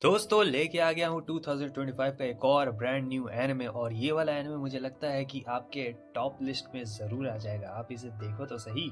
दोस्तों लेके आ गया हूँ 2025 का एक और ब्रांड न्यू एनिमे और ये वाला एनिमे मुझे लगता है कि आपके टॉप लिस्ट में जरूर आ जाएगा। आप इसे देखो तो सही।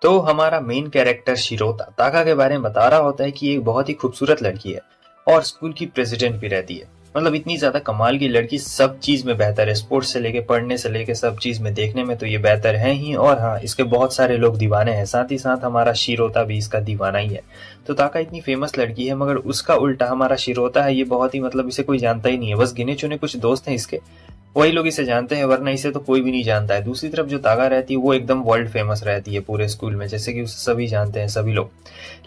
तो हमारा मेन कैरेक्टर शिरोता ताका के बारे में बता रहा होता है कि एक बहुत ही खूबसूरत लड़की है और स्कूल की प्रेसिडेंट भी रहती है। मतलब इतनी ज्यादा कमाल की लड़की, सब चीज में बेहतर है, स्पोर्ट्स से लेके पढ़ने से लेके सब चीज में, देखने में तो ये बेहतर है ही। और हाँ, इसके बहुत सारे लोग दीवाने हैं, साथ ही साथ हमारा शिरोता भी इसका दीवाना ही है। तो ताका इतनी फेमस लड़की है, मगर उसका उल्टा हमारा शिरोता है, ये बहुत ही मतलब इसे कोई जानता ही नहीं है। बस गिने चुने कुछ दोस्त हैं इसके, वही लोग इसे जानते हैं, वरना इसे तो कोई भी नहीं जानता है। दूसरी तरफ जो तागा रहती है वो एकदम वर्ल्ड फेमस रहती है पूरे स्कूल में, जैसे कि उसे सभी जानते हैं, सभी लोग।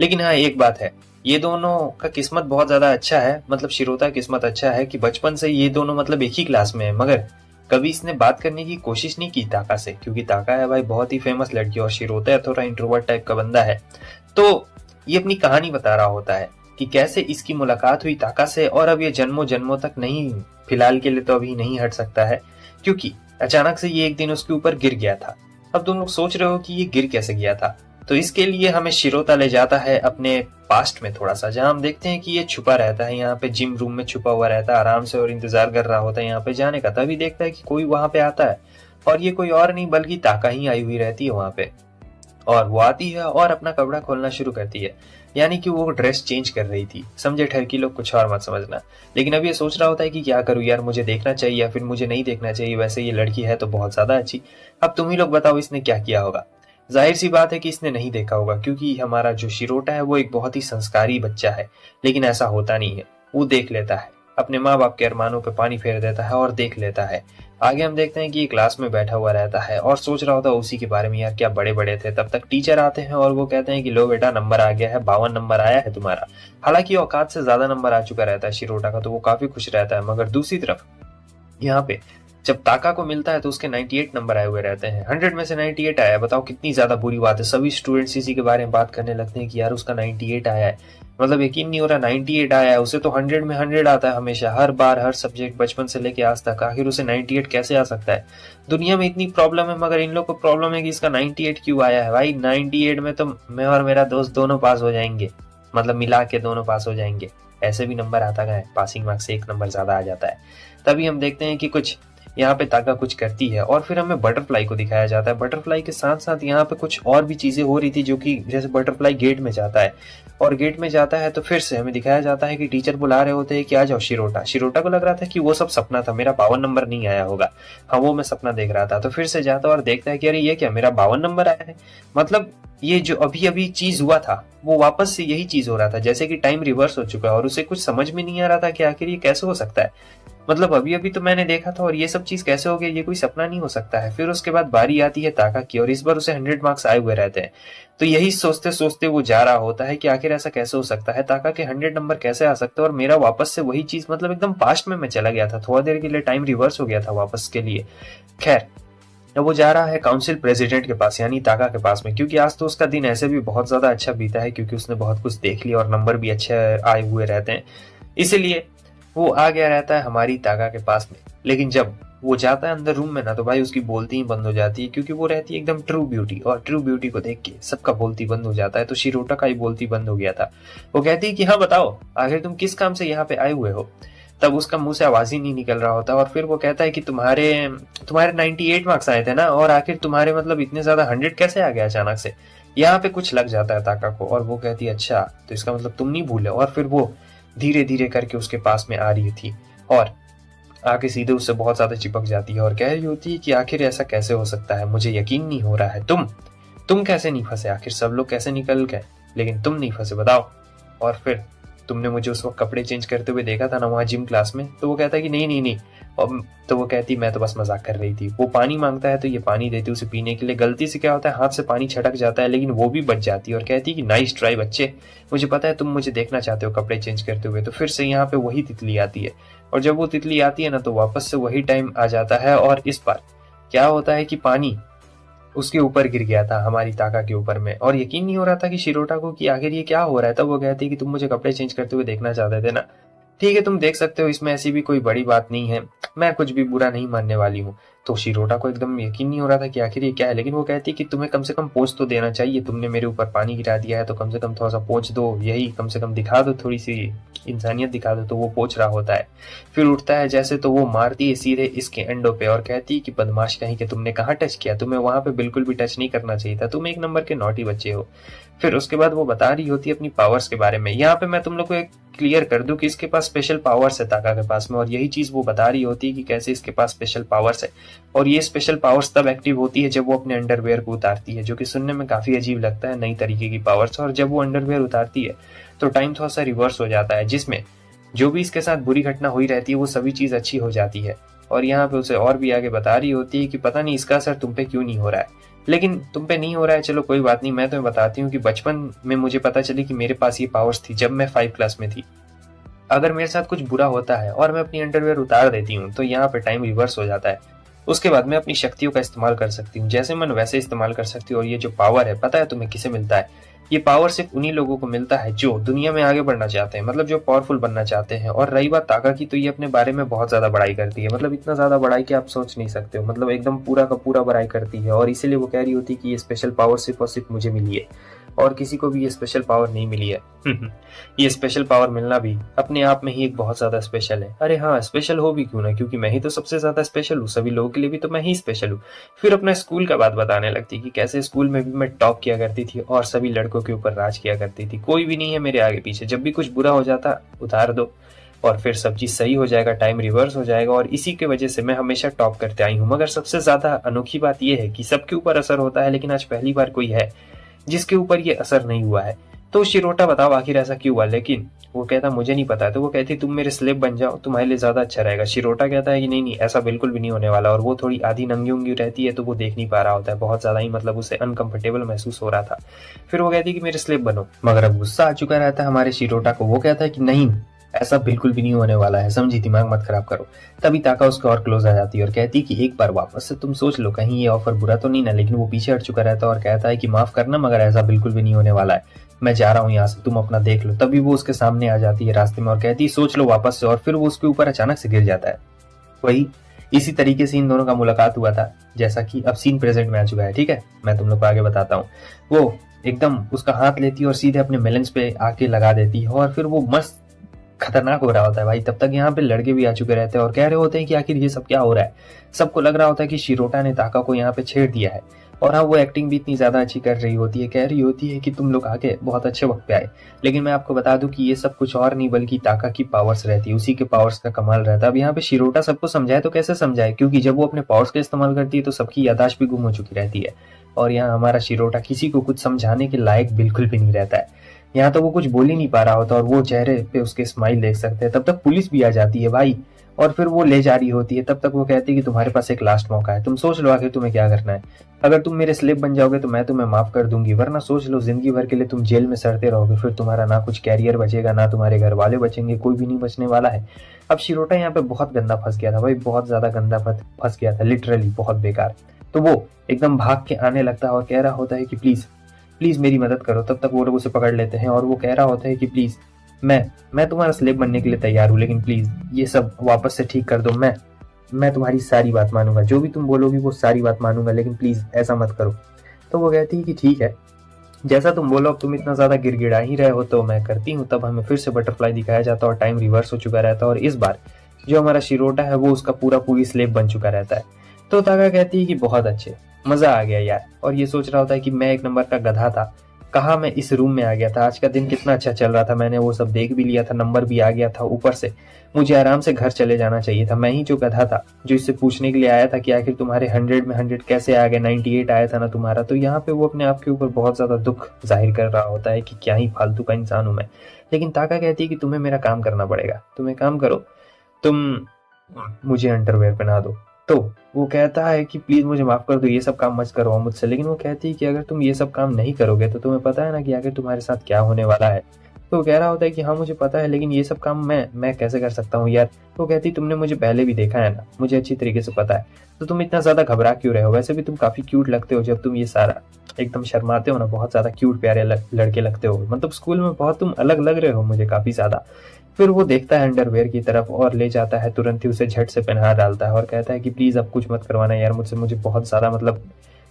लेकिन हाँ, एक बात है, ये दोनों का किस्मत बहुत ज्यादा अच्छा है। मतलब शिरोता किस्मत अच्छा है कि बचपन से ये दोनों मतलब एक ही क्लास में है, मगर कभी इसने बात करने की कोशिश नहीं की ताका से, क्योंकि ताका है भाई बहुत ही फेमस लड़की और शिरोता है थोड़ा इंट्रोवर्ट टाइप का बंदा है। तो ये अपनी कहानी बता रहा होता है कि कैसे इसकी मुलाकात हुई ताका से, और अब ये जन्मों जन्मों तक नहीं, फिलहाल के लिए तो अभी नहीं हट सकता है, क्योंकि अचानक से ये एक दिन उसके ऊपर गिर गया था। अब तुम लोग सोच रहे हो कि ये गिर कैसे गया था, तो इसके लिए हमें शिरोता ले जाता है अपने पास्ट में थोड़ा सा, जहां हम देखते हैं कि ये छुपा रहता है यहाँ पे, जिम रूम में छुपा हुआ रहता है आराम से और इंतजार कर रहा होता है यहाँ पे जाने का। तभी देखता है कि कोई वहां पे आता है, और ये कोई और नहीं बल्कि ताका ही आई हुई रहती है वहां पे। और वो आती है और अपना कपड़ा खोलना शुरू करती है, यानी कि वो ड्रेस चेंज कर रही थी। समझे ठरकी लोग, कुछ और मत समझना। लेकिन अब ये सोच रहा होता है कि क्या करूं यार, मुझे देखना चाहिए या फिर मुझे नहीं देखना चाहिए। वैसे ये लड़की है तो बहुत ज्यादा अच्छी। अब तुम ही लोग बताओ इसने क्या किया होगा। जाहिर सी बात है कि इसने नहीं देखा होगा, क्योंकि हमारा जो शिरोटा है वो एक बहुत ही संस्कारी बच्चा है। लेकिन ऐसा होता नहीं है, वो देख लेता है, अपने माँ बाप के अरमानों पे पानी फेर देता है और देख लेता है। आगे हम देखते हैं कि ये क्लास में बैठा हुआ रहता है और सोच रहा होता है उसी के बारे में, यार क्या बड़े बड़े थे। तब तक टीचर आते हैं और वो कहते हैं कि लो बेटा, नंबर आ गया है, 52 नंबर आया है तुम्हारा। हालांकि औकात से ज्यादा नंबर आ चुका रहता है शिरोटा का, तो वो काफी खुश रहता है। मगर दूसरी तरफ यहाँ पे जब ताका को मिलता है तो उसके 98 नंबर आए हुए रहते हैं। 100 में से 98 आया है, बताओ कितनी ज्यादा बुरी बात है। सभी स्टूडेंट्स इसी के बारे में बात करने लगते हैं कि यार उसका 98 आया है। मतलब यकीन नहीं हो रहा, 98 आया है। उसे तो 100 में 100 आता है हमेशा, हर बार, हर सब्जेक्ट, बचपन से लेके आज तक। आखिर उसे 98 कैसे आ सकता है। दुनिया में इतनी प्रॉब्लम है, मगर इन लोग को प्रॉब्लम है कि इसका 98 क्यों आया है। भाई 98 में तो मैं और मेरा दोस्त दोनों पास हो जाएंगे, मतलब मिला के दोनों पास हो जाएंगे। ऐसे भी नंबर आता है, पासिंग मार्क्स से 1 नंबर ज्यादा आ जाता है। तभी हम देखते हैं कि कुछ यहाँ पे ताका कुछ करती है, और फिर हमें बटरफ्लाई को दिखाया जाता है। बटरफ्लाई के साथ साथ यहाँ पे कुछ और भी चीजें हो रही थी, जो कि जैसे बटरफ्लाई गेट में जाता है, और गेट में जाता है तो फिर से हमें दिखाया जाता है कि टीचर बुला रहे होते हैं कि आ जाओ शिरोटा। शिरोटा को लग रहा था कि वो सब सपना था, मेरा 52 नंबर नहीं आया होगा, हाँ वो मैं सपना देख रहा था। तो फिर से जाता है और देखता है कि अरे ये क्या, मेरा 52 नंबर आया है। मतलब ये जो अभी अभी चीज हुआ था वो वापस से यही चीज हो रहा था, जैसे कि टाइम रिवर्स हो चुका है, और उसे कुछ समझ में नहीं आ रहा था कि आखिर ये कैसे हो सकता है। मतलब अभी अभी तो मैंने देखा था और ये सब चीज कैसे हो गई, ये कोई सपना नहीं हो सकता है। फिर उसके बाद बारी आती है ताका की, और इस बार उसे 100 मार्क्स आए हुए रहते हैं। तो यही सोचते सोचते वो जा रहा होता है कि आखिर ऐसा कैसे हो सकता है, ताका के 100 नंबर कैसे आ सकते हैं, और मेरा वापस से वही चीज, मतलब एकदम पास्ट में मैं चला गया था, थोड़ा देर के लिए टाइम रिवर्स हो गया था वापस के लिए। खैर, अब वो जा रहा है काउंसिल प्रेसिडेंट के पास, यानी ताका के पास में, क्योंकि आज तो उसका दिन ऐसे भी बहुत ज्यादा अच्छा बीता है, क्योंकि उसने बहुत कुछ देख लिया और नंबर भी अच्छे आए हुए रहते हैं। इसीलिए वो आ गया रहता है हमारी ताका के पास में। लेकिन जब वो जाता है अंदर रूम में ना, तो भाई उसकी बोलती ही बंद हो जाती है, क्योंकि वो रहती है एकदम ट्रू ब्यूटी, और ट्रू ब्यूटी को देख के सबका बोलती बंद हो जाता है। तो शिरोटा का ही बोलती बंद हो गया था। वो कहती है कि हाँ बताओ, आखिर तुम किस काम से यहाँ पे आए हुए हो। तब उसका मुंह से आवाज ही नहीं निकल रहा होता, और फिर वो कहता है कि तुम्हारे तुम्हारे 98 मार्क्स आए थे ना, और आखिर तुम्हारे मतलब इतने ज्यादा 100 कैसे आ गया अचानक से। यहाँ पे कुछ लग जाता है ताका को, और वो कहती है अच्छा, तो इसका मतलब तुम नहीं भूले। और फिर वो धीरे धीरे करके उसके पास में आ रही थी, और आके सीधे उससे बहुत ज्यादा चिपक जाती है, और कह रही होती है कि आखिर ऐसा कैसे हो सकता है, मुझे यकीन नहीं हो रहा है। तुम कैसे नहीं फंसे, आखिर सब लोग कैसे निकल गए, लेकिन तुम नहीं फंसे, बताओ। और फिर तुमने मुझे उस वक्त कपड़े चेंज करते हुए देखा था ना वहां जिम क्लास में। तो वो कहता है कि नहीं नहीं नहीं। और तो वो कहती मैं तो बस मजाक कर रही थी। वो पानी मांगता है तो ये पानी देती उसे पीने के लिए। गलती से क्या होता है, हाथ से पानी छटक जाता है, लेकिन वो भी बच जाती है, और कहती है कि नाइस ट्राई बच्चे, मुझे पता है तुम मुझे देखना चाहते हो कपड़े चेंज करते हुए। तो फिर से यहाँ पे वही तितली आती है, और जब वो तितली आती है ना, तो वापस से वही टाइम आ जाता है। और इस बार क्या होता है कि पानी उसके ऊपर गिर गया था, हमारी ताका के ऊपर में, और यकीन नहीं हो रहा था कि शिरोटा को कि आखिर ये क्या हो रहा है। तब वो कहती है कि तुम मुझे कपड़े चेंज करते हुए देखना चाहते थे ना, ठीक है, तुम देख सकते हो इसमें ऐसी भी कोई बड़ी बात नहीं है, मैं कुछ भी बुरा नहीं मानने वाली हूँ। तो शिरोटा को एकदम यकीन नहीं हो रहा था कि आखिर ये क्या है, लेकिन वो कहती कि तुम्हें कम से कम पोंछ तो देना चाहिए, तुमने मेरे ऊपर पानी गिरा दिया है तो कम से कम थोड़ा सा पोंछ दो, यही कम से कम दिखा दो, थोड़ी सी इंसानियत दिखा दो। तो वो पोंछ रहा होता है, फिर उठता है जैसे तो वो मारती है सीधे इसके अंडों पे और कहती है कि बदमाश कहीं के तुमने कहाँ टच किया, तुम्हें वहां पे बिल्कुल भी टच नहीं करना चाहिए था, तुम एक नंबर के नॉटी बच्चे हो। फिर उसके बाद वो बता रही होती है अपनी पावर्स के बारे में। यहाँ पे मैं तुम लोग को एक क्लियर कर दूं कि इसके पास स्पेशल पावर्स है ताका के पास में, और यही चीज वो बता रही होती है कि कैसे इसके पास स्पेशल पावर्स है। और ये स्पेशल पावर्स तब एक्टिव होती है जब वो अपने अंडरवेयर को उतारती है, जो कि सुनने में काफी अजीब लगता है, नई तरीके की पावर्स। और जब वो अंडरवेयर उतारती है तो टाइम थोड़ा सा रिवर्स हो जाता है, जिसमें जो भी इसके साथ बुरी घटना हुई रहती है वो सभी चीज अच्छी हो जाती है। और यहाँ पे उसे और भी आगे बता रही होती है कि पता नहीं इसका असर तुम पे क्यों नहीं हो रहा है, लेकिन तुम पे नहीं हो रहा है, चलो कोई बात नहीं, मैं तुम्हें बताती हूँ कि बचपन में मुझे पता चली कि मेरे पास ये पावर्स थी जब मैं 5 क्लास में थी। अगर मेरे साथ कुछ बुरा होता है और मैं अपनी अंडरवेयर उतार देती हूँ तो यहाँ पे टाइम रिवर्स हो जाता है। उसके बाद मैं अपनी शक्तियों का इस्तेमाल कर सकती हूँ, जैसे मन वैसे इस्तेमाल कर सकती हूँ। और ये जो पावर है पता है तुम्हें किसे मिलता है? ये पावर सिर्फ उन्हीं लोगों को मिलता है जो दुनिया में आगे बढ़ना चाहते हैं, मतलब जो पावरफुल बनना चाहते हैं। और रही बात ताका की, तो ये अपने बारे में बहुत ज्यादा बड़ाई करती है, मतलब इतना ज्यादा बड़ाई कि आप सोच नहीं सकते हो, मतलब एकदम पूरा का पूरा बड़ाई करती है। और इसीलिए वो कह रही होती है कि ये स्पेशल पावर सिर्फ और सिर्फ मुझे मिली है और किसी को भी ये स्पेशल पावर नहीं मिली है। ये स्पेशल पावर मिलना भी अपने आप में ही एक बहुत ज्यादा स्पेशल है। अरे हाँ, स्पेशल हो भी क्यों ना, क्योंकि मैं ही तो सबसे ज्यादा स्पेशल हूँ, सभी लोगों के लिए भी तो मैं ही स्पेशल हूँ। फिर अपना स्कूल का बात बताने लगती कि कैसे स्कूल में भी मैं टॉप किया करती थी और सभी लड़कों के ऊपर राज किया करती थी, कोई भी नहीं है मेरे आगे पीछे, जब भी कुछ बुरा हो जाता उतार दो और फिर सब चीज सही हो जाएगा, टाइम रिवर्स हो जाएगा। और इसी की वजह से मैं हमेशा टॉप करते आई हूँ। मगर सबसे ज्यादा अनोखी बात यह है कि सबके ऊपर असर होता है, लेकिन आज पहली बार कोई है जिसके ऊपर ये असर नहीं हुआ है। तो शिरोटा बताओ आखिर ऐसा क्यों हुआ? लेकिन वो कहता मुझे नहीं पता है। तो वो कहती तुम मेरे स्लेब बन जाओ, तुम्हारे लिए ज्यादा अच्छा रहेगा। शिरोटा कहता है कि नहीं नहीं, ऐसा बिल्कुल भी नहीं होने वाला। और वो थोड़ी आधी नंगी उंगी रहती है तो वो देख नहीं पा रहा होता है, बहुत ज्यादा ही मतलब उसे अनकंफर्टेबल महसूस हो रहा था। फिर वो कहती है कि मेरे स्लेब बनो, मगर अब गुस्सा आ चुका रहता है हमारे शिरोटा को। वो कहता है कि नहीं, ऐसा बिल्कुल भी नहीं होने वाला है, समझी, दिमाग मत खराब करो। तभी ताका उसके और क्लोज आ जाती है और कहती कि एक बार वापस से तुम सोच लो, कहीं ये ऑफर बुरा तो नहीं ना। लेकिन वो पीछे हट चुका रहता है और कहता है कि माफ करना, मगर ऐसा बिल्कुल भी नहीं होने वाला है, मैं जा रहा हूँ यहाँ से, तुम अपना देख लो। तभी वो उसके सामने आ जाती है रास्ते में और कहती है सोच लो वापस से, और फिर वो उसके ऊपर अचानक से गिर जाता है। वही इसी तरीके से इन दोनों का मुलाकात हुआ था, जैसा कि अब सीन प्रेजेंट में आ चुका है। ठीक है, मैं तुम लोग को आगे बताता हूँ। वो एकदम उसका हाथ लेती है और सीधे अपने मेलेंस पे आके लगा देती है और फिर वो मस्त खतरनाक हो रहा होता है भाई। तब तक यहाँ पे लड़के भी आ चुके रहते हैं और कह रहे होते हैं कि आखिर ये सब क्या हो रहा है। सबको लग रहा होता है कि शिरोटा ने ताका को यहाँ पे छेड़ दिया है। और हाँ, वो एक्टिंग भी इतनी ज्यादा अच्छी कर रही होती है, कह रही होती है कि तुम लोग आके बहुत अच्छे वक्त पे आए। लेकिन मैं आपको बता दूं कि ये सब कुछ और नहीं बल्कि ताका की पावर्स रहती है, उसी के पावर्स का कमाल रहता है। अब यहाँ पे शिरोटा सबको समझाए तो कैसे समझाए, क्योंकि जब वो अपने पावर्स का इस्तेमाल करती है तो सबकी यादाश्त भी गुम हो चुकी रहती है। और यहाँ हमारा शिरोटा किसी को कुछ समझाने के लायक बिल्कुल भी नहीं रहता है। यहाँ तो वो कुछ बोल ही नहीं पा रहा होता और वो चेहरे पे उसके स्माइल देख सकते हैं। तब तक पुलिस भी आ जाती है भाई और फिर वो ले जा रही होती है। तब तक वो कहती है कि तुम्हारे पास एक लास्ट मौका है, तुम सोच लो आखिर तुम्हें क्या करना है। अगर तुम मेरे स्लेब बन जाओगे तो मैं तुम्हें माफ कर दूंगी, वरना सोच लो जिंदगी भर के लिए तुम जेल में सड़ते रहोगे। फिर तुम्हारा ना कुछ कैरियर बचेगा, ना तुम्हारे घर वाले बचेंगे, कोई भी नहीं बचने वाला है। अब शिरोटा यहाँ पे बहुत गंदा फंस गया था भाई, बहुत ज्यादा गंदा फंस गया था, लिटरली बहुत बेकार। तो वो एकदम भाग के आने लगता है और कह रहा होता है कि प्लीज प्लीज मेरी मदद करो। तब तक वो लोग उसे पकड़ लेते हैं और वो कह रहा होता है कि प्लीज मैं तुम्हारा स्लेब बनने के लिए तैयार हूँ, लेकिन प्लीज ये सब वापस से ठीक कर दो। मैं तुम्हारी सारी बात मानूंगा, जो भी तुम बोलोगी वो सारी बात मानूंगा, लेकिन प्लीज ऐसा मत करो। तो वो कहती है कि ठीक है, जैसा तुम बोलो, अब तुम इतना ज्यादा गिड़गिड़ा ही रहे हो तो मैं करती हूँ। तब हमें फिर से बटरफ्लाई दिखाया जाता है और टाइम रिवर्स हो चुका रहता है और इस बार जो हमारा शिरोटा है वो उसका पूरी स्लेब बन चुका रहता है। तो ताका कहती है कि बहुत अच्छे, मजा आ गया यार। और ये सोच रहा होता है कि मैं एक नंबर का गधा था, कहा मैं इस रूम में आ गया था, आज का दिन कितना अच्छा चल रहा था, मैंने वो सब देख भी लिया था, नंबर भी आ गया था, ऊपर से मुझे आराम से घर चले जाना चाहिए था। मैं ही जो गधा था जो इससे पूछने के लिए आया था कि आखिर तुम्हारे 100 में 100 कैसे आ गए, 98 आया था ना तुम्हारा। तो यहाँ पे वो अपने आप के ऊपर बहुत ज्यादा दुख जाहिर कर रहा होता है कि क्या ही फालतू का इंसान हूं मैं। लेकिन ताका कहती है कि तुम्हें मेरा काम करना पड़ेगा, तुम एक काम करो, तुम मुझे अंडरवेयर पहना दो। तो वो कहता है कि प्लीज मुझे माफ कर दो, ये सब काम मत करो मुझसे। लेकिन वो कहती है कि अगर तुम ये सब काम नहीं करोगे तो तुम्हें पता है ना कि आखिर तुम्हारे साथ क्या होने वाला है। तो वो कह रहा होता है कि हाँ मुझे पता है, लेकिन ये सब काम मैं कैसे कर सकता हूँ यार। तो कहती तुमने मुझे पहले भी देखा है ना, मुझे अच्छी तरीके से पता है, तो तुम इतना ज्यादा घबरा क्यों रहे हो? वैसे भी तुम काफी क्यूट लगते हो, जब तुम ये सारा एकदम शर्माते हो ना, बहुत ज्यादा क्यूट प्यारे लड़के लगते हो, मतलब स्कूल में बहुत तुम अलग लग रहे हो मुझे काफी ज्यादा। फिर वो देखता है अंडरवेयर की तरफ और ले जाता है, तुरंत ही उसे झट से पहना डालता है और कहता है कि प्लीज अब कुछ मत करवाना यार मुझसे, मुझे बहुत ज्यादा मतलब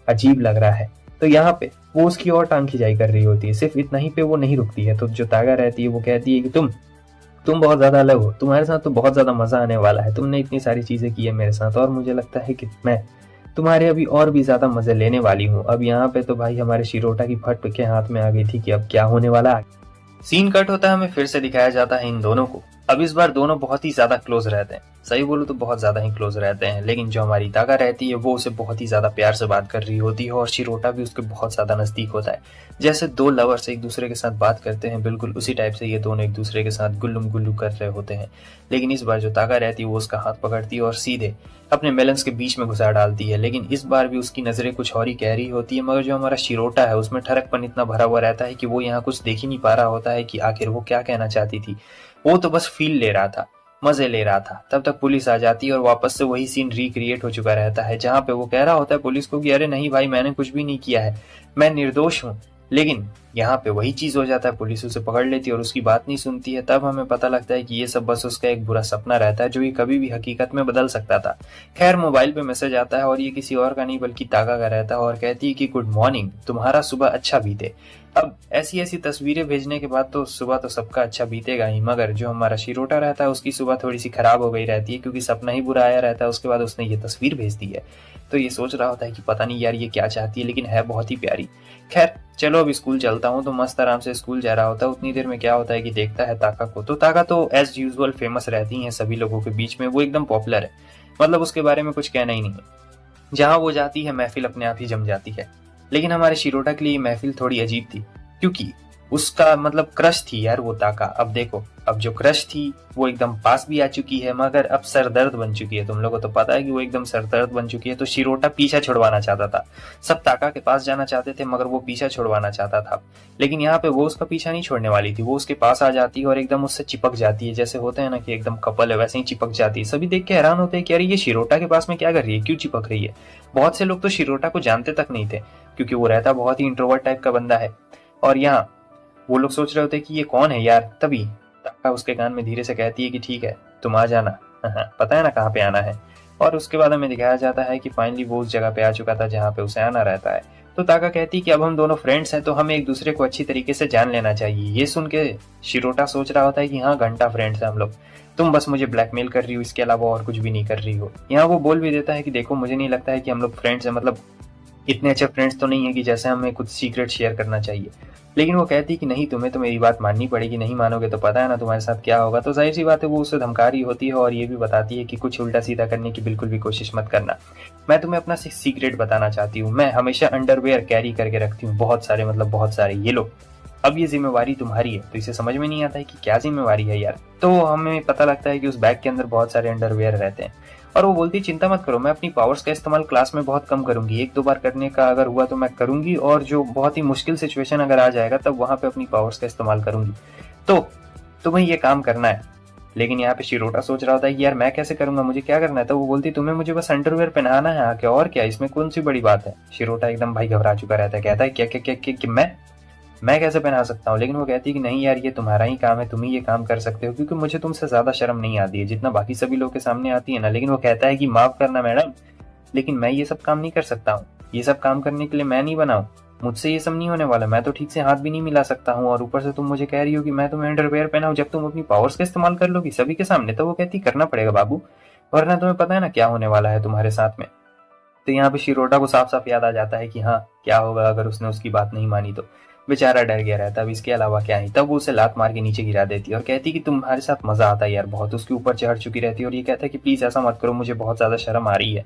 अजीब लग रहा है। तो यहाँ पे वो उसकी और टांग खिंचाई कर रही होती है, सिर्फ इतना ही पे वो नहीं रुकती है। तो जो तागा रहती है वो कहती है कि तुम बहुत ज्यादा अलग हो, तुम्हारे साथ तो बहुत ज्यादा मजा आने वाला है, तुमने इतनी सारी चीजें की है मेरे साथ और मुझे लगता है कि मैं तुम्हारे अभी और भी ज्यादा मजे लेने वाली हूँ। अब यहाँ पे तो भाई हमारे शिरोटा की फट के हाथ में आ गई थी कि अब क्या होने वाला है। सीन कट होता है, हमें फिर से दिखाया जाता है इन दोनों को। अब इस बार दोनों बहुत ही ज्यादा क्लोज रहते हैं, सही बोलूं तो बहुत ज्यादा ही क्लोज रहते हैं। लेकिन जो हमारी तागा रहती है वो उसे बहुत ही ज्यादा प्यार से बात कर रही होती है और शिरोटा भी उसके बहुत ज्यादा नजदीक होता है। जैसे दो लवर्स एक दूसरे के साथ बात करते हैं, बिल्कुल उसी टाइप से ये दोनों एक दूसरे के साथ गुल्लुम गुल्लू कर रहे होते हैं। लेकिन इस बार जो तागा रहती है वो उसका हाथ पकड़ती है और सीधे अपने मेलन्स के बीच में घुसा डालती है। लेकिन इस बार भी उसकी नजरें कुछ और ही कह रही होती है, मगर जो हमारा शिरोटा है उसमें ठरकपन इतना भरा हुआ रहता है कि वो यहाँ कुछ देख ही नहीं पा रहा होता है कि आखिर वो क्या कहना चाहती थी। वो तो बस फील ले रहा था, मजे ले रहा था। तब तक पुलिस आ जाती है और वापस से वही सीन रिक्रिएट हो चुका रहता है, जहां पे वो कह रहा होता है पुलिस को कि अरे नहीं भाई मैंने कुछ भी नहीं किया है, मैं निर्दोष हूँ। लेकिन यहाँ पे वही चीज हो जाता है, पुलिस उसे पकड़ लेती है और उसकी बात नहीं सुनती है। तब हमें पता लगता है कि ये सब बस उसका एक बुरा सपना रहता है जो ये कभी भी हकीकत में बदल सकता था। खैर मोबाइल पे मैसेज आता है और ये किसी और का नहीं बल्कि तागा का रहता है और कहती है कि गुड मॉर्निंग, तुम्हारा सुबह अच्छा बीते। अब ऐसी ऐसी तस्वीरें भेजने के बाद तो सुबह तो सबका अच्छा बीतेगा ही, मगर जो हमारा शिरोटा रहता है उसकी सुबह थोड़ी सी खराब हो गई रहती है, क्योंकि सपना ही बुरा आया रहता है। उसके बाद उसने ये तस्वीर भेज दी है, तो ये सोच रहा होता है कि पता नहीं यार ये क्या चाहती है, लेकिन है बहुत ही प्यारी। खैर चलो अब स्कूल चलता हूँ। तो मस्त आराम से स्कूल जा रहा होता है। उतनी देर में क्या होता है कि देखता है ताका को। तो ताका तो एज यूजुअल फेमस रहती है सभी लोगों के बीच में, वो एकदम पॉपुलर है, मतलब उसके बारे में कुछ कहना ही नहीं है। जहां वो जाती है महफिल अपने आप ही जम जाती है। लेकिन हमारे शिरोटा के लिए ये महफिल थोड़ी अजीब थी, क्योंकि उसका मतलब क्रश थी यार वो ताका। अब देखो, अब जो क्रश थी वो एकदम पास भी आ चुकी है, मगर अब सरदर्द बन चुकी है। तुम लोगों को तो पता है कि वो एकदम सरदर्द बन चुकी है। तो शिरोटा पीछा छुड़वाना चाहता था, सब ताका के पास जाना चाहते थे मगर वो पीछा छुड़वाना चाहता था। लेकिन यहाँ पे वो उसका पीछा नहीं छोड़ने वाली थी, वो उसके पास आ जाती है और एकदम उससे चिपक जाती है। जैसे होते हैं ना कि एकदम कपल है, वैसे ही चिपक जाती है। सभी देख के हैरान होते हैं कि अरे ये शिरोटा के पास में क्या कर रही है, क्यों चिपक रही है। बहुत से लोग तो शिरोटा को जानते तक नहीं थे, क्योंकि वो रहता बहुत ही इंट्रोवर्ट टाइप का बंदा है। और यहाँ वो लोग सोच रहे होते कि ये कौन है यार। तभी ताका उसके कान में धीरे से कहती है कि ठीक है तुम आ जाना, पता है ना कहाँ पे आना है। और उसके बाद हमें दिखाया जाता है कि फाइनली वो उस जगह पे आ चुका था जहाँ पे उसे आना रहता है। तो ताका कहती है कि अब हम दोनों फ्रेंड्स हैं तो हमें एक दूसरे को अच्छी तरीके से जान लेना चाहिए। ये सुन के शिरोटा सोच रहा होता है कि हाँ घंटा फ्रेंड्स हैं हम लोग, तुम बस मुझे ब्लैकमेल कर रही हो, इसके अलावा और कुछ भी नहीं कर रही हो। यहाँ वो बोल भी देता है कि देखो मुझे नहीं लगता है कि हम लोग फ्रेंड्स हैं, मतलब इतने अच्छे फ्रेंड्स तो नहीं है कि जैसे हमें कुछ सीक्रेट शेयर करना चाहिए। लेकिन वो कहती है कि नहीं तुम्हें तो मेरी बात माननी पड़ेगी, नहीं मानोगे तो पता है ना तुम्हारे साथ क्या होगा। तो जाहिर सी बात है वो उसे धमका रही होती है और ये भी बताती है कि कुछ उल्टा सीधा करने की बिल्कुल भी कोशिश मत करना। मैं तुम्हें अपना सीक्रेट बताना चाहती हूँ, मैं हमेशा अंडरवेयर कैरी करके रखती हूँ, बहुत सारे, मतलब बहुत सारे। ये लो अब ये जिम्मेवारी तुम्हारी है। तो इसे समझ में नहीं आता है कि क्या जिम्मेवारी है यार। तो हमें पता लगता है कि उस बैग के अंदर बहुत सारे अंडरवेयर रहते हैं और वो बोलती चिंता मत करो, मैं अपनी पावर्स का इस्तेमाल क्लास में बहुत कम करूंगी, एक दो बार करने का अगर हुआ तो मैं करूंगी, और जो बहुत ही मुश्किल सिचुएशन अगर आ जाएगा तब वहां पे अपनी पावर्स का इस्तेमाल करूंगी। तो तुम्हें ये काम करना है। लेकिन यहाँ पे शिरोटा सोच रहा होता है कि यार मैं कैसे करूंगा, मुझे क्या करना है। तो वो बोलती तुम्हें मुझे बस अंडरवेयर पहनाना है आके, और क्या, इसमें कौन सी बड़ी बात है। शिरोटा एकदम भाई घबरा चुका रहता है, कहता है क्या क्या क्या, क्या, क्या मैं कैसे पहना सकता हूँ। लेकिन वो कहती है कि नहीं यार ये तुम्हारा ही काम है, तुम ही ये काम कर सकते हो, क्योंकि मुझे तुमसे ज्यादा शर्म नहीं आती है जितना बाकी सभी लोग के सामने आती है ना। लेकिन वो कहता है कि माफ करना मैडम, लेकिन मैं ये सब काम नहीं कर सकता हूँ, ये सब काम करने के लिए मैं नहीं बना हूँ, मुझसे ये सब नहीं होने वाला, मैं तो ठीक से हाथ भी नहीं मिला सकता हूँ। और ऊपर से तुम मुझे कह रही हो कि मैं तुम्हें अंडरवेयर पहनाऊं जब तुम अपनी पावर्स का इस्तेमाल कर लोगी सभी के सामने। तो वो कहती करना पड़ेगा बाबू, वरना तुम्हें पता है ना क्या होने वाला है तुम्हारे साथ में। तो यहाँ पे शिरोटा को साफ साफ याद आ जाता है कि हाँ क्या होगा अगर उसने उसकी बात नहीं मानी। तो बेचारा डर गया रहता, अब इसके अलावा क्या है। तब वो उसे लात मार के नीचे गिरा देती है और कहती कि तुम्हारे साथ मजा आता है यार बहुत। उसके ऊपर चढ़ चुकी रहती है और ये कहता है कि प्लीज ऐसा मत करो, मुझे बहुत ज्यादा शर्म आ रही है।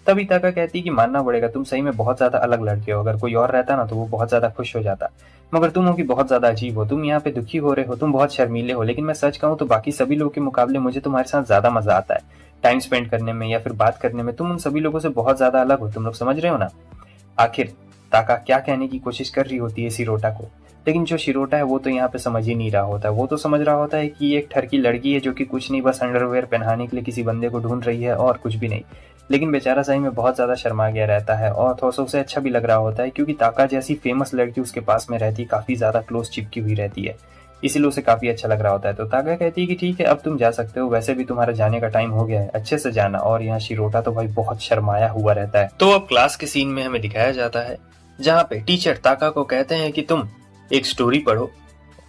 तभी ताका कहती कि मानना पड़ेगा तुम सही में बहुत ज्यादा अलग लड़के हो, अगर कोई और रहता ना तो वो बहुत ज्यादा खुश हो जाता, मगर तुम हो कि बहुत ज्यादा अजीब हो, तुम यहाँ पे दुखी हो रहे हो, तुम बहुत शर्मीले हो। लेकिन मैं सच कहूँ तो बाकी सभी लोगों के मुकाबले मुझे तुम्हारे साथ ज्यादा मजा आता है टाइम स्पेंड करने में या फिर बात करने में। तुम उन सभी लोगों से बहुत ज्यादा अलग हो, तुम लोग समझ रहे हो ना। आखिर ताका क्या कहने की कोशिश कर रही होती है शिरोटा को, लेकिन जो शिरोटा है वो तो यहाँ पे समझ ही नहीं रहा होता। वो तो समझ रहा होता है कि ये एक ठरकी लड़की है जो कि कुछ नहीं बस अंडरवेयर पहनाने के लिए किसी बंदे को ढूंढ रही है और कुछ भी नहीं। लेकिन बेचारा सही में बहुत ज्यादा शर्मा गया रहता है और थोड़ा सा उसे अच्छा भी लग रहा होता है, क्योंकि ताका जैसी फेमस लड़की उसके पास में रहती, काफी ज्यादा क्लोज चिपकी हुई रहती है। इसीलिए उसे काफी अच्छा लग रहा होता है। तो ताका कहती है कि ठीक है, अब तुम जा सकते हो, वैसे भी तुम्हारा जाने का टाइम हो गया है, अच्छे से जाना। और यहाँ शिरोटा तो भाई बहुत शर्माया हुआ रहता है। तो अब क्लास के सीन में हमें दिखाया जाता है जहाँ पे टीचर ताका को कहते हैं कि तुम एक स्टोरी पढ़ो,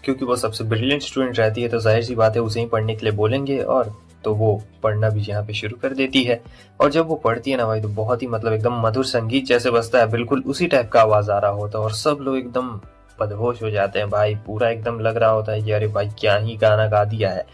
क्योंकि वो सबसे ब्रिलियंट स्टूडेंट रहती है तो जाहिर सी बात है उसे ही पढ़ने के लिए बोलेंगे। और तो वो पढ़ना भी यहाँ पे शुरू कर देती है। और जब वो पढ़ती है ना भाई, तो बहुत ही मतलब एकदम मधुर संगीत जैसे बजता है, बिल्कुल उसी टाइप का आवाज आ रहा होता है और सब लोग एकदम बदहोश हो जाते हैं भाई। पूरा एकदम लग रहा होता है कि अरे भाई क्या ही गाना गा दिया है,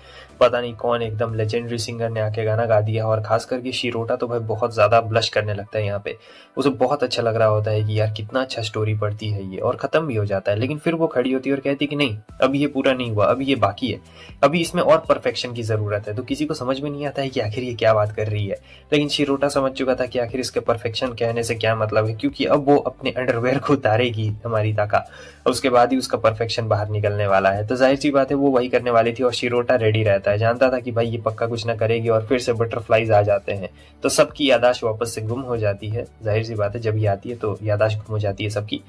पता नहीं कौन एकदम लेजेंडरी सिंगर ने आके गाना गा दिया। और खास करके शिरोटा तो भाई बहुत ज्यादा ब्लश करने लगता है यहाँ पे। उसे बहुत अच्छा लग रहा होता है कि यार कितना अच्छा स्टोरी पढ़ती है ये, और खत्म भी हो जाता है। लेकिन फिर वो खड़ी होती है और कहती है कि नहीं, अभी ये पूरा नहीं हुआ, अभी ये बाकी है, अभी इसमें और परफेक्शन की जरूरत है। तो किसी को समझ में नहीं आता है कि आखिर ये क्या बात कर रही है, लेकिन शिरोटा समझ चुका था कि आखिर इसके परफेक्शन कहने से क्या मतलब है, क्योंकि अब वो अपने अंडरवेयर को उतारेगी हमारी ताका, उसके बाद ही उसका परफेक्शन बाहर निकलने वाला है। तो जाहिर सी बात है वो वही करने वाली थी और शिरोटा रेडी रहता है, जानता था कि भाई ये पक्का कुछ ना करेगी और फिर से बटरफ्लाईज आ जाते हैं। तो सबकी यादाश्त वापस से गुम हो जाती है, जाहिर सी बात है जब ये आती है तो यादाश्त गुम हो जाती है सबकी।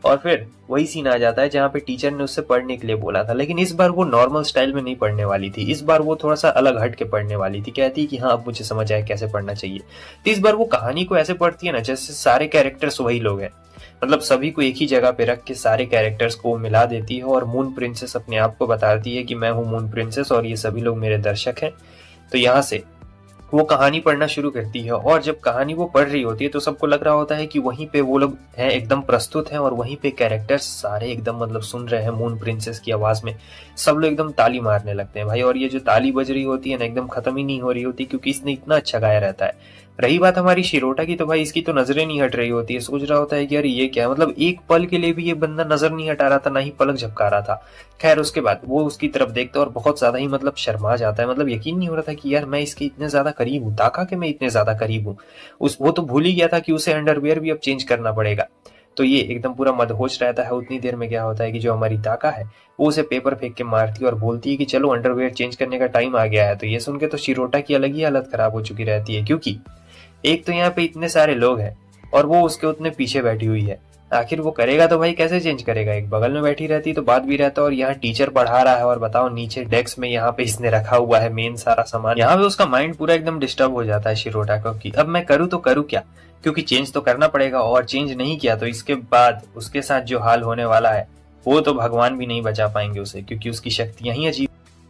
और फिर वही सीन आ जाता है जहाँ पे टीचर ने उससे पढ़ने के लिए बोला था, लेकिन इस बार वो नॉर्मल स्टाइल में नहीं पढ़ने वाली थी, इस बार वो थोड़ा सा अलग हट के पढ़ने वाली थी। कहती कि हाँ अब मुझे समझ आया कैसे पढ़ना चाहिए। तो इस बार वो कहानी को ऐसे पढ़ती है ना जैसे सारे कैरेक्टर्स वही लोग हैं, मतलब सभी को एक ही जगह पे रख के सारे कैरेक्टर्स को मिला देती है। और मून प्रिंसेस अपने आप को बताती है कि मैं हूँ मून प्रिंसेस और ये सभी लोग मेरे दर्शक हैं। तो यहाँ से वो कहानी पढ़ना शुरू करती है। और जब कहानी वो पढ़ रही होती है तो सबको लग रहा होता है कि वहीं पे वो लोग हैं, एकदम प्रस्तुत हैं, और वहीं पे कैरेक्टर्स सारे एकदम मतलब सुन रहे हैं मून प्रिंसेस की आवाज में। सब लोग एकदम ताली मारने लगते हैं भाई। और ये जो ताली बज रही होती है ना, एकदम खत्म ही नहीं हो रही होती, क्योंकि इसने इतना अच्छा गाया रहता है। रही बात हमारी शिरोटा की, तो भाई इसकी तो नजरें नहीं हट रही होती है, सोच रहा होता है कि यार ये क्या है, मतलब एक पल के लिए भी ये बंदा नजर नहीं हटा रहा था, ना ही पलक झपका रहा था। खैर उसके बाद वो उसकी तरफ देखता है और बहुत ज्यादा ही मतलब शर्मा जाता है, मतलब यकीन नहीं हो रहा था कि यार मैं इसके इतने ज्यादा करीब हूँ, ताका के मैं इतने ज्यादा करीब हूँ। वो तो भूल ही गया था कि उसे अंडरवियर भी अब चेंज करना पड़ेगा। तो ये एकदम पूरा मदहोश रहता है। उतनी देर में क्या होता है कि जो हमारी ताका है वो उसे पेपर फेंक के मारती है और बोलती है कि चलो अंडरवियर चेंज करने का टाइम आ गया है। तो ये सुन के तो शिरोटा की अलग ही हालत खराब हो चुकी रहती है, क्योंकि एक तो यहाँ पे इतने सारे लोग हैं और वो उसके उतने पीछे बैठी हुई है। आखिर वो करेगा तो भाई कैसे चेंज करेगा, एक बगल में बैठी रहती तो बात भी रहता। और यहाँ टीचर पढ़ा रहा है और बताओ नीचे डेस्क में यहाँ पे इसने रखा हुआ है मेन सारा सामान। यहाँ पे उसका माइंड पूरा एकदम डिस्टर्ब हो जाता है शिरोटा को कि अब मैं करूँ तो करूँ क्या, क्योंकि चेंज तो करना पड़ेगा, और चेंज नहीं किया तो इसके बाद उसके साथ जो हाल होने वाला है वो तो भगवान भी नहीं बचा पाएंगे उसे, क्योंकि उसकी शक्तियां ही अजीब।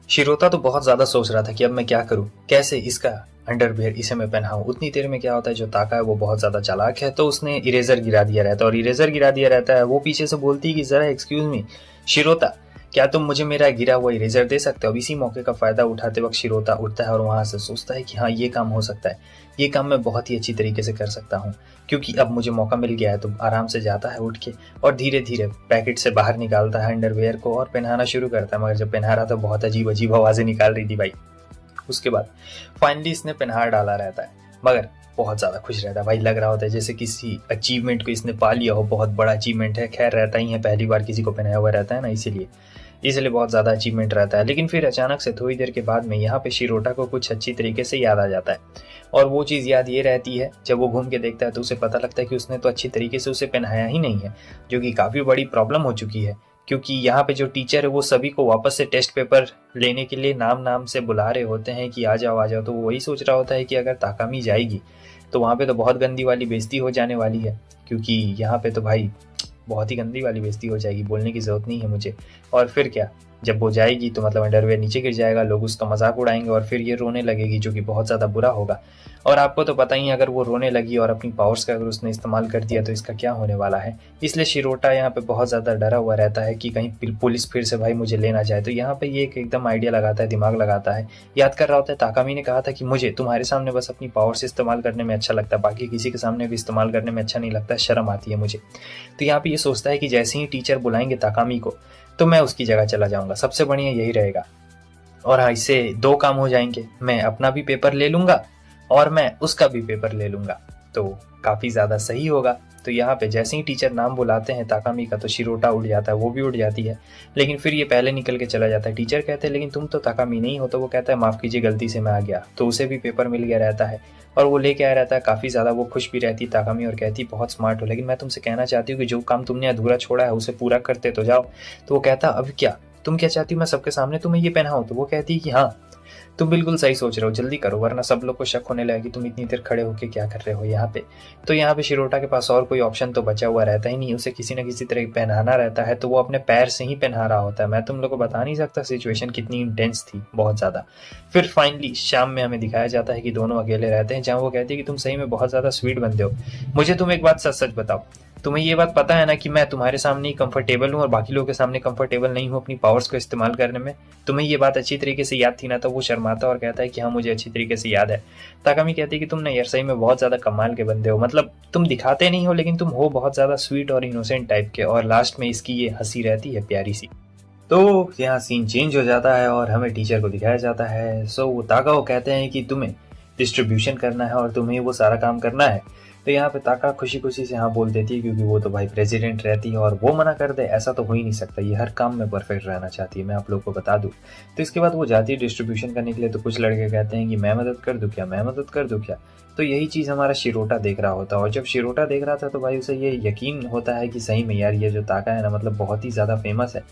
शिरोता तो बहुत ज्यादा सोच रहा था कि अब मैं क्या करूं, कैसे इसका अंडरवियर इसे मैं पहनाऊं। उतनी देर में क्या होता है, जो ताका है वो बहुत ज्यादा चालाक है, तो उसने इरेजर गिरा दिया रहता है। और इरेजर गिरा दिया रहता है, वो पीछे से बोलती है कि जरा एक्सक्यूज मी शिरोता, क्या तुम मुझे मेरा गिरा हुआ इरेजर दे सकते हो। अब इसी मौके का फायदा उठाते वक्त शिरोता उठता है और वहां से सोचता है कि हाँ ये काम हो सकता है, ये काम मैं बहुत ही अच्छी तरीके से कर सकता हूँ, क्योंकि अब मुझे मौका मिल गया है। तो आराम से जाता है उठ के और धीरे धीरे पैकेट से बाहर निकालता है अंडरवियर को और पहनाना शुरू करता है। मगर जब पहना रहा तो बहुत अजीब अजीब आवाजें निकाल रही थी भाई। उसके बाद फाइनली इसने पहना डाला रहता है, मगर बहुत ज्यादा खुश रहता है भाई। लग रहा होता है जैसे किसी अचीवमेंट को इसने पा लिया हो, बहुत बड़ा अचीवमेंट है। खैर रहता ही है, पहली बार किसी को पहनाया हुआ रहता है ना, इसीलिए बहुत ज्यादा अचीवमेंट रहता है। लेकिन फिर अचानक से थोड़ी देर के बाद में यहाँ पे शिरोटा को कुछ अच्छी तरीके से याद आ जाता है। और वो चीज याद ये रहती है, जब वो घूम के देखता है तो उसे पता लगता है कि उसने तो अच्छी तरीके से उसे पहनाया ही नहीं है, जो कि काफी बड़ी प्रॉब्लम हो चुकी है। क्योंकि यहाँ पे जो टीचर है वो सभी को वापस से टेस्ट पेपर लेने के लिए नाम नाम से बुला रहे होते हैं कि आ जाओ आ जाओ। तो वो वही सोच रहा होता है कि अगर ताकामी जाएगी तो वहाँ पे तो बहुत गंदी वाली बेइज्जती हो जाने वाली है, क्योंकि यहाँ पे तो भाई बहुत ही गंदी वाली बेइज्जती हो जाएगी, बोलने की जरूरत नहीं है मुझे। और फिर क्या, जब वो जाएगी तो मतलब अंडरवेयर नीचे गिर जाएगा, लोग उसका मजाक उड़ाएंगे और फिर ये रोने लगेगी, जो कि बहुत ज्यादा बुरा होगा। और आपको तो पता ही है, अगर वो रोने लगी और अपनी पावर्स का अगर उसने इस्तेमाल कर दिया तो इसका क्या होने वाला है। इसलिए शिरोटा यहाँ पे बहुत ज्यादा डरा हुआ रहता है कि कहीं पुलिस फिर से भाई मुझे लेना जाए। तो यहाँ पे ये एक एकदम आइडिया लगाता है, दिमाग लगाता है, याद कर रहा होता है ताकामी ने कहा था कि मुझे तुम्हारे सामने बस अपनी पावर्स इस्तेमाल करने में अच्छा लगता है, बाकी किसी के सामने भी इस्तेमाल करने में अच्छा नहीं लगता, शर्म आती है मुझे। तो यहाँ पे ये सोचता है कि जैसे ही टीचर बुलाएंगे ताकामी को तो मैं उसकी जगह चला जाऊंगा, सबसे बढ़िया यही रहेगा। और हाँ, इससे दो काम हो जाएंगे, मैं अपना भी पेपर ले लूंगा और मैं उसका भी पेपर ले लूंगा, तो काफी ज्यादा सही होगा। तो यहाँ पे जैसे ही टीचर नाम बुलाते हैं ताकामी का तो शिरोटा उठ जाता है, वो भी उठ जाती है, लेकिन फिर ये पहले निकल के चला जाता है। टीचर कहते हैं लेकिन तुम तो ताकामी नहीं हो, तो वो कहता है माफ कीजिए गलती से मैं आ गया। तो उसे भी पेपर मिल गया रहता है और वो लेके आया रहता है, काफी ज्यादा वो खुश भी रहती ताकामी और कहती बहुत स्मार्ट हो, लेकिन मैं तुमसे कहना चाहती हूँ कि जो काम तुमने अधूरा छोड़ा है उसे पूरा करते तो जाओ। तो वो कहता अब क्या, तुम क्या चाहती हो मैं सबके सामने तुम्हें ये पहनाऊं? तो वो कहती है कि हाँ, तुम बिल्कुल सही सोच रहे हो, जल्दी करो वरना सब लोग को शक होने लगेगा कि तुम इतनी देर खड़े होके क्या कर रहे हो यहाँ पे। तो यहाँ पे शिरोटा के पास और कोई ऑप्शन तो बचा हुआ रहता ही नहीं, उसे किसी न किसी तरह पहनाना रहता है, तो वो अपने पैर से ही पहना रहा होता है। मैं तुम लोग को बता नहीं सकता सिचुएशन कितनी इंटेंस थी, बहुत ज़्यादा। फिर फाइनली शाम में हमें दिखाया जाता है कि दोनों अकेले रहते हैं, जहाँ वो कहती है कि तुम सही में बहुत ज़्यादा स्वीट बनते हो। मुझे तुम एक बात सच सच बताओ, तुम्हें ये बात पता है ना कि मैं तुम्हारे सामने ही कंफर्टेबल हूँ और बाकी लोगों के सामने कंफर्टेबल नहीं हूँ अपनी पावर्स को इस्तेमाल करने में? तुम्हें ये बात अच्छी तरीके से याद थी ना? तो वो शर्माता और कहता है कि हाँ मुझे अच्छी तरीके से याद है। ताकामी कहती है कि तुम ना यार सही में बहुत ज़्यादा कमाल के बंदे हो, मतलब तुम दिखाते नहीं हो लेकिन तुम हो बहुत ज़्यादा स्वीट और इनोसेंट टाइप के। और लास्ट में इसकी ये हंसी रहती है प्यारी सी। तो यहाँ सीन चेंज हो जाता है और हमें टीचर को दिखाया जाता है। सो वो ताकाओ कहते हैं कि तुम्हें डिस्ट्रीब्यूशन करना है और तुम्हें वो सारा काम करना है। तो यहाँ पे ताका खुशी खुशी से हाँ बोल देती है, क्योंकि वो तो भाई प्रेसिडेंट रहती है और वो मना कर दे ऐसा तो हो ही नहीं सकता, ये हर काम में परफेक्ट रहना चाहती है, मैं आप लोग को बता दूं। तो इसके बाद वो जाती है डिस्ट्रीब्यूशन करने के लिए, तो कुछ लड़के कहते हैं कि मैं मदद कर दूं क्या, मैं मदद कर दूं क्या। तो यही चीज़ हमारा शिरोटा देख रहा होता है, और जब शिरोटा देख रहा था तो भाई उसे ये यकीन होता है कि सही में यार ये जो ताका है ना, मतलब बहुत ही ज़्यादा फेमस है,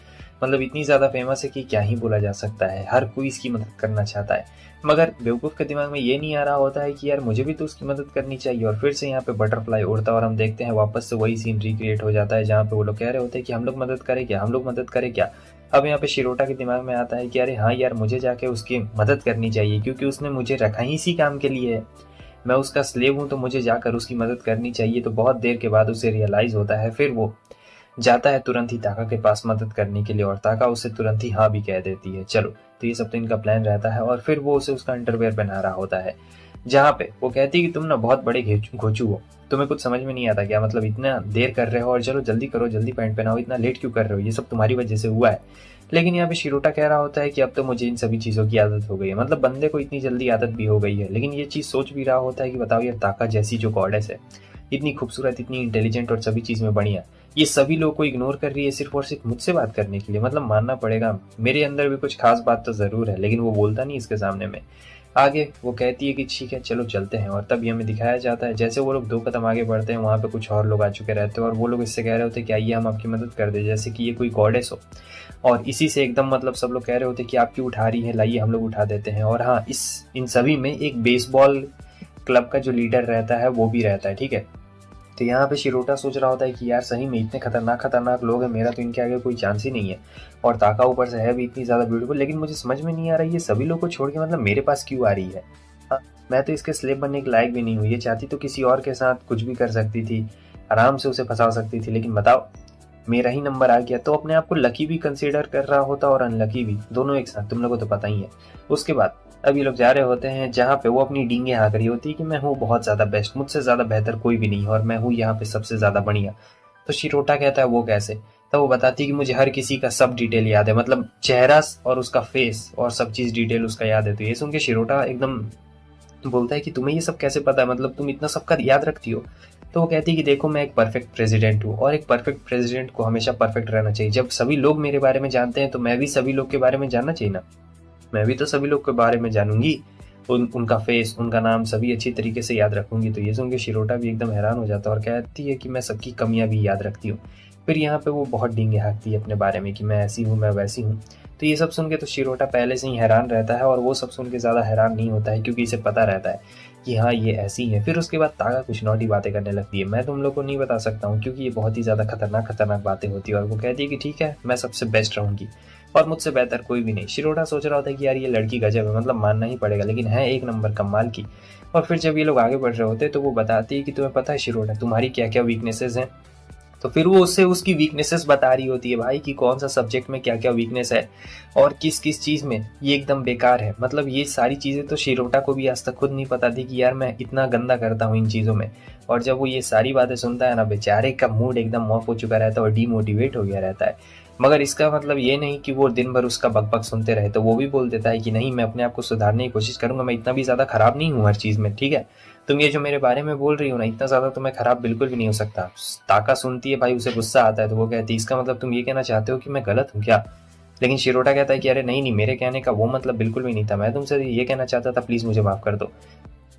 मतलब इतनी ज़्यादा फेमस है कि क्या ही बोला जा सकता है, हर कोई इसकी मदद करना चाहता है। मगर बेवकूफ़ के दिमाग में ये नहीं आ रहा होता है कि यार मुझे भी तो उसकी मदद करनी चाहिए। और फिर से यहाँ पे बटरफ्लाई उड़ता और हम देखते हैं वापस से वही सीन रिक्रिएट हो जाता है, जहाँ पे वो लोग कह रहे होते हैं कि हम लोग मदद करें क्या, हम लोग मदद करें क्या। अब यहाँ पे शिरोटा के दिमाग में आता है कि अरे हाँ यार मुझे जाके उसकी मदद करनी चाहिए, क्योंकि उसने मुझे रखा ही इसी काम के लिए है, मैं उसका स्लेव हूँ, तो मुझे जाकर उसकी मदद करनी चाहिए। तो बहुत देर के बाद उसे रियलाइज़ होता है, फिर वो जाता है तुरंत ही ताका के पास मदद करने के लिए, और ताका उसे तुरंत ही हाँ भी कह देती है। चलो, तो ये सब तो इनका प्लान रहता है, और फिर वो उसे उसका अंडरवेयर पहना रहा होता है, जहाँ पे वो कहती है कि तुम ना बहुत बड़े घोचू हो, तुम्हें कुछ समझ में नहीं आता क्या, मतलब इतना देर कर रहे हो, और चलो जल्दी करो, जल्दी पैंट पहनाओ, इतना लेट क्यों कर रहे हो, ये सब तुम्हारी वजह से हुआ है। लेकिन यहाँ पे शिरोटा कह रहा होता है कि अब तो मुझे इन सभी चीज़ों की आदत हो गई है, मतलब बंदे को इतनी जल्दी आदत भी हो गई है। लेकिन ये चीज़ सोच भी रहा होता है कि बताओ यार ताका जैसी जो गॉडेस है, इतनी खूबसूरत, इतनी इंटेलिजेंट और सभी चीज़ में बढ़िया, ये सभी लोग को इग्नोर कर रही है सिर्फ और सिर्फ मुझसे बात करने के लिए। मतलब मानना पड़ेगा मेरे अंदर भी कुछ खास बात तो ज़रूर है, लेकिन वो बोलता नहीं इसके सामने में। आगे वो कहती है कि ठीक है चलो चलते हैं, और तभी हमें दिखाया जाता है जैसे वो लोग 2 कदम आगे बढ़ते हैं, वहाँ पे कुछ और लोग आ चुके रहते हैं, और वो लोग इससे कह रहे होते हैं कि आइए हम आपकी मदद कर दें, जैसे कि ये कोई गॉडेस हो। और इसी से एकदम मतलब सब लोग कह रहे होते हैं कि आप क्यों उठा रही है, लाइए हम लोग उठा देते हैं। और हाँ, इन सभी में एक बेसबॉल क्लब का जो लीडर रहता है वो भी रहता है, ठीक है। तो यहाँ पे शिरोटा सोच रहा होता है कि यार सही में इतने खतरनाक खतरनाक लोग हैं, मेरा तो इनके आगे कोई चांस ही नहीं है, और ताका ऊपर से है भी इतनी ज़्यादा ब्यूटीफुल। लेकिन मुझे समझ में नहीं आ रहा है ये सभी लोग को छोड़ के मतलब मेरे पास क्यों आ रही है। हाँ, मैं तो इसके स्लेव बनने के लायक भी नहीं हूँ, ये चाहती तो किसी और के साथ कुछ भी कर सकती थी, आराम से उसे फंसा सकती थी, लेकिन बताओ मेरा ही नंबर आ गया। तो अपने आप को लकी भी कंसीडर कर रहा होता और अनलकी भी, दोनों एक साथ, तुम लोगों को तो पता ही है। उसके बाद अब ये लोग जा रहे होते हैं जहाँ पे वो अपनी डींगे हाँक रही होती है कि मैं हूँ बहुत ज़्यादा बेस्ट, मुझसे ज़्यादा बेहतर कोई भी नहीं है, और मैं हूँ यहाँ पे सबसे ज़्यादा बढ़िया। तो शिरोटा कहता है वो कैसे। तब वो बताती है कि मुझे हर किसी का सब डिटेल याद है, मतलब चेहरा और उसका फेस और सब चीज़ डिटेल उसका याद है। तो ये सुन के शिरोटा एकदम बोलता है कि तुम्हें ये सब कैसे पता है, मतलब तुम इतना सबका याद रखती हो। तो वो कहती है कि देखो मैं एक परफेक्ट प्रेसिडेंट हूँ, और एक परफेक्ट प्रेसिडेंट को हमेशा परफेक्ट रहना चाहिए। जब सभी लोग मेरे बारे में जानते हैं तो मैं भी सभी लोग के बारे में जानना चाहिए ना, मैं भी तो सभी लोग के बारे में जानूंगी, उनका फेस, उनका नाम सभी अच्छी तरीके से याद रखूंगी। तो ये सुन के शिरोटा भी एकदम हैरान हो जाता है और कहती है कि मैं सबकी कमियां भी याद रखती हूँ। फिर यहाँ पे वो बहुत डींगे हाँकती है अपने बारे में कि मैं ऐसी हूँ, मैं वैसी हूँ। तो ये सब सुन के तो शिरोटा पहले से ही हैरान रहता है, और वो सब सुन के ज़्यादा हैरान नहीं होता है, क्योंकि इसे पता रहता है कि हाँ ये ऐसी है। फिर उसके बाद तागा कुछ नॉटी बातें करने लगती है, मैं तुम लोग को नहीं बता सकता हूँ क्योंकि ये बहुत ही ज़्यादा खतरनाक खतरनाक बातें होती है। और वो कहती है कि ठीक है मैं सबसे बेस्ट रहूँगी और मुझसे बेहतर कोई भी नहीं। शिरोटा सोच रहा होता है कि यार ये लड़की गजब है, मतलब मानना ही पड़ेगा, लेकिन है एक नंबर कमाल की। और फिर जब ये लोग आगे बढ़ रहे होते हैं तो वो बताती है कि तुम्हें पता है शिरोटा तुम्हारी क्या क्या वीकनेसेस हैं। तो फिर वो उससे उसकी वीकनेसेस बता रही होती है भाई कि कौन सा सब्जेक्ट में क्या क्या वीकनेस है और किस किस चीज़ में ये एकदम बेकार है। मतलब ये सारी चीज़ें तो शिरोटा को भी आज तक खुद नहीं पता थी कि यार मैं इतना गंदा करता हूँ इन चीज़ों में। और जब वो ये सारी बातें सुनता है ना, बेचारे का मूड एकदम ऑफ हो चुका रहता है और डीमोटिवेट हो गया रहता है। मगर इसका मतलब ये नहीं कि वो दिन भर उसका बकबक सुनते रहे, तो वो भी बोल देता है कि नहीं मैं अपने आप को सुधारने की कोशिश करूंगा, मैं इतना भी ज़्यादा खराब नहीं हूँ हर चीज़ में, ठीक है। तुम ये जो मेरे बारे में बोल रही हो ना, इतना ज़्यादा तो मैं खराब बिल्कुल भी नहीं हो सकता। ताका सुनती है भाई, उसे गुस्सा आता है, तो वो कहती है इसका मतलब तुम ये कहना चाहते हो कि मैं गलत हूँ क्या। लेकिन शिरोटा कहता है कि अरे नहीं नहीं, मेरे कहने का वो मतलब बिल्कुल भी नहीं था, मैं तुमसे ये कहना चाहता था, प्लीज़ मुझे माफ़ कर दो,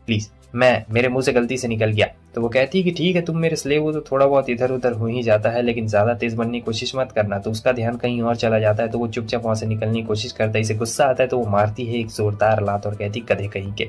प्लीज़। मेरे मुंह से गलती से निकल गया। तो वो कहती है कि ठीक है, तुम मेरे स्लेव हो तो थोड़ा बहुत इधर उधर हो ही जाता है, लेकिन ज्यादा तेज बनने की कोशिश मत करना। तो उसका ध्यान कहीं और चला जाता है, तो वो चुपचाप वहां से निकलने की कोशिश करता है। इसे गुस्सा आता है तो वो मारती है एक जोरदार लात और कहती गधे कहीं के,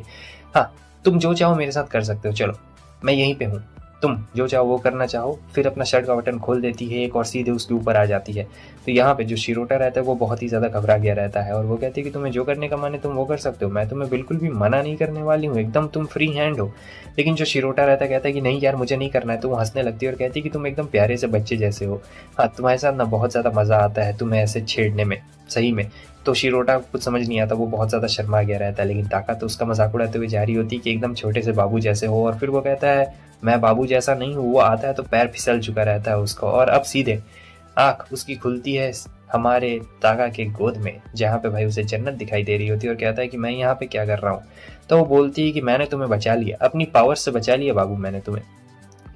हाँ तुम जो चाहो मेरे साथ कर सकते हो, चलो मैं यहीं पे हूँ, तुम जो चाहो वो करना चाहो। फिर अपना शर्ट का बटन खोल देती है एक और सीधे उसके ऊपर आ जाती है। तो यहाँ पे जो शिरोटा रहता है वो बहुत ही ज़्यादा घबरा गया रहता है और वो कहती है कि तुम्हें जो करने का माने तुम वो कर सकते हो, मैं तुम्हें बिल्कुल भी मना नहीं करने वाली हूँ, एकदम तुम फ्री हैंड हो। लेकिन जो शिरोटा रहता है कहता है कि नहीं यार मुझे नहीं करना है। तो वो हंसने लगती है और कहती है कि तुम एकदम प्यारे से बच्चे जैसे हो, हाँ तुम्हारे साथ ना बहुत ज़्यादा मज़ा आता है तुम्हें ऐसे छेड़ने में, सही में। तो शिरोटा को कुछ समझ नहीं आता, वो बहुत ज़्यादा शर्मा गया रहता है, लेकिन ताका तो उसका मजाक उड़ाते हुए जा रही होती है कि एकदम छोटे से बाबू जैसे हो। और फिर वो कहता है मैं बाबू जैसा नहीं हूँ। वो आता है तो पैर फिसल चुका रहता है उसका, और अब सीधे आँख उसकी खुलती है हमारे ताका के गोद में, जहाँ पे भाई उसे जन्नत दिखाई दे रही होती है। और कहता है कि मैं यहाँ पे क्या कर रहा हूँ। तो वो बोलती है कि मैंने तुम्हें बचा लिया, अपनी पावर्स से बचा लिया बाबू मैंने तुम्हें,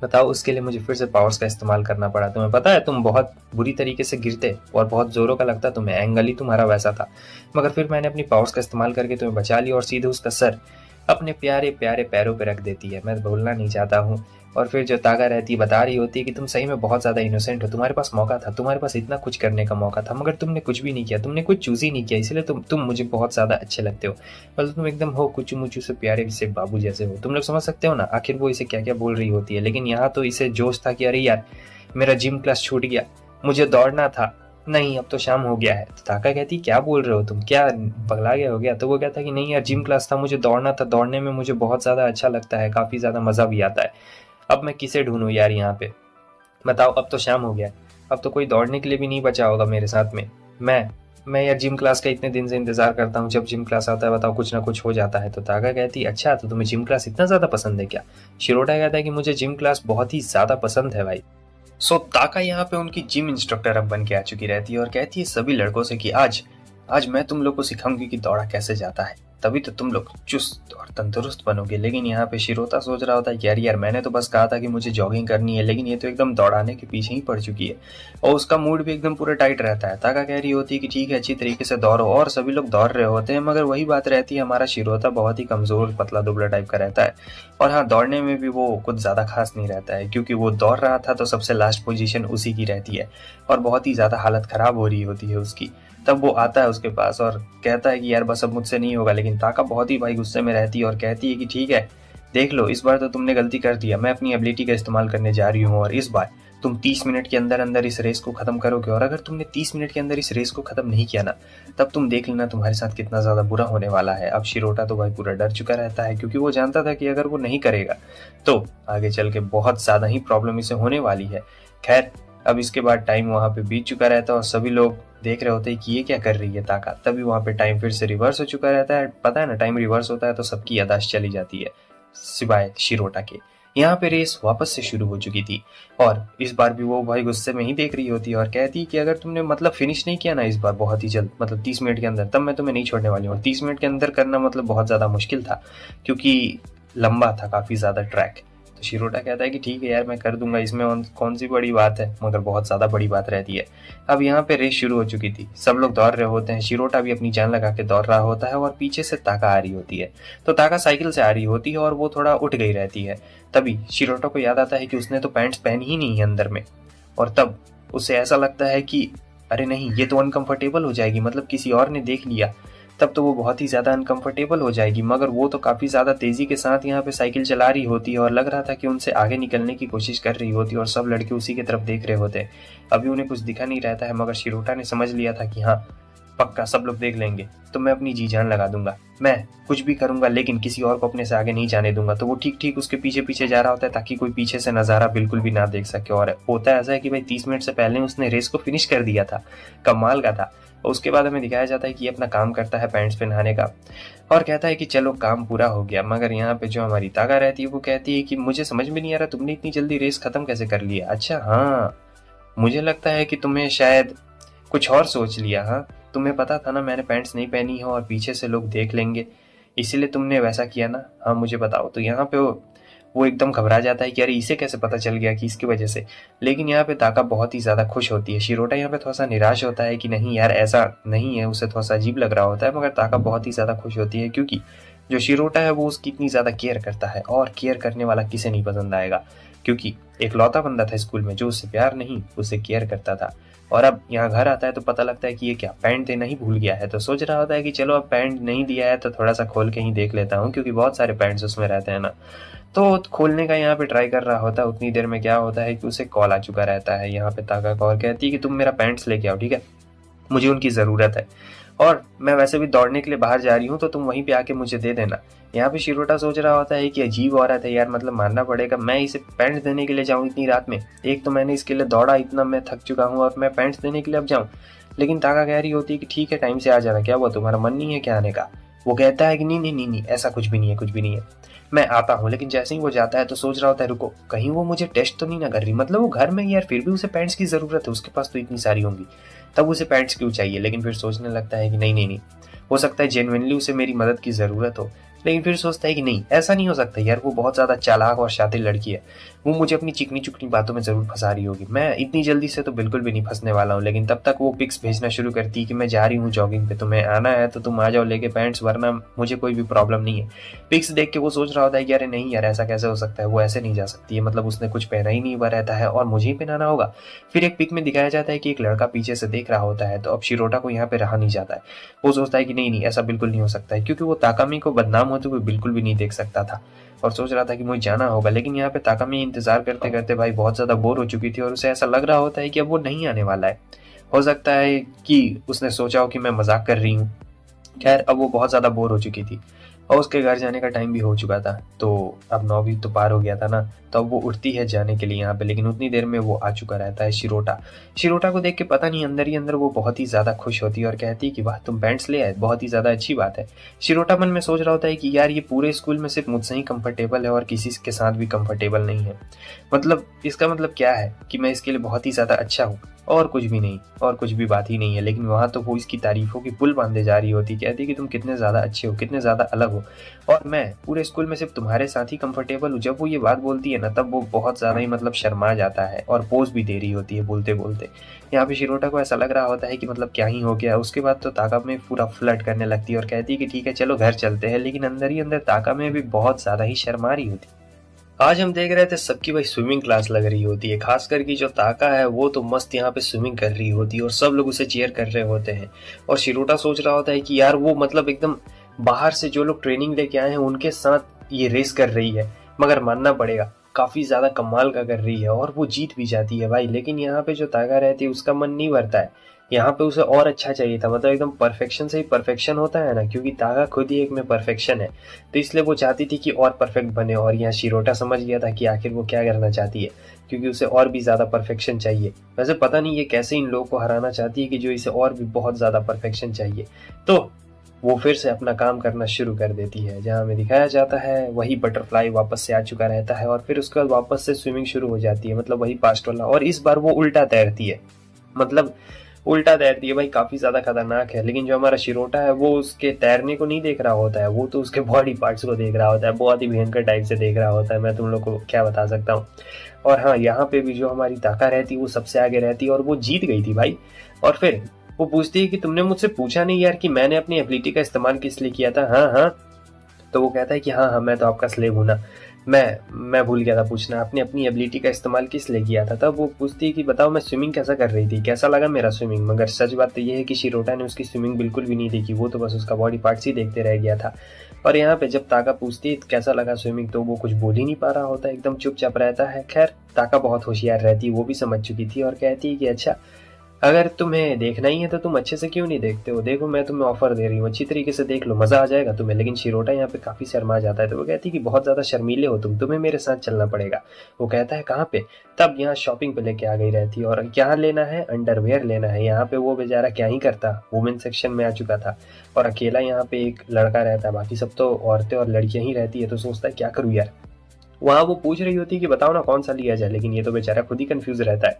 बताओ उसके लिए मुझे फिर से पावर्स का इस्तेमाल करना पड़ा। तुम्हें पता है तुम बहुत बुरी तरीके से गिरते और बहुत जोरों का लगता तुम्हें, एंगल ही तुम्हारा वैसा था, मगर फिर मैंने अपनी पावर्स का इस्तेमाल करके तुम्हें बचा लिया। और सीधे उसका सर अपने प्यारे प्यारे पैरों पे रख देती है, मैं भूलना नहीं चाहता हूँ। और फिर जो तागा रहती है बता रही होती है कि तुम सही में बहुत ज़्यादा इनोसेंट हो, तुम्हारे पास मौका था, तुम्हारे पास इतना कुछ करने का मौका था, मगर तुमने कुछ भी नहीं किया, तुमने कुछ चूज ही नहीं किया, इसलिए तुम मुझे बहुत ज़्यादा अच्छे लगते हो। मतलब तुम एकदम हो कुचू मुचू से प्यारे से बाबू जैसे हो। तुम लोग समझ सकते हो ना आखिर वो इसे क्या क्या बोल रही होती है। लेकिन यहाँ तो इसे जोश था कि अरे यार मेरा जिम क्लास छूट गया, मुझे दौड़ना था, नहीं अब तो शाम हो गया है। तो ताका कहती क्या बोल रहे हो तुम, क्या पगला गया हो गया। तो वो कहता है कि नहीं यार जिम क्लास था, मुझे दौड़ना था, दौड़ने में मुझे बहुत ज़्यादा अच्छा लगता है, काफ़ी ज़्यादा मज़ा भी आता है। अब मैं किसे ढूंढूं यार यहाँ पे, बताओ अब तो शाम हो गया, अब तो कोई दौड़ने के लिए भी नहीं बचा होगा मेरे साथ में। मैं यार जिम क्लास का इतने दिन से इंतजार करता हूँ, जब जिम क्लास आता है बताओ कुछ ना कुछ हो जाता है। तो तागा कहती अच्छा तो तुम्हें जिम क्लास इतना ज़्यादा पसंद है क्या। शिरोटा कहता है कि मुझे जिम क्लास बहुत ही ज़्यादा पसंद है भाई। सो ताका यहाँ पे उनकी जिम इंस्ट्रक्टर अब बन के आ चुकी रहती है और कहती है सभी लड़कों से कि आज मैं तुम लोग को सिखाऊंगी कि दौड़ा कैसे जाता है, तभी तो तुम लोग चुस्त और तंदुरुस्त बनोगे। लेकिन यहाँ पे शिरोता सोच रहा होता है यार मैंने तो बस कहा था कि मुझे जॉगिंग करनी है, लेकिन ये तो एकदम दौड़ाने के पीछे ही पड़ चुकी है। और उसका मूड भी एकदम पूरा टाइट रहता है। ताका कह रही होती है कि ठीक है अच्छी तरीके से दौड़ो, और सभी लोग दौड़ रहे होते हैं, मगर वही बात रहती है हमारा शिरोता बहुत ही कमजोर पतला दुबला टाइप का रहता है। और हाँ दौड़ने में भी वो कुछ ज्यादा खास नहीं रहता है, क्योंकि वो दौड़ रहा था तो सबसे लास्ट पोजीशन उसी की रहती है और बहुत ही ज्यादा हालत खराब हो रही होती है उसकी। तब वो आता है उसके पास और कहता है कि यार बस अब मुझसे नहीं होगा। लेकिन ताका बहुत ही भाई गुस्से में रहती है और कहती है कि ठीक है देख लो, इस बार तो तुमने गलती कर दिया, मैं अपनी एबिलिटी का इस्तेमाल करने जा रही हूँ और इस बार तुम 30 मिनट के अंदर अंदर इस रेस को खत्म करोगे। और अगर तुमने 30 मिनट के अंदर इस रेस को खत्म नहीं किया ना, तब तुम देख लेना तुम्हारे साथ कितना ज्यादा बुरा होने वाला है। अब शिरोटा तो भाई पूरा डर चुका रहता है, क्योंकि वो जानता था कि अगर वो नहीं करेगा तो आगे चल के बहुत ज्यादा ही प्रॉब्लम इसे होने वाली है। खैर अब इसके बाद टाइम वहां पे बीत चुका रहता है और सभी लोग देख रहे होते हैं कि ये क्या कर रही है ताका। तभी वहां पे टाइम फिर से रिवर्स हो चुका रहता है। पता है ना टाइम रिवर्स होता है तो सबकी याददाश्त चली जाती है सिवाय शिरोटा के। यहाँ पे रेस वापस से शुरू हो चुकी थी और इस बार भी वो भाई गुस्से में ही देख रही होती है और कहती है कि अगर तुमने मतलब फिनिश नहीं किया ना इस बार बहुत ही जल्द, मतलब 30 मिनट के अंदर, तब मैं तुम्हें नहीं छोड़ने वाली हूँ। 30 मिनट के अंदर करना मतलब बहुत ज्यादा मुश्किल था, क्योंकि लंबा था काफी ज्यादा ट्रैक। तो शिरोटा कहता है कि ठीक है यार मैं कर दूंगा, इसमें कौन सी बड़ी बात है, मगर बहुत ज्यादा बड़ी बात रहती है। अब यहाँ पे रेस शुरू हो चुकी थी, सब लोग दौड़ रहे होते हैं, शिरोटा भी अपनी जान लगा के दौड़ रहा होता है और पीछे से ताका आ रही होती है। तो ताका साइकिल से आ रही होती है और वो थोड़ा उठ गई रहती है। तभी शिरोटा को याद आता है कि उसने तो पैंट्स पहनी ही नहीं है अंदर में, और तब उसे ऐसा लगता है कि अरे नहीं ये तो अनकंफर्टेबल हो जाएगी, मतलब किसी और ने देख लिया तब तो वो बहुत ही ज्यादा अनकंफर्टेबल हो जाएगी। मगर वो तो काफी ज्यादा तेजी के साथ यहाँ पे साइकिल चला रही होती है और लग रहा था कि उनसे आगे निकलने की कोशिश कर रही होती है और सब लड़के उसी की तरफ देख रहे होते हैं। अभी उन्हें कुछ दिखा नहीं रहता है, मगर शिरोटा ने समझ लिया था कि हाँ पक्का सब लोग देख लेंगे तो मैं अपनी जी जान लगा दूंगा, मैं कुछ भी करूंगा लेकिन किसी और को अपने से आगे नहीं जाने दूंगा। तो वो ठीक ठीक उसके पीछे पीछे जा रहा होता है ताकि कोई पीछे से नजारा बिल्कुल भी ना देख सके। और होता ऐसा है कि भाई 30 मिनट से पहले उसने रेस को फिनिश कर दिया था, कमाल का था। और उसके बाद हमें दिखाया जाता है कि ये अपना काम करता है पैंट्स पहनाने का और कहता है कि चलो काम पूरा हो गया। मगर यहाँ पे जो हमारी तागा रहती है वो कहती है कि मुझे समझ में नहीं आ रहा तुमने इतनी जल्दी रेस खत्म कैसे कर लिया। अच्छा हाँ मुझे लगता है कि तुम्हें शायद कुछ और सोच लिया। हाँ तुम्हें पता था ना मैंने पैंट्स नहीं पहनी है और पीछे से लोग देख लेंगे, इसीलिए तुमने वैसा किया ना। हाँ मुझे बताओ। तो यहाँ पे वो एकदम घबरा जाता है कि अरे इसे कैसे पता चल गया कि इसकी वजह से। लेकिन यहाँ पे ताका बहुत ही ज्यादा खुश होती है। शिरोटा यहाँ पे थोड़ा सा निराश होता है कि नहीं यार ऐसा नहीं है, उसे थोड़ा सा अजीब लग रहा होता है, मगर ताका बहुत ही ज्यादा खुश होती है क्योंकि जो शिरोटा है वो उसकी इतनी ज़्यादा केयर करता है, और केयर करने वाला किसे नहीं पसंद आएगा, क्योंकि एक लौता बंदा था स्कूल में जो उससे प्यार नहीं, उससे केयर करता था। और अब यहाँ घर आता है तो पता लगता है कि ये क्या पैंट देना ही भूल गया है। तो सोच रहा होता है कि चलो अब पैंट नहीं दिया है तो थोड़ा सा खोल के ही देख लेता हूँ, क्योंकि बहुत सारे पैंट्स उसमें रहते हैं ना। तो खोलने का यहाँ पे ट्राई कर रहा होता है। उतनी देर में क्या होता है कि उसे कॉल आ चुका रहता है। यहाँ पे ताका कॉल कहती है कि तुम मेरा पैंट्स लेके आओ, ठीक है, मुझे उनकी ज़रूरत है, और मैं वैसे भी दौड़ने के लिए बाहर जा रही हूँ, तो तुम वहीं पे आके मुझे दे देना। यहाँ पे शिरोटा सोच रहा होता है कि अजीब औरत है यार, मतलब मानना पड़ेगा, मैं इसे पैंट्स देने के लिए जाऊँ इतनी रात में। एक तो मैंने इसके लिए दौड़ा इतना, मैं थक चुका हूँ, और मैं पैंट्स देने के लिए अब जाऊँ। लेकिन ताका कह रही होती है कि ठीक है, टाइम से आ जाना, क्या हुआ, तुम्हारा मन नहीं है क्या आने का? वो कहता है कि नहीं नहीं नहीं नहीं, ऐसा कुछ भी नहीं है, कुछ भी नहीं है, मैं आता हूँ। लेकिन जैसे ही वो जाता है तो सोच रहा होता है रुको, कहीं वो मुझे टेस्ट तो नहीं ना कर रही, मतलब वो घर में यार, फिर भी उसे पैंट्स की ज़रूरत है, उसके पास तो इतनी सारी होंगी, तब उसे पैंट्स क्यों चाहिए? लेकिन फिर सोचने लगता है कि नहीं नहीं नहीं, हो सकता है जेन्युइनली उसे मेरी मदद की ज़रूरत हो। लेकिन फिर सोचता है कि नहीं, ऐसा नहीं हो सकता यार, वो बहुत ज़्यादा चालाक और शातिर लड़की है, वो मुझे अपनी चिकनी चुकनी बातों में ज़रूर फंसा रही होगी, मैं इतनी जल्दी से तो बिल्कुल भी नहीं फंसने वाला हूँ। लेकिन तब तक वो पिक्स भेजना शुरू करती है कि मैं जा रही हूँ जॉगिंग पे, तुम्हें आना है तो तुम आ जाओ लेके पैंट्स, वरना मुझे कोई भी प्रॉब्लम नहीं है। पिक्स देख के वो सोच रहा होता है कि अरे नहीं यार, ऐसा कैसे हो सकता है, वो ऐसे नहीं जा सकती है, मतलब उसने कुछ पहना ही नहीं हुआ रहता है और मुझे ही पहनाना होगा। फिर एक पिक में दिखाया जाता है कि एक लड़का पीछे से देख रहा होता है, तो अब शिरोटा को यहाँ पे रहा नहीं जाता है। वो सोचता है कि नहीं नहीं, ऐसा बिल्कुल नहीं हो सकता है, क्योंकि वो ताकामी को बदनाम होते हुए बिल्कुल भी नहीं देख सकता था, और सोच रहा था कि मुझे जाना होगा। लेकिन यहाँ पे ताकामी इंतजार करते करते भाई बहुत ज़्यादा बोर हो चुकी थी, और उसे ऐसा लग रहा होता है कि अब वो नहीं आने वाला है। हो सकता है कि उसने सोचा हो कि मैं मजाक कर रही हूँ। खैर, अब वो बहुत ज़्यादा बोर हो चुकी थी, और उसके घर जाने का टाइम भी हो चुका था। तो अब 9 भी तो पार हो गया था ना, तो अब वो उठती है जाने के लिए यहाँ पे। लेकिन उतनी देर में वो आ चुका रहता है शिरोटा। शिरोटा को देख के पता नहीं अंदर ही अंदर वो बहुत ही ज़्यादा खुश होती है, और कहती है कि वाह, तुम पैंट्स ले आए, बहुत ही ज़्यादा अच्छी बात है। शिरोटा मन में सोच रहा होता है कि यार, ये पूरे स्कूल में सिर्फ मुझसे ही कंफर्टेबल है और किसी के साथ भी कंफर्टेबल नहीं है। मतलब इसका मतलब क्या है कि मैं इसके लिए बहुत ही ज़्यादा अच्छा हूँ, और कुछ भी नहीं, और कुछ भी बात ही नहीं है। लेकिन वहाँ तो वो इसकी तारीफों की पुल बांधे जा रही होती, कहती कि तुम कितने ज़्यादा अच्छे हो, कितने ज़्यादा अलग हो, और मैं पूरे स्कूल में सिर्फ तुम्हारे साथ ही कंफर्टेबल हूँ। जब वो ये बात बोलती है ना, तब वो बहुत ज़्यादा ही मतलब शर्मा जाता है, और पोज भी दे रही होती है बोलते बोलते। यहाँ पे शिरोटा को ऐसा लग रहा होता है कि मतलब क्या ही हो गया। उसके बाद तो ताका में पूरा फ्लर्ट करने लगती है और कहती है कि ठीक है चलो घर चलते हैं। लेकिन अंदर ही अंदर ताका में भी बहुत ज़्यादा ही शर्मा रही होती। आज हम देख रहे थे सबकी भाई स्विमिंग क्लास लग रही होती है, खासकर की जो ताका है वो तो मस्त यहाँ पे स्विमिंग कर रही होती है, और सब लोग उसे चीयर कर रहे होते हैं। और शिरोटा सोच रहा होता है कि यार, वो मतलब एकदम बाहर से जो लोग ट्रेनिंग लेके आए हैं उनके साथ ये रेस कर रही है, मगर मानना पड़ेगा काफी ज्यादा कमाल का कर रही है, और वो जीत भी जाती है भाई। लेकिन यहाँ पे जो ताका रहती है उसका मन नहीं भरता है, यहाँ पे उसे और अच्छा चाहिए था, मतलब एकदम परफेक्शन से ही परफेक्शन होता है ना, क्योंकि ताका खुद ही एक में परफेक्शन है, तो इसलिए वो चाहती थी कि और परफेक्ट बने। और यहाँ शिरोटा समझ गया था कि आखिर वो क्या करना चाहती है, क्योंकि उसे और भी ज़्यादा परफेक्शन चाहिए। वैसे पता नहीं ये कैसे इन लोगों को हराना चाहती है कि जो इसे और भी बहुत ज़्यादा परफेक्शन चाहिए। तो वो फिर से अपना काम करना शुरू कर देती है। जहाँ हमें दिखाया जाता है वही बटरफ्लाई वापस से आ चुका रहता है, और फिर उसके बाद वापस से स्विमिंग शुरू हो जाती है, मतलब वही पास्ट वाला, और इस बार वो उल्टा तैरती है। मतलब उल्टा तैरती है भाई, काफी ज्यादा खतरनाक है। लेकिन जो हमारा शिरोटा है वो उसके तैरने को नहीं देख रहा होता है, वो तो उसके बॉडी पार्ट्स को देख रहा होता है, बहुत ही भयंकर टाइप से देख रहा होता है, मैं तुम लोग को क्या बता सकता हूँ। और हाँ, यहाँ पे भी जो हमारी ताका रहती है वो सबसे आगे रहती है, और वो जीत गई थी भाई। और फिर वो पूछती है कि तुमने मुझसे पूछा नहीं यार कि मैंने अपनी एबिलिटी का इस्तेमाल किस लिए किया था। हाँ हाँ, तो वो कहता है कि हाँ हाँ, मैं तो आपका स्लेव हूँ ना, मैं भूल गया था पूछना, आपने अपनी एबिलिटी का इस्तेमाल किस लिए किया था। तब वो पूछती है कि बताओ मैं स्विमिंग कैसा कर रही थी, कैसा लगा मेरा स्विमिंग। मगर सच बात तो ये है कि शिरोटा ने उसकी स्विमिंग बिल्कुल भी नहीं देखी, वो तो बस उसका बॉडी पार्ट्स ही देखते रह गया था। और यहाँ पे जब ताका पूछती है कैसा लगा स्विमिंग, तो वो कुछ बोल ही नहीं पा रहा होता, एकदम चुपचाप रहता है। खैर, ताका बहुत होशियार रहती है, वो भी समझ चुकी थी, और कहती है कि अच्छा, अगर तुम्हें देखना ही है तो तुम अच्छे से क्यों नहीं देखते हो, देखो मैं तुम्हें ऑफर दे रही हूँ, अच्छी तरीके से देख लो, मजा आ जाएगा तुम्हें। लेकिन शिरोटा यहाँ पे काफी शर्मा जाता है, तो वो कहती है कि बहुत ज्यादा शर्मीले हो तुम्हें मेरे साथ चलना पड़ेगा। वो कहता है कहाँ पे, तब यहाँ शॉपिंग पे लेके आ गई रहती है, और क्या लेना है, अंडरवेयर लेना है। यहाँ पे वो बेचारा क्या ही करता, वुमेन सेक्शन में आ चुका था, और अकेला यहाँ पे एक लड़का रहता है, बाकी सब तो औरतें और लड़कियां ही रहती है। तो सोचता है क्या करूँ यार, वहाँ वो पूछ रही होती है कि बताओ ना कौन सा लिया जाए, लेकिन ये तो बेचारा खुद ही कंफ्यूज रहता है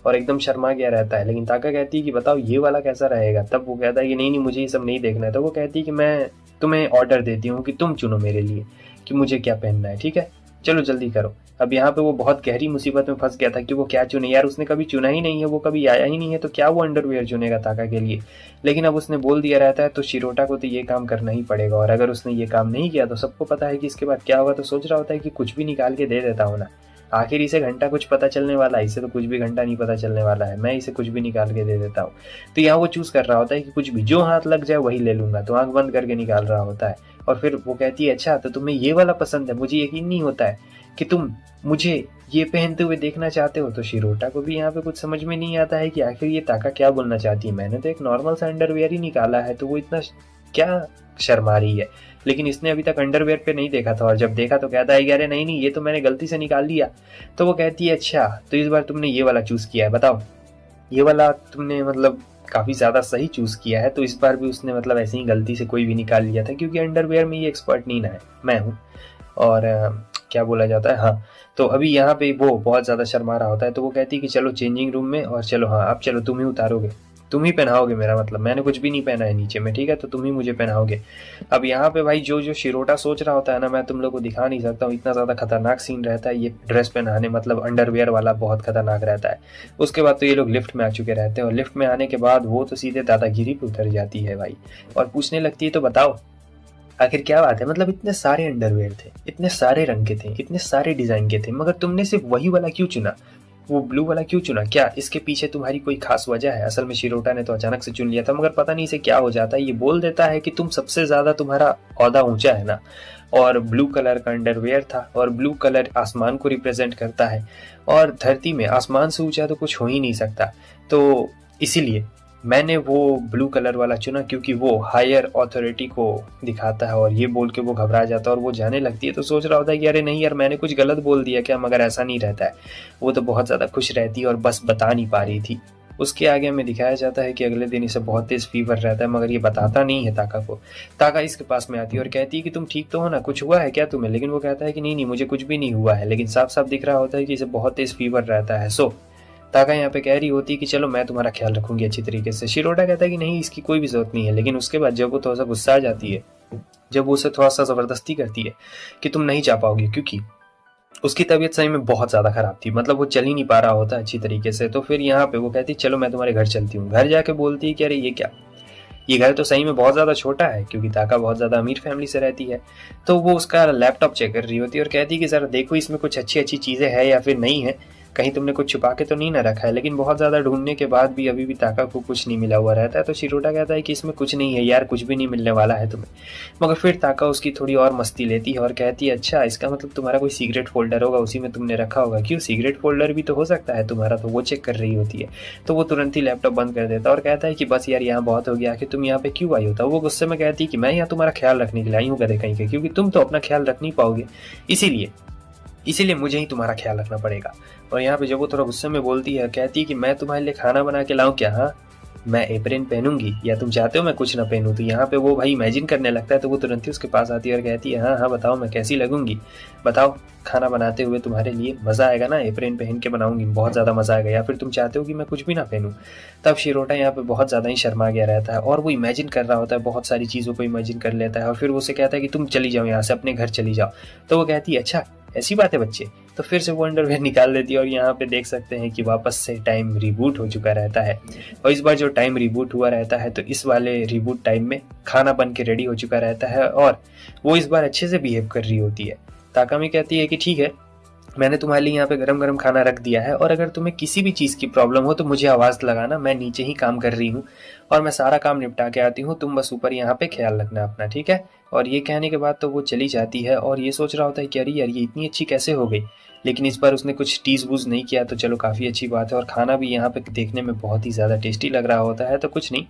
और एकदम शर्मा गया रहता है। लेकिन ताका कहती है कि बताओ ये वाला कैसा रहेगा। तब वो कहता है कि नहीं नहीं, मुझे ये सब नहीं देखना है। तो वो कहती है कि मैं तुम्हें ऑर्डर देती हूँ कि तुम चुनो मेरे लिए कि मुझे क्या पहनना है, ठीक है। चलो जल्दी करो। अब यहाँ पे वो बहुत गहरी मुसीबत में फंस गया था कि वो क्या चुने यार, उसने कभी चुना ही नहीं है, वो कभी आया ही नहीं है, तो क्या वो अंडरवियर चुनेगा ताका के लिए। लेकिन अब उसने बोल दिया रहता है तो शिरोटा को तो ये काम करना ही पड़ेगा, और अगर उसने ये काम नहीं किया तो सबको पता है कि इसके बाद क्या होगा। तो सोच रहा होता है कि कुछ भी निकाल के दे देता हूँ ना, आखिर इसे घंटा कुछ पता चलने वाला है, इसे तो कुछ भी घंटा नहीं पता चलने वाला है, मैं इसे कुछ भी निकाल के दे देता हूँ। तो यहाँ वो चूज कर रहा होता है कि कुछ भी जो हाथ लग जाए वही ले लूंगा, तो आंख बंद करके निकाल रहा होता है। और फिर वो कहती है अच्छा तो तुम्हें ये वाला पसंद है, मुझे यकीन नहीं होता है कि तुम मुझे ये पहनते हुए देखना चाहते हो। तो शिरोटा को भी यहाँ पे कुछ समझ में नहीं आता है कि आखिर ये ताका क्या बोलना चाहती है। मैंने तो एक नॉर्मल सा अंडरवियर ही निकाला है, तो वो इतना क्या शर्मा रही है। लेकिन इसने अभी तक अंडरवियर पे नहीं देखा था, और जब देखा तो कहता है कि अरे नहीं नहीं, ये तो मैंने गलती से निकाल लिया। तो वो कहती है अच्छा तो इस बार तुमने ये वाला चूज किया है, बताओ ये वाला तुमने मतलब काफी ज्यादा सही चूज किया है। तो इस बार भी उसने मतलब ऐसे ही गलती से कोई भी निकाल लिया था, क्योंकि अंडरवियर में ये एक्सपर्ट नहीं ना है, मैं हूँ। और क्या बोला जाता है, हाँ। तो अभी यहाँ पे वो बहुत ज्यादा शर्मा रहा होता है, तो वो कहती है कि चलो चेंजिंग रूम में, और चलो हाँ अब चलो तुम ही उतारोगे, तुम ही पहनाओगे, मेरा मतलब मैंने कुछ भी नहीं पहना है नीचे में, ठीक है, तो तुम ही मुझे पहनाओगे। अब यहाँ पे भाई जो जो शिरोटा सोच रहा होता है ना, मैं तुम लोग को दिखा नहीं सकता हूँ, इतना ज्यादा खतरनाक सीन रहता है ये ड्रेस पहनाने, मतलब अंडरवियर वाला बहुत खतरनाक रहता है। उसके बाद तो ये लोग लिफ्ट में आ चुके रहते हैं, और लिफ्ट में आने के बाद वो तो सीधे दादागिरी पे उतर जाती है भाई, और पूछने लगती है तो बताओ आखिर क्या बात है, मतलब इतने सारे अंडरवेयर थे, इतने सारे रंग के थे, इतने सारे डिजाइन के थे, मगर तुमने सिर्फ वही वाला क्यों चुना, वो ब्लू वाला क्यों चुना, क्या इसके पीछे तुम्हारी कोई खास वजह है। असल में शिरोटा ने तो अचानक से चुन लिया था, मगर पता नहीं इसे क्या हो जाता है, ये बोल देता है कि तुम सबसे ज्यादा, तुम्हारा ओहदा ऊंचा है ना, और ब्लू कलर का अंडरवेयर था, और ब्लू कलर आसमान को रिप्रेजेंट करता है, और धरती में आसमान से ऊंचा तो कुछ हो ही नहीं सकता, तो इसीलिए मैंने वो ब्लू कलर वाला चुना, क्योंकि वो हायर अथॉरिटी को दिखाता है। और ये बोल के वो घबरा जाता है और वो जाने लगती है, तो सोच रहा होता है कि अरे नहीं यार मैंने कुछ गलत बोल दिया क्या, मगर ऐसा नहीं रहता है। वो तो बहुत ज़्यादा खुश रहती है और बस बता नहीं पा रही थी। उसके आगे हमें दिखाया जाता है कि अगले दिन इसे बहुत तेज फीवर रहता है, मगर ये बताता नहीं है ताका को। ताका इसके पास में आती है और कहती है कि तुम ठीक तो हो ना, कुछ हुआ है क्या तुम्हें। लेकिन वो कहता है कि नहीं नहीं मुझे कुछ भी नहीं हुआ है, लेकिन साफ साफ दिख रहा होता है कि इसे बहुत तेज फीवर रहता है। सो ताका यहाँ पे कह रही होती है कि चलो मैं तुम्हारा ख्याल रखूंगी अच्छी तरीके से। शिरोटा कहता है कि नहीं इसकी कोई भी जरूरत नहीं है। लेकिन उसके बाद जब वो थोड़ा सा गुस्सा आ जाती है, जब वो उसे थोड़ा सा जबरदस्ती करती है कि तुम नहीं जा पाओगे, क्योंकि उसकी तबीयत सही में बहुत ज्यादा खराब थी, मतलब वो चल ही नहीं पा रहा होता अच्छी तरीके से। तो फिर यहाँ पे वो कहती है चलो मैं तुम्हारे घर चलती हूँ। घर जाके बोलती है कि अरे ये क्या, ये घर तो सही में बहुत ज्यादा छोटा है, क्योंकि ताका बहुत ज्यादा अमीर फैमिली से रहती है। तो वो उसका लैपटॉप चेक कर रही होती है और कहती है कि जरा देखो इसमें कुछ अच्छी अच्छी चीजें हैं या फिर नहीं है, कहीं तुमने कुछ छुपा के तो नहीं ना रखा है। लेकिन बहुत ज्यादा ढूंढने के बाद भी अभी भी ताका को कुछ नहीं मिला हुआ रहता है। तो शिरोटा कहता है कि इसमें कुछ नहीं है यार, कुछ भी नहीं मिलने वाला है तुम्हें। मगर फिर ताका उसकी थोड़ी और मस्ती लेती है और कहती है अच्छा इसका मतलब तुम्हारा कोई सीक्रेट फोल्डर होगा, उसी में तुमने रखा होगा। क्यों, सीक्रेट फोल्डर भी तो हो सकता है तुम्हारा। तो वो चेक कर रही होती है, तो वो तुरंत ही लैपटॉप बंद कर देता है और कहता है कि बस यार यहाँ बहुत हो गया, कि तुम यहाँ पे क्यों आई होता। वो गुस्से में कहती है कि मैं यहाँ तुम्हारा ख्याल रखने के लिए आई हूँ गधे कहीं के, क्योंकि तुम तो अपना ख्याल रख नहीं पाओगे, इसीलिए मुझे ही तुम्हारा ख्याल रखना पड़ेगा। और यहाँ पे जब वो थोड़ा गुस्से में बोलती है, कहती है कि मैं तुम्हारे लिए खाना बना के लाऊं क्या, हाँ मैं एप्रेन पहनूंगी, या तुम चाहते हो मैं कुछ ना पहनूं। तो यहाँ पे वो भाई इमेजिन करने लगता है, तो वो तुरंत ही उसके पास आती है और कहती है हाँ हाँ बताओ मैं कैसी लगूंगी, बताओ खाना बनाते हुए तुम्हारे लिए मजा आएगा ना, एप्रेन पहन के बनाऊंगी बहुत ज्यादा मजा आएगा, या फिर तुम चाहते हो कि मैं कुछ भी ना पहनूं। तब शिरोटा यहाँ पे बहुत ज्यादा ही शर्मा गया रहता है और वो इमेजिन कर रहा होता है, बहुत सारी चीजों को इमेजिन कर लेता है। और फिर वो उसे कहता है कि तुम चली जाओ यहाँ से, अपने घर चली जाओ। तो वो कहती है अच्छा ऐसी बात है बच्चे। तो फिर से वो अंडरवेयर निकाल लेती है और यहाँ पे देख सकते हैं कि वापस से टाइम रिबूट हो चुका रहता है। और इस बार जो टाइम रिबूट हुआ रहता है, तो इस वाले रिबूट टाइम में खाना बन के रेडी हो चुका रहता है और वो इस बार अच्छे से बिहेव कर रही होती है। ताकामी कहती है कि ठीक है मैंने तुम्हारे लिए यहाँ पे गरम गरम खाना रख दिया है, और अगर तुम्हें किसी भी चीज़ की प्रॉब्लम हो तो मुझे आवाज़ लगाना, मैं नीचे ही काम कर रही हूँ और मैं सारा काम निपटा के आती हूँ, तुम बस ऊपर यहाँ पे ख्याल रखना अपना, ठीक है। और ये कहने के बाद तो वो चली जाती है और ये सोच रहा होता है कि अरे यार ये इतनी अच्छी कैसे हो गई। लेकिन इस बार उसने कुछ टीज बूज नहीं किया, तो चलो काफ़ी अच्छी बात है। और खाना भी यहाँ पे देखने में बहुत ही ज़्यादा टेस्टी लग रहा होता है, तो कुछ नहीं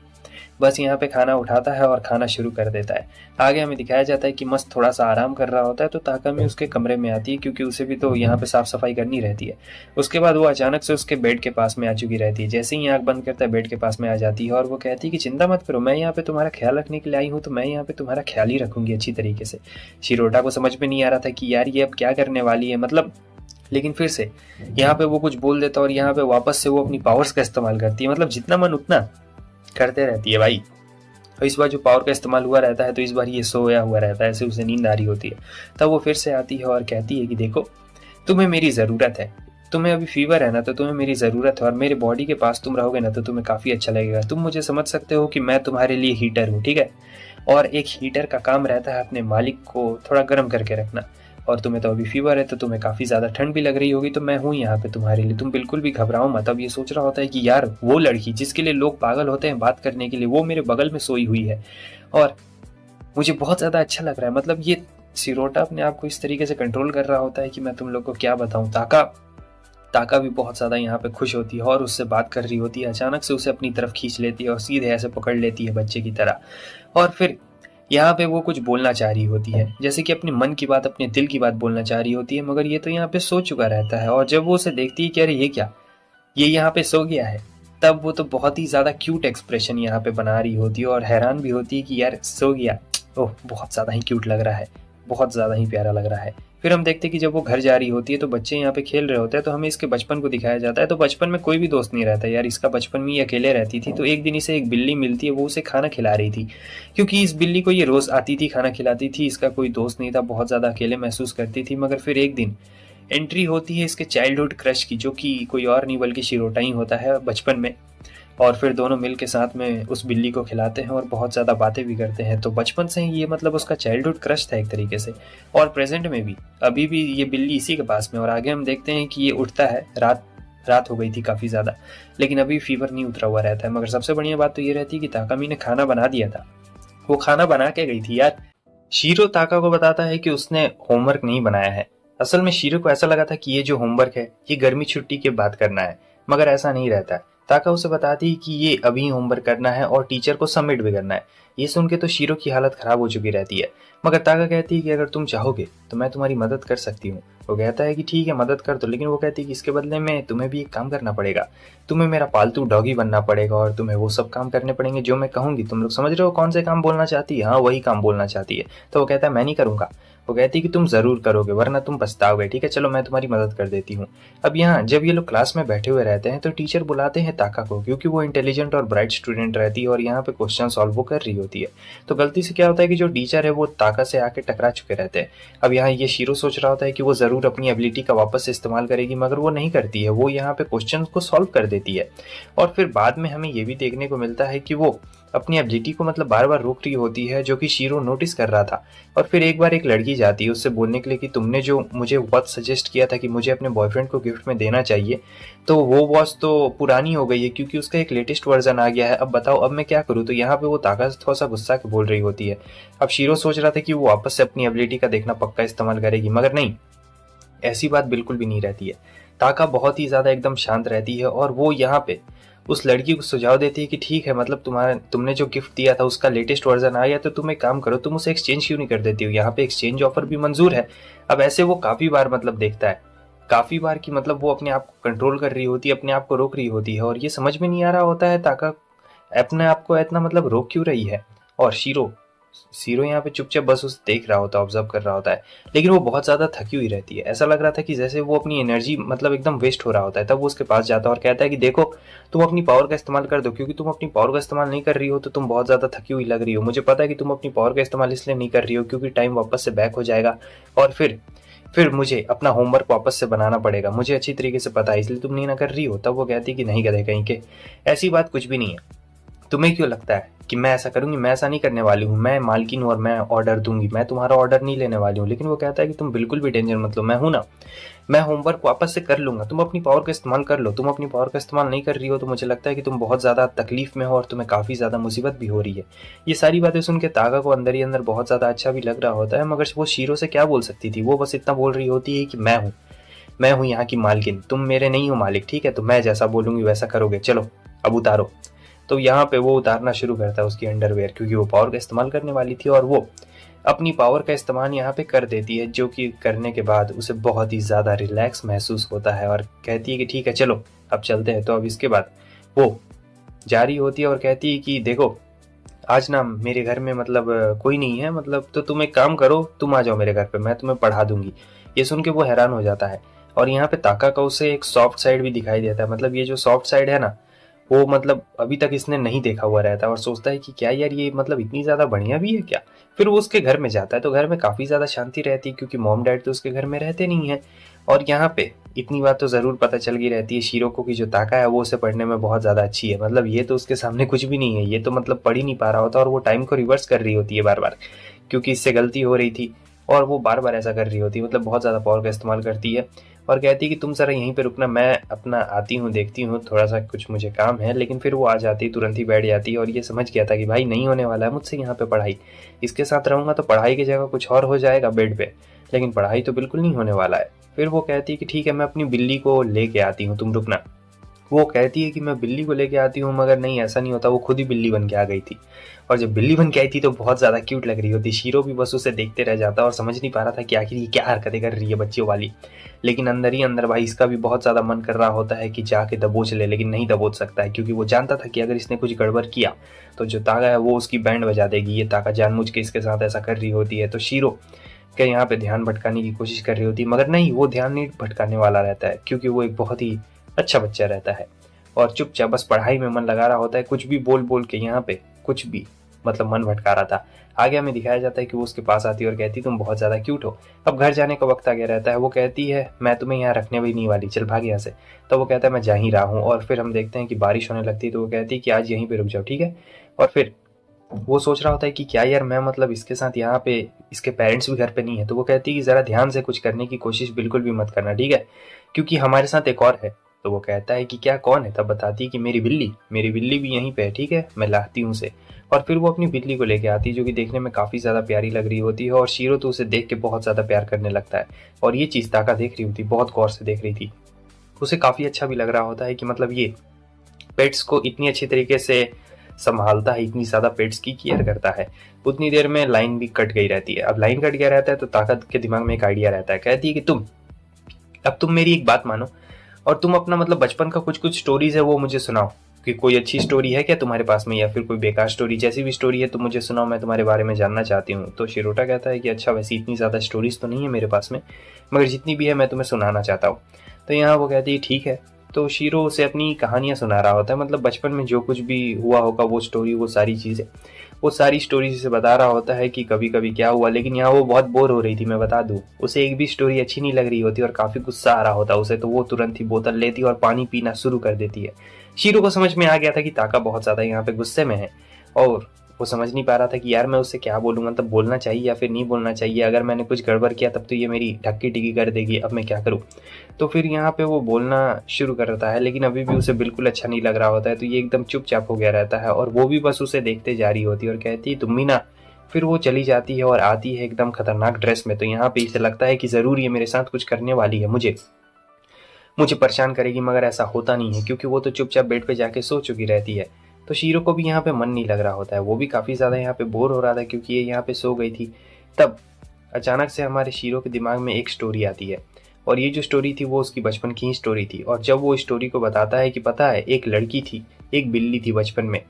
बस यहाँ पे खाना उठाता है और खाना शुरू कर देता है। आगे हमें दिखाया जाता है कि मस्त थोड़ा सा आराम कर रहा होता है, तो ताकामी उसके कमरे में आती है, क्योंकि उसे भी तो यहाँ पे साफ सफाई करनी रहती है। उसके बाद वो अचानक से उसके बेड के पास में आ चुकी रहती है। जैसे ही आंख बंद करता है बेड के पास में आ जाती है और वो कहती है कि चिंता मत करो, मैं यहाँ पे तुम्हारा ख्याल रखने के लिए आई हूँ, तो मैं यहाँ पे तुम्हारा ख्याल ही रखूंगी अच्छी तरीके से। शिरोटा को समझ में नहीं आ रहा था कि यार ये अब क्या करने वाली है, मतलब। लेकिन फिर से यहाँ पे वो कुछ बोल देता और यहाँ पे वापस से वो अपनी पावर्स का इस्तेमाल करती है, मतलब जितना मन उतना करते रहती है भाई। और इस बार जो पावर का इस्तेमाल हुआ रहता है तो इस बार ये सोया हुआ रहता है, ऐसे उसे नींद आ रही होती है। तब वो फिर से आती है और कहती है कि देखो तुम्हें मेरी ज़रूरत है, तुम्हें अभी फीवर है ना, तो तुम्हें मेरी ज़रूरत है और मेरे बॉडी के पास तुम रहोगे ना तो तुम्हें काफ़ी अच्छा लगेगा। तुम मुझे समझ सकते हो कि मैं तुम्हारे लिए हीटर हूँ, ठीक है। और एक हीटर का काम रहता है अपने मालिक को थोड़ा गर्म करके रखना, और तुम्हें तो अभी फीवर है तो तुम्हें काफ़ी ज़्यादा ठंड भी लग रही होगी, तो मैं हूँ यहाँ पे तुम्हारे लिए, तुम बिल्कुल भी घबराओ मत। अब ये सोच रहा होता है कि यार वो लड़की जिसके लिए लोग पागल होते हैं बात करने के लिए, वो मेरे बगल में सोई हुई है और मुझे बहुत ज़्यादा अच्छा लग रहा है। मतलब ये सिरोटा अपने आप को इस तरीके से कंट्रोल कर रहा होता है कि मैं तुम लोग को क्या बताऊँ। ताका भी बहुत ज़्यादा यहाँ पे खुश होती है और उससे बात कर रही होती है। अचानक से उसे अपनी तरफ खींच लेती है और सीधे ऐसे पकड़ लेती है बच्चे की तरह, और फिर यहाँ पे वो कुछ बोलना चाह रही होती है, जैसे कि अपने मन की बात, अपने दिल की बात बोलना चाह रही होती है, मगर ये तो यहाँ पे सो चुका रहता है। और जब वो उसे देखती है कि अरे ये क्या, ये यहाँ पे सो गया है, तब वो तो बहुत ही ज़्यादा क्यूट एक्सप्रेशन यहाँ पे बना रही होती है और हैरान भी होती है कि यार सो गया, ओह बहुत ज़्यादा ही क्यूट लग रहा है, बहुत ज़्यादा ही प्यारा लग रहा है। फिर हम देखते हैं कि जब वो घर जा रही होती है तो बच्चे यहाँ पे खेल रहे होते हैं, तो हमें इसके बचपन को दिखाया जाता है। तो बचपन में कोई भी दोस्त नहीं रहता यार, इसका बचपन में ये अकेले रहती थी। तो एक दिन इसे एक बिल्ली मिलती है, वो उसे खाना खिला रही थी, क्योंकि इस बिल्ली को ये रोज़ आती थी, खाना खिलाती थी, इसका कोई दोस्त नहीं था, बहुत ज़्यादा अकेले महसूस करती थी। मगर फिर एक दिन एंट्री होती है इसके चाइल्डहुड क्रश की, जो कि कोई और नहीं बल्कि शिरोटा ही होता है बचपन में। और फिर दोनों मिल के साथ में उस बिल्ली को खिलाते हैं और बहुत ज़्यादा बातें भी करते हैं। तो बचपन से ही ये मतलब उसका चाइल्डहुड क्रश था एक तरीके से, और प्रेजेंट में भी अभी भी ये बिल्ली इसी के पास में। और आगे हम देखते हैं कि ये उठता है, रात हो गई थी काफ़ी ज़्यादा, लेकिन अभी फीवर नहीं उतरा हुआ रहता है। मगर सबसे बढ़िया बात तो ये रहती है कि ताकामी ने खाना बना दिया था, वो खाना बना के गई थी यार। शीरो ताका को बताता है कि उसने होमवर्क नहीं बनाया है। असल में शीरो को ऐसा लगा था कि ये जो होमवर्क है ये गर्मी छुट्टी के बाद करना है, मगर ऐसा नहीं रहता है। ताका उसे बताती है कि ये अभी होमवर्क करना है और टीचर को सबमिट भी करना है। ये सुन के तो शीरो की हालत खराब हो चुकी रहती है, मगर ताका कहती है कि अगर तुम चाहोगे तो मैं तुम्हारी मदद कर सकती हूँ। वो कहता है कि ठीक है मदद कर दो, लेकिन वो कहती है कि इसके बदले में तुम्हें भी एक काम करना पड़ेगा, तुम्हें मेरा पालतू डॉगी बनना पड़ेगा और तुम्हें वो सब काम करने पड़ेंगे जो मैं कहूँगी। तुम लोग समझ रहे हो कौन से काम बोलना चाहती है? हाँ वही काम बोलना चाहती है। तो वो कहता है मैं नहीं करूँगा। वो कहती है कि तुम जरूर करोगे वरना तुम पछताओगे, ठीक है चलो मैं तुम्हारी मदद कर देती हूँ। अब यहाँ जब ये लोग क्लास में बैठे हुए रहते हैं तो टीचर बुलाते हैं ताका को, क्योंकि वो इंटेलिजेंट और ब्राइट स्टूडेंट रहती है और यहाँ पे क्वेश्चन सॉल्व वो कर रही होती है। तो गलती से क्या होता है कि जो टीचर है वो ताका से आके टकरा चुके रहते हैं। अब यहाँ ये शीरो सोच रहा होता है कि वो जरूर अपनी एबिलिटी का वापस से इस्तेमाल करेगी, मगर वो नहीं करती है। वो यहाँ पे क्वेश्चन को सॉल्व कर देती है और फिर बाद में हमें ये भी देखने को मिलता है कि वो अपनी एबिलिटी को मतलब बार बार रोक रही होती है, जो कि शीरो नोटिस कर रहा था। और फिर एक बार एक लड़की जाती है उससे बोलने के लिए कि तुमने जो मुझे वॉच सजेस्ट किया था कि मुझे अपने बॉयफ्रेंड को गिफ्ट में देना चाहिए, तो वो वॉच तो पुरानी हो गई है क्योंकि उसका एक लेटेस्ट वर्जन आ गया है, अब बताओ अब मैं क्या करूँ। तो यहाँ पे वो ताका से थोड़ा सा गुस्सा के बोल रही होती है। अब शीरो सोच रहा था कि वो वापस से अपनी एबिलिटी का देखना पक्का इस्तेमाल करेगी, मगर नहीं, ऐसी बात बिल्कुल भी नहीं रहती है। ताका बहुत ही ज़्यादा एकदम शांत रहती है और वो यहाँ पे उस लड़की को सुझाव देती है कि ठीक है मतलब तुमने जो गिफ्ट दिया था उसका लेटेस्ट वर्जन आ गया, तो तुम एक काम करो, तुम उसे एक्सचेंज क्यों नहीं कर देती हो, यहाँ पे एक्सचेंज ऑफर भी मंजूर है। अब ऐसे वो काफ़ी बार मतलब देखता है, काफ़ी बार की मतलब वो अपने आप को कंट्रोल कर रही होती है, अपने आप को रोक रही होती है, और ये समझ में नहीं आ रहा होता है ताका अपने आप को इतना मतलब रोक क्यों रही है। और शीरो यहाँ पे चुपचाप बस उसे देख रहा होता है, ऑब्जर्व कर रहा होता है, लेकिन वो बहुत ज़्यादा थकी हुई रहती है। ऐसा लग रहा था कि जैसे वो अपनी एनर्जी मतलब एकदम वेस्ट हो रहा होता है। तब वो उसके पास जाता है और कहता है कि देखो तुम अपनी पावर का इस्तेमाल कर दो, क्योंकि तुम अपनी पावर का इस्तेमाल नहीं कर रही हो तो तुम बहुत ज़्यादा थकी हुई लग रही हो। मुझे पता है कि तुम अपनी पावर का इस्तेमाल इसलिए नहीं कर रही हो क्योंकि टाइम वापस से बैक हो जाएगा और फिर मुझे अपना होमवर्क वापस से बनाना पड़ेगा, मुझे अच्छी तरीके से पता है, इसलिए तुम नहीं ना कर रही हो। तब वो कहती है कि नहीं गधे कहीं के, ऐसी बात कुछ भी नहीं है। तुम्हें क्यों लगता है कि मैं ऐसा करूंगी? मैं ऐसा नहीं करने वाली हूँ, मैं मालकिन हूँ और मैं ऑर्डर दूंगी, मैं तुम्हारा ऑर्डर नहीं लेने वाली हूँ। लेकिन वो कहता है कि तुम बिल्कुल भी टेंशन मत लो, मैं हूं ना, मैं होमवर्क वापस से कर लूंगा, तुम अपनी पावर का इस्तेमाल कर लो। तुम अपनी पावर का इस्तेमाल नहीं कर रही हो तो मुझे लगता है कि तुम बहुत ज़्यादा तकलीफ में हो और तुम्हें काफ़ी ज़्यादा मुसीबत भी हो रही है। ये सारी बातें सुन के तागा को अंदर ही अंदर बहुत ज़्यादा अच्छा भी लग रहा होता है, मगर वो शीरो से क्या बोल सकती थी। वो बस इतना बोल रही होती है कि मैं हूँ यहाँ की मालकिन, तुम मेरे नहीं हो मालिक, ठीक है, तो मैं जैसा बोलूंगी वैसा करोगे, चलो अब उतारो। तो यहाँ पे वो उतारना शुरू करता है उसकी अंडरवेयर, क्योंकि वो पावर का इस्तेमाल करने वाली थी और वो अपनी पावर का इस्तेमाल यहाँ पे कर देती है, जो कि करने के बाद उसे बहुत ही ज़्यादा रिलैक्स महसूस होता है और कहती है कि ठीक है चलो अब चलते हैं। तो अब इसके बाद वो जा रही होती है और कहती है कि देखो आज ना मेरे घर में मतलब कोई नहीं है, मतलब तो तुम एक काम करो, तुम आ जाओ मेरे घर पे, मैं तुम्हें पढ़ा दूंगी। ये सुन के वो हैरान हो जाता है और यहाँ पे ताका का उसे एक सॉफ्ट साइड भी दिखाई देता है। मतलब ये जो सॉफ्ट साइड है ना, वो मतलब अभी तक इसने नहीं देखा हुआ रहता है और सोचता है कि क्या यार ये मतलब इतनी ज़्यादा बढ़िया भी है क्या। फिर वो उसके घर में जाता है तो घर में काफ़ी ज़्यादा शांति रहती है क्योंकि मॉम डैड तो उसके घर में रहते नहीं हैं। और यहाँ पे इतनी बात तो ज़रूर पता चल गई रहती है शिरोको की जो ताका है वो उसे पढ़ने में बहुत ज़्यादा अच्छी है। मतलब ये तो उसके सामने कुछ भी नहीं है, ये तो मतलब पढ़ ही नहीं पा रहा होता और वो टाइम को रिवर्स कर रही होती है बार बार, क्योंकि इससे गलती हो रही थी और वो बार बार ऐसा कर रही होती है, मतलब बहुत ज़्यादा पावर का इस्तेमाल करती है। और कहती है कि तुम ज़रा यहीं पे रुकना, मैं अपना आती हूँ, देखती हूँ, थोड़ा सा कुछ मुझे काम है। लेकिन फिर वो आ जाती, तुरंत ही बैठ जाती और ये समझ गया था कि भाई नहीं होने वाला है मुझसे यहाँ पे पढ़ाई, इसके साथ रहूँगा तो पढ़ाई की जगह कुछ और हो जाएगा बेड पे, लेकिन पढ़ाई तो बिल्कुल नहीं होने वाला है। फिर वो कहती है कि ठीक है मैं अपनी बिल्ली को लेके आती हूँ, तुम रुकना। वो कहती है कि मैं बिल्ली को लेके आती हूँ, मगर नहीं ऐसा नहीं होता, वो खुद ही बिल्ली बन के आ गई थी। और जब बिल्ली बन के आई थी तो बहुत ज़्यादा क्यूट लग रही होती। शीरो भी बस उसे देखते रह जाता और समझ नहीं पा रहा था कि आखिर ये क्या हरकतें कर रही है बच्चियों वाली। लेकिन अंदर ही अंदर भाई इसका भी बहुत ज़्यादा मन कर रहा होता है कि जाके दबोच ले, लेकिन नहीं दबोच सकता है क्योंकि वो जानता था कि अगर इसने कुछ गड़बड़ किया तो जो तागा है वो उसकी बैंड बजा देगी। ये तागा जानबूझ के इसके साथ ऐसा कर रही होती है। तो शीरो के यहाँ पे ध्यान भटकाने की कोशिश कर रही होती है, मगर नहीं, वो ध्यान नहीं भटकाने वाला रहता है क्योंकि वो एक बहुत ही अच्छा बच्चा रहता है और चुपचाप बस पढ़ाई में मन लगा रहा होता है। कुछ भी बोल बोल के यहाँ पे कुछ भी मतलब मन भटका रहा था। आगे हमें दिखाया जाता है कि वो उसके पास आती है और कहती तुम बहुत ज़्यादा क्यूट हो। अब घर जाने का वक्त आ गया रहता है। वो कहती है मैं तुम्हें यहाँ रखने भी नहीं वाली, चल भाग यहाँ से। तो वो कहता है मैं जा ही रहा हूँ। और फिर हम देखते हैं कि बारिश होने लगती है तो वो कहती है कि आज यहीं पे रुक जाओ, ठीक है। और फिर वो सोच रहा होता है कि क्या यार मैं मतलब इसके साथ यहाँ पे, इसके पेरेंट्स भी घर पे नहीं है। तो वो कहती है कि ज़रा ध्यान से कुछ करने की कोशिश बिल्कुल भी मत करना, ठीक है, क्योंकि हमारे साथ एक और है। तो वो कहता है कि क्या, कौन है। तब बताती है कि मेरी बिल्ली भी यहीं पे है, ठीक है, मैं लाती हूँ उसे। और फिर वो अपनी बिल्ली को लेके आती है जो कि देखने में काफ़ी ज़्यादा प्यारी लग रही होती है और शीरो तो उसे देख के बहुत ज़्यादा प्यार करने लगता है। और ये चीज़ ताका देख रही होती, बहुत गौर से देख रही थी। उसे काफ़ी अच्छा भी लग रहा होता है कि मतलब ये पेट्स को इतनी अच्छी तरीके से संभालता है, इतनी ज़्यादा पेट्स की केयर करता है। उतनी देर में लाइन भी कट गई रहती है। अब लाइन कट गया रहता है तो ताकत के दिमाग में एक आइडिया रहता है। कहती है कि तुम मेरी एक बात मानो और तुम अपना मतलब बचपन का कुछ कुछ स्टोरीज है वो मुझे सुनाओ, कि कोई अच्छी स्टोरी है क्या तुम्हारे पास में, या फिर कोई बेकार स्टोरी, जैसी भी स्टोरी है तुम मुझे सुनाओ, मैं तुम्हारे बारे में जानना चाहती हूँ। तो शिरोटा कहता है कि अच्छा वैसे इतनी ज़्यादा स्टोरीज तो नहीं है मेरे पास में, मगर जितनी भी है मैं तुम्हें सुनाना चाहता हूँ। तो यहाँ वो कहती है ठीक है। तो शीरो उसे अपनी कहानियाँ सुना रहा होता है, मतलब बचपन में जो कुछ भी हुआ होगा वो स्टोरी, वो सारी चीज़ें, वो सारी स्टोरी से बता रहा होता है कि कभी कभी क्या हुआ। लेकिन यहाँ वो बहुत बोर हो रही थी, मैं बता दूँ, उसे एक भी स्टोरी अच्छी नहीं लग रही होती और काफ़ी गुस्सा आ रहा होता उसे। तो वो तुरंत ही बोतल लेती और पानी पीना शुरू कर देती है। शीरो को समझ में आ गया था कि ताका बहुत ज़्यादा यहाँ पे गुस्से में है और वो समझ नहीं पा रहा था कि यार मैं उससे क्या बोलूँ, मतलब बोलना चाहिए या फिर नहीं बोलना चाहिए। अगर मैंने कुछ गड़बड़ किया तब तो ये मेरी ढक्की टिकी कर देगी, अब मैं क्या करूँ। तो फिर यहाँ पे वो बोलना शुरू कर रहता है, लेकिन अभी भी उसे बिल्कुल अच्छा नहीं लग रहा होता है। तो ये एकदम चुपचाप हो गया रहता है और वो भी बस उसे देखते जा रही होती है और कहती तुम भी ना। फिर वो चली जाती है और आती है एकदम खतरनाक ड्रेस में। तो यहाँ पे इसे लगता है कि ज़रूर ये मेरे साथ कुछ करने वाली है, मुझे परेशान करेगी, मगर ऐसा होता नहीं है क्योंकि वो तो चुपचाप बेड पे जाके सो चुकी रहती है। तो शीरो को भी यहाँ पे मन नहीं लग रहा होता है, वो भी काफ़ी ज़्यादा यहाँ पे बोर हो रहा था क्योंकि ये यहाँ पे सो गई थी। तब अचानक से हमारे शीरो के दिमाग में एक स्टोरी आती है और ये जो स्टोरी थी वो उसकी बचपन की ही स्टोरी थी। और जब वो स्टोरी को बताता है कि पता है एक लड़की थी, एक बिल्ली थी बचपन में,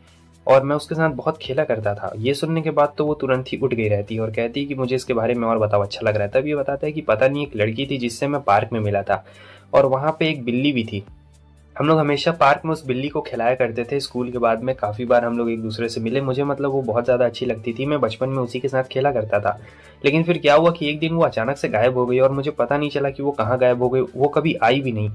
और मैं उसके साथ बहुत खेला करता था। ये सुनने के बाद तो वो तुरंत ही उठ गई रहती है और कहती है कि मुझे इसके बारे में और बताओ, अच्छा लग रहा है। तब ये बताता है कि पता नहीं एक लड़की थी जिससे मैं पार्क में मिला था और वहाँ पे एक बिल्ली भी थी। हम लोग हमेशा पार्क में उस बिल्ली को खिलाया करते थे। स्कूल के बाद में काफ़ी बार हम लोग एक दूसरे से मिले, मुझे मतलब वो बहुत ज़्यादा अच्छी लगती थी, मैं बचपन में उसी के साथ खेला करता था। लेकिन फिर क्या हुआ कि एक दिन वो अचानक से गायब हो गई और मुझे पता नहीं चला कि वो कहाँ गायब हो गई, वो कभी आई भी नहीं।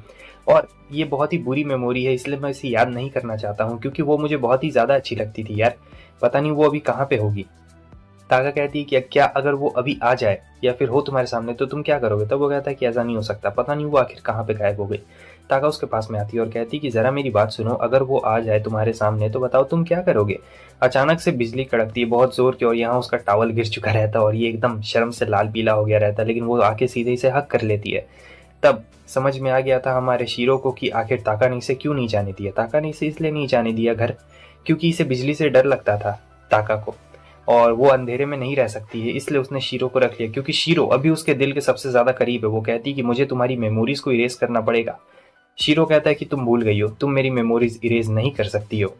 और ये बहुत ही बुरी मेमोरी है, इसलिए मैं इसे याद नहीं करना चाहता हूँ क्योंकि वो मुझे बहुत ही ज़्यादा अच्छी लगती थी यार। पता नहीं वो अभी कहाँ पे होगी। तागा कहती है कि क्या अगर वो अभी आ जाए या फिर हो तुम्हारे सामने तो तुम क्या करोगे। तब वो कहता है कि ऐसा नहीं हो सकता, पता नहीं वो आखिर कहाँ पे गायब हो गई। तागा उसके पास में आती है और कहती है कि ज़रा मेरी बात सुनो, अगर वो आ जाए तुम्हारे सामने तो बताओ तुम क्या करोगे। अचानक से बिजली कड़कती है बहुत ज़ोर की और यहाँ उसका टॉवल गिर चुका रहता है और ये एकदम शर्म से लाल पीला हो गया रहता है, लेकिन वो आके सीधे इसे हक कर लेती है। तब समझ में आ गया था हमारे शीरो को कि आखिर ताका ने इसे क्यों नहीं जाने दिया। ताका ने इसे इसलिए नहीं जाने दिया घर क्योंकि इसे बिजली से डर लगता था ताका को, और वो अंधेरे में नहीं रह सकती है, इसलिए उसने शीरो को रख लिया क्योंकि शीरो अभी उसके दिल के सबसे ज्यादा करीब है। वो कहती है कि मुझे तुम्हारी मेमोरीज को इरेज करना पड़ेगा। शीरो कहता है कि तुम भूल गई हो, तुम मेरी मेमोरीज इरेज नहीं कर सकती हो।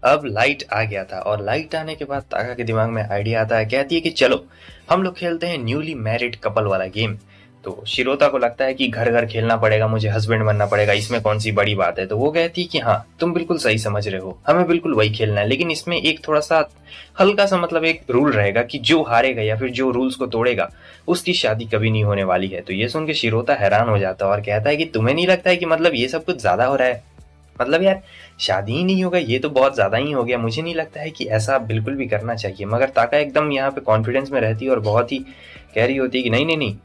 अब लाइट आ गया था और लाइट आने के बाद ताका के दिमाग में आइडिया आता है। कहती है कि चलो हम लोग खेलते हैं न्यूली मैरिड कपल वाला गेम। तो शिरोता को लगता है कि घर घर खेलना पड़ेगा, मुझे हस्बैंड बनना पड़ेगा, इसमें कौन सी बड़ी बात है। तो वो कहती है कि हाँ तुम बिल्कुल सही समझ रहे हो, हमें बिल्कुल वही खेलना है, लेकिन इसमें एक थोड़ा सा हल्का सा मतलब एक रूल रहेगा कि जो हारेगा या फिर जो रूल्स को तोड़ेगा उसकी शादी कभी नहीं होने वाली है। तो ये सुन के शिरोता हैरान हो जाता है और कहता है कि तुम्हें नहीं लगता है कि मतलब ये सब कुछ ज्यादा हो रहा है, मतलब यार शादी ही नहीं होगा, ये तो बहुत ज्यादा ही हो गया, मुझे नहीं लगता है कि ऐसा बिल्कुल भी करना चाहिए। मगर ताका एकदम यहाँ पे कॉन्फिडेंस में रहती है और बहुत ही कह रही होती है कि नहीं नहीं नहीं,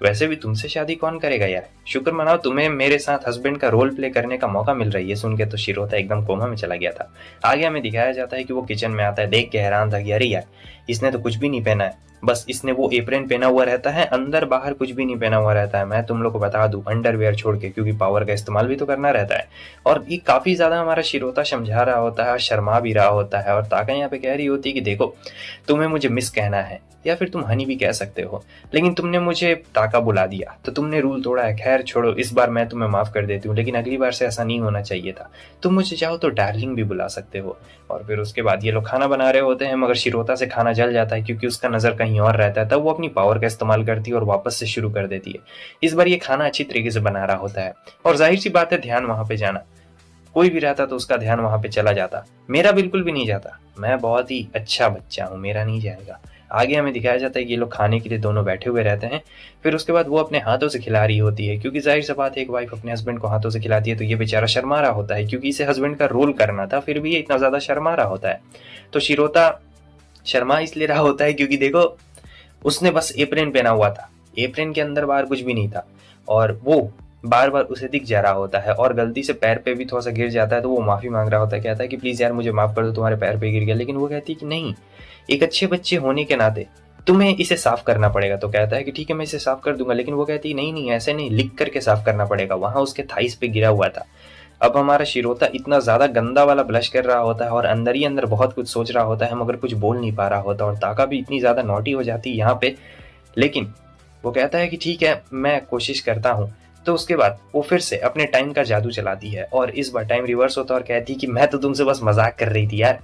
वैसे भी तुमसे शादी कौन करेगा यार, शुक्र मनाओ तुम्हें मेरे साथ हस्बैंड का रोल प्ले करने का मौका मिल रहा है। ये सुन के तो शिरोता एकदम कोमा में चला गया था। आगे हमें दिखाया जाता है कि वो किचन में आता है, देख के हैरान था कि अरे यार इसने तो कुछ भी नहीं पहना है, बस इसने वो एप्रन पहना हुआ रहता है, अंदर बाहर कुछ भी नहीं पहना हुआ रहता है। मैं तुम लोग को बता दूं अंडरवेयर छोड़ के, क्योंकि पावर का इस्तेमाल भी तो करना रहता है। और ये काफी ज्यादा हमारा शिरोता समझा रहा होता है, शर्मा भी रहा होता है। और ताका यहाँ पे कह रही होती है कि देखो तुम्हें मुझे मिस कहना है या फिर तुम हनी भी कह सकते हो, लेकिन तुमने मुझे ताका बुला दिया तो तुमने रूल तोड़ा है। खैर छोड़ो, इस बार मैं तुम्हें माफ कर देती हूँ, लेकिन अगली बार से ऐसा नहीं होना चाहिए था। तुम मुझे चाहो तो डार्लिंग भी बुला सकते हो। और फिर उसके बाद ये लोग खाना बना रहे होते हैं, मगर शिरोता से खाना जल जाता है क्योंकि उसका नजर कहीं और रहता है। तब वो अपनी पावर का इस्तेमाल करती है और वापस से शुरू कर देती है। इस बार ये खाना अच्छी तरीके से बना रहा होता है और जाहिर सी बात है ध्यान वहां पे जाना, कोई भी रहता तो उसका ध्यान वहां पे चला जाता। मेरा बिल्कुल भी नहीं जाता, मैं बहुत ही अच्छा बच्चा हूँ, मेरा नहीं जाएगा। आगे हमें दिखाया जाता है कि ये लोग खाने के लिए दोनों बैठे हुए रहते हैं। फिर उसके बाद वो अपने हाथों से खिला रही होती है, क्योंकि जाहिर सी बात है एक वाइफ अपने हस्बैंड को हाथों से खिलाती है तो ये बेचारा शर्मा रहा होता है, क्योंकि इसे हस्बैंड का रोल करना था, फिर भी ये इतना ज्यादा शर्मा रहा होता है। तो शिरोता शर्मा इसलिए रहा होता है क्योंकि देखो उसने बस एप्रन पहना हुआ था, एप्रन के अंदर बाहर कुछ भी नहीं था, और वो बार बार उसे दिख जा रहा होता है और गलती से पैर पे भी थोड़ा सा गिर जाता है तो वो माफी मांग रहा होता है, कहता है कि प्लीज यार मुझे माफ कर दो, तुम्हारे पैर पे गिर गया। लेकिन वो कहती है कि नहीं, एक अच्छे बच्चे होने के नाते तुम्हें इसे साफ करना पड़ेगा। तो कहता है कि ठीक है मैं इसे साफ कर दूंगा, लेकिन वो कहती है नहीं नहीं ऐसे नहीं, लिख करके साफ करना पड़ेगा, वहां उसके थाइस पे गिरा हुआ था। अब हमारा शिरोता इतना ज्यादा गंदा वाला ब्लश कर रहा होता है और अंदर ही अंदर बहुत कुछ सोच रहा होता है, मगर कुछ बोल नहीं पा रहा होता। और ताका भी इतनी ज्यादा नॉटी हो जाती है यहाँ पे, लेकिन वो कहता है कि ठीक है मैं कोशिश करता हूँ। तो उसके बाद वो फिर से अपने टाइम का जादू चलाती है और इस बार टाइम रिवर्स होता है और कहती है कि मैं तो तुमसे बस मजाक कर रही थी यार,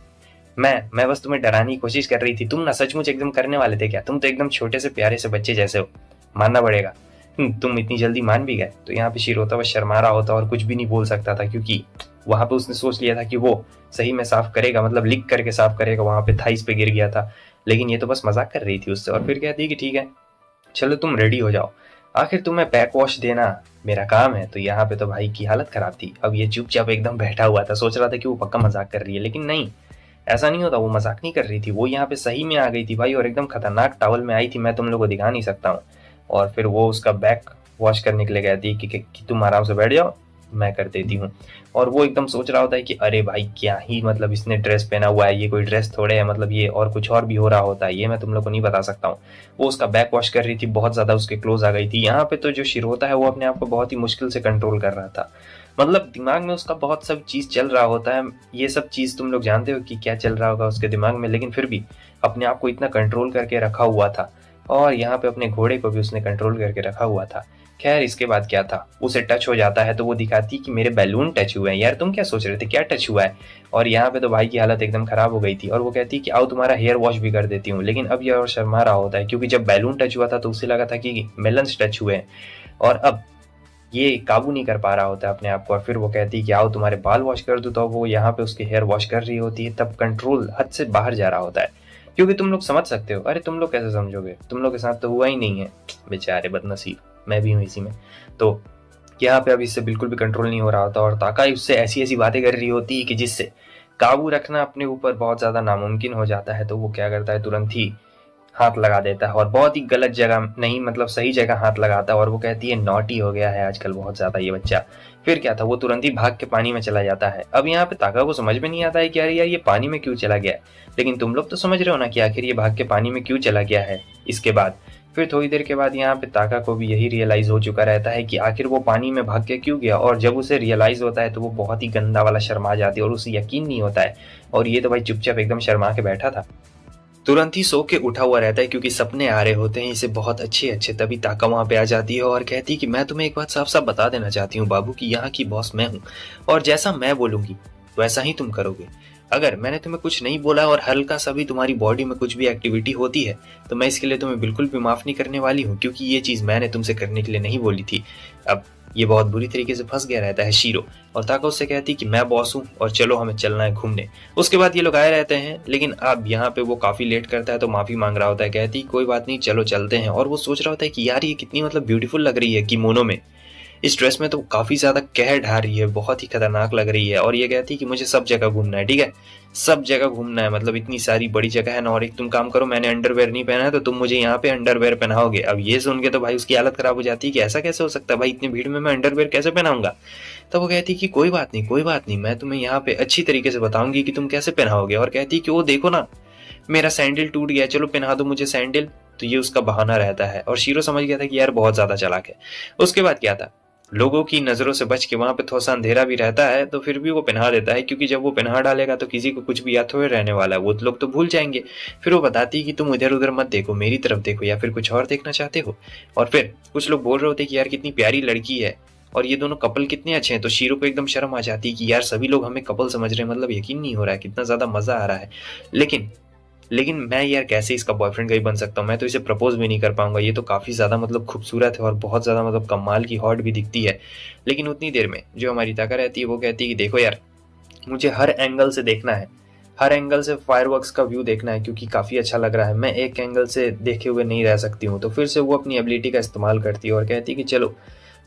मैं बस तुम्हें डराने की कोशिश कर रही थी, तुम ना सचमुच एकदम करने वाले थे क्या, तुम तो एकदम छोटे से प्यारे से बच्चे जैसे हो, मानना पड़ेगा। तुम इतनी जल्दी मान भी गए। तो यहाँ पे शिरोता बस शर्मा रहा होता और कुछ भी नहीं बोल सकता था, क्योंकि वहां पे उसने सोच लिया था कि वो सही में साफ करेगा, मतलब लिख करके साफ करेगा, वहां पे थाइस पे गिर गया था, लेकिन ये तो बस मजाक कर रही थी उससे। और फिर कहती है कि ठीक है चलो तुम रेडी हो जाओ, आखिर तुम्हें बैक वॉश देना मेरा काम है। तो यहाँ पे तो भाई की हालत खराब थी। अब ये चुपचाप एकदम बैठा हुआ था, सोच रहा था कि वो पक्का मजाक कर रही है, लेकिन नहीं, ऐसा नहीं होता, वो मजाक नहीं कर रही थी, वो यहाँ पे सही में आ गई थी भाई, और एकदम खतरनाक टॉवल में आई थी, मैं तुम लोग को दिखा नहीं सकता हूँ। और फिर वो उसका बैक वॉश करने के लिए कहती है कि तुम आराम से बैठ जाओ, मैं कर देती हूँ। और वो एकदम सोच रहा होता है कि अरे भाई क्या ही मतलब इसने ड्रेस पहना हुआ है, ये कोई ड्रेस थोड़े है, मतलब ये और कुछ और भी हो रहा होता है, ये मैं तुम लोग को नहीं बता सकता हूँ। वो उसका बैक वॉश कर रही थी, बहुत ज्यादा उसके क्लोज आ गई थी। यहाँ पे तो जो शिरोता है वो अपने आप को बहुत ही मुश्किल से कंट्रोल कर रहा था, मतलब दिमाग में उसका बहुत सब चीज चल रहा होता है। ये सब चीज तुम लोग जानते हो कि क्या चल रहा होगा उसके दिमाग में, लेकिन फिर भी अपने आप को इतना कंट्रोल करके रखा हुआ था। और यहाँ पे अपने घोड़े को भी उसने कंट्रोल करके रखा हुआ था। खैर इसके बाद क्या था, उसे टच हो जाता है तो वो दिखाती कि मेरे बैलून टच हुए हैं। यार तुम क्या सोच रहे थे, क्या टच हुआ है? और यहाँ पे तो भाई की हालत एकदम खराब हो गई थी और वो कहती कि आओ तुम्हारा हेयर वॉश भी कर देती हूँ। लेकिन अब ये और शर्मा रहा होता है, क्योंकि जब बैलून टच हुआ था तो उसे लगा था कि मेलन्स टच हुए हैं, और अब ये काबू नहीं कर पा रहा होता है अपने आप को। और फिर वो कहती है कि आओ तुम्हारे बाल वॉश कर दूं, तो वो यहाँ पे उसके हेयर वॉश कर रही होती है। तब कंट्रोल हद से बाहर जा रहा होता है, क्योंकि तुम लोग समझ सकते हो, अरे तुम लोग कैसे समझोगे, तुम लोग के साथ तो हुआ ही नहीं है, बेचारे बदनसीब, मैं भी हूँ इसी में। तो यहाँ पे अब इससे बिल्कुल भी कंट्रोल नहीं हो रहा होता और ताका उससे ऐसी ऐसी बातें कर रही होती है कि जिससे काबू रखना अपने ऊपर बहुत ज्यादा नामुमकिन हो जाता है। तो वो क्या करता है, तुरंत ही हाथ लगा देता है, और बहुत ही गलत जगह नहीं, मतलब सही जगह हाथ लगाता है। और वो कहती है नॉटी हो गया है आजकल बहुत ज्यादा ये बच्चा। फिर क्या था, वो तुरंत ही भाग के पानी में चला जाता है। अब यहाँ पे ताका को समझ में नहीं आता है कि अरे यार ये पानी में क्यों चला गया है, लेकिन तुम लोग तो समझ रहे हो ना कि आखिर ये भाग के पानी में क्यों चला गया है। इसके बाद फिर थोड़ी देर के बाद यहाँ पे ताका को भी यही रियलाइज हो चुका रहता है कि आखिर वो पानी में भाग के क्यों गया। और जब उसे रियलाइज होता है तो वो बहुत ही गंदा वाला शर्मा जाती है और उसे यकीन नहीं होता है। और ये तो भाई चुपचाप एकदम शर्मा के बैठा था, तुरंत ही सो के उठा हुआ रहता है, क्योंकि सपने आ रहे होते हैं इसे बहुत अच्छे अच्छे। तभी ताका वहां पे आ जाती है और कहती है कि मैं तुम्हें एक बात साफ साफ बता देना चाहती हूँ बाबू, कि यहाँ की बॉस मैं हूँ और जैसा मैं बोलूंगी वैसा ही तुम करोगे। अगर मैंने तुम्हें कुछ नहीं बोला और हल्का सा भी तुम्हारी बॉडी में कुछ भी एक्टिविटी होती है तो मैं इसके लिए तुम्हें बिल्कुल भी माफ नहीं करने वाली हूँ, क्योंकि ये चीज मैंने तुमसे करने के लिए नहीं बोली थी। अब ये बहुत बुरी तरीके से फंस गया रहता है शीरो, और ताका उससे कहती कि मैं बॉस हूँ और चलो हमें चलना है घूमने। उसके बाद ये लोग आए रहते हैं, लेकिन अब यहाँ पे वो काफी लेट करता है तो माफी मांग रहा होता है, कहती कोई बात नहीं चलो चलते हैं। और वो सोच रहा होता है कि यार ये कितनी मतलब ब्यूटीफुल लग रही है किमोनो में, इस ड्रेस में तो काफी ज्यादा कहर ढा रही है, बहुत ही खतरनाक लग रही है। और ये कहती है कि मुझे सब जगह घूमना है, ठीक है सब जगह घूमना है, मतलब इतनी सारी बड़ी जगह है ना। और एक तुम काम करो, मैंने अंडरवेयर नहीं पहना है तो तुम मुझे यहाँ पे अंडरवेयर पहनाओगे। अब ये सुन के तो भाई उसकी हालत खराब हो जाती है कि ऐसा कैसे हो सकता है भाई, इतनी भीड़ में मैं अंडरवेयर कैसे पहनाऊंगा। तो वो कहती कि कोई बात नहीं कोई बात नहीं, मैं तुम्हें यहाँ पे अच्छी तरीके से बताऊंगी कि तुम कैसे पहनाओगे। और कहती कि वो देखो ना मेरा सैंडल टूट गया, चलो पहना दो मुझे सैंडल। तो ये उसका बहाना रहता है, और शीरो समझ गया था कि यार बहुत ज्यादा चालाक है। उसके बाद क्या था, लोगों की नजरों से बच के, वहां पे थोड़ा सा अंधेरा भी रहता है तो फिर भी वो पहना देता है, क्योंकि जब वो पहना डालेगा तो किसी को कुछ भी याद थोड़े रहने वाला है, वो लोग तो भूल जाएंगे। फिर वो बताती है कि तुम इधर उधर मत देखो, मेरी तरफ देखो, या फिर कुछ और देखना चाहते हो। और फिर कुछ लोग बोल रहे होते कि यार कितनी प्यारी लड़की है और ये दोनों कपल कितने अच्छे हैं। तो शीरो को एकदम शर्म आ जाती है कि यार सभी लोग हमें कपल समझ रहे हैं, मतलब यकीन नहीं हो रहा है कितना ज्यादा मजा आ रहा है। लेकिन मैं यार कैसे इसका बॉयफ्रेंड का ही बन सकता हूँ, मैं तो इसे प्रपोज भी नहीं कर पाऊंगा, ये तो काफी ज्यादा मतलब खूबसूरत है और बहुत ज्यादा मतलब कमाल की हॉट भी दिखती है। लेकिन उतनी देर में जो हमारी ताका रहती है वो कहती है कि देखो यार मुझे हर एंगल से देखना है, हर एंगल से फायरवर्क्स का व्यू देखना है, क्योंकि काफी अच्छा लग रहा है, मैं एक एंगल से देखे हुए नहीं रह सकती हूँ। तो फिर से वो अपनी एबिलिटी का इस्तेमाल करती है और कहती है कि चलो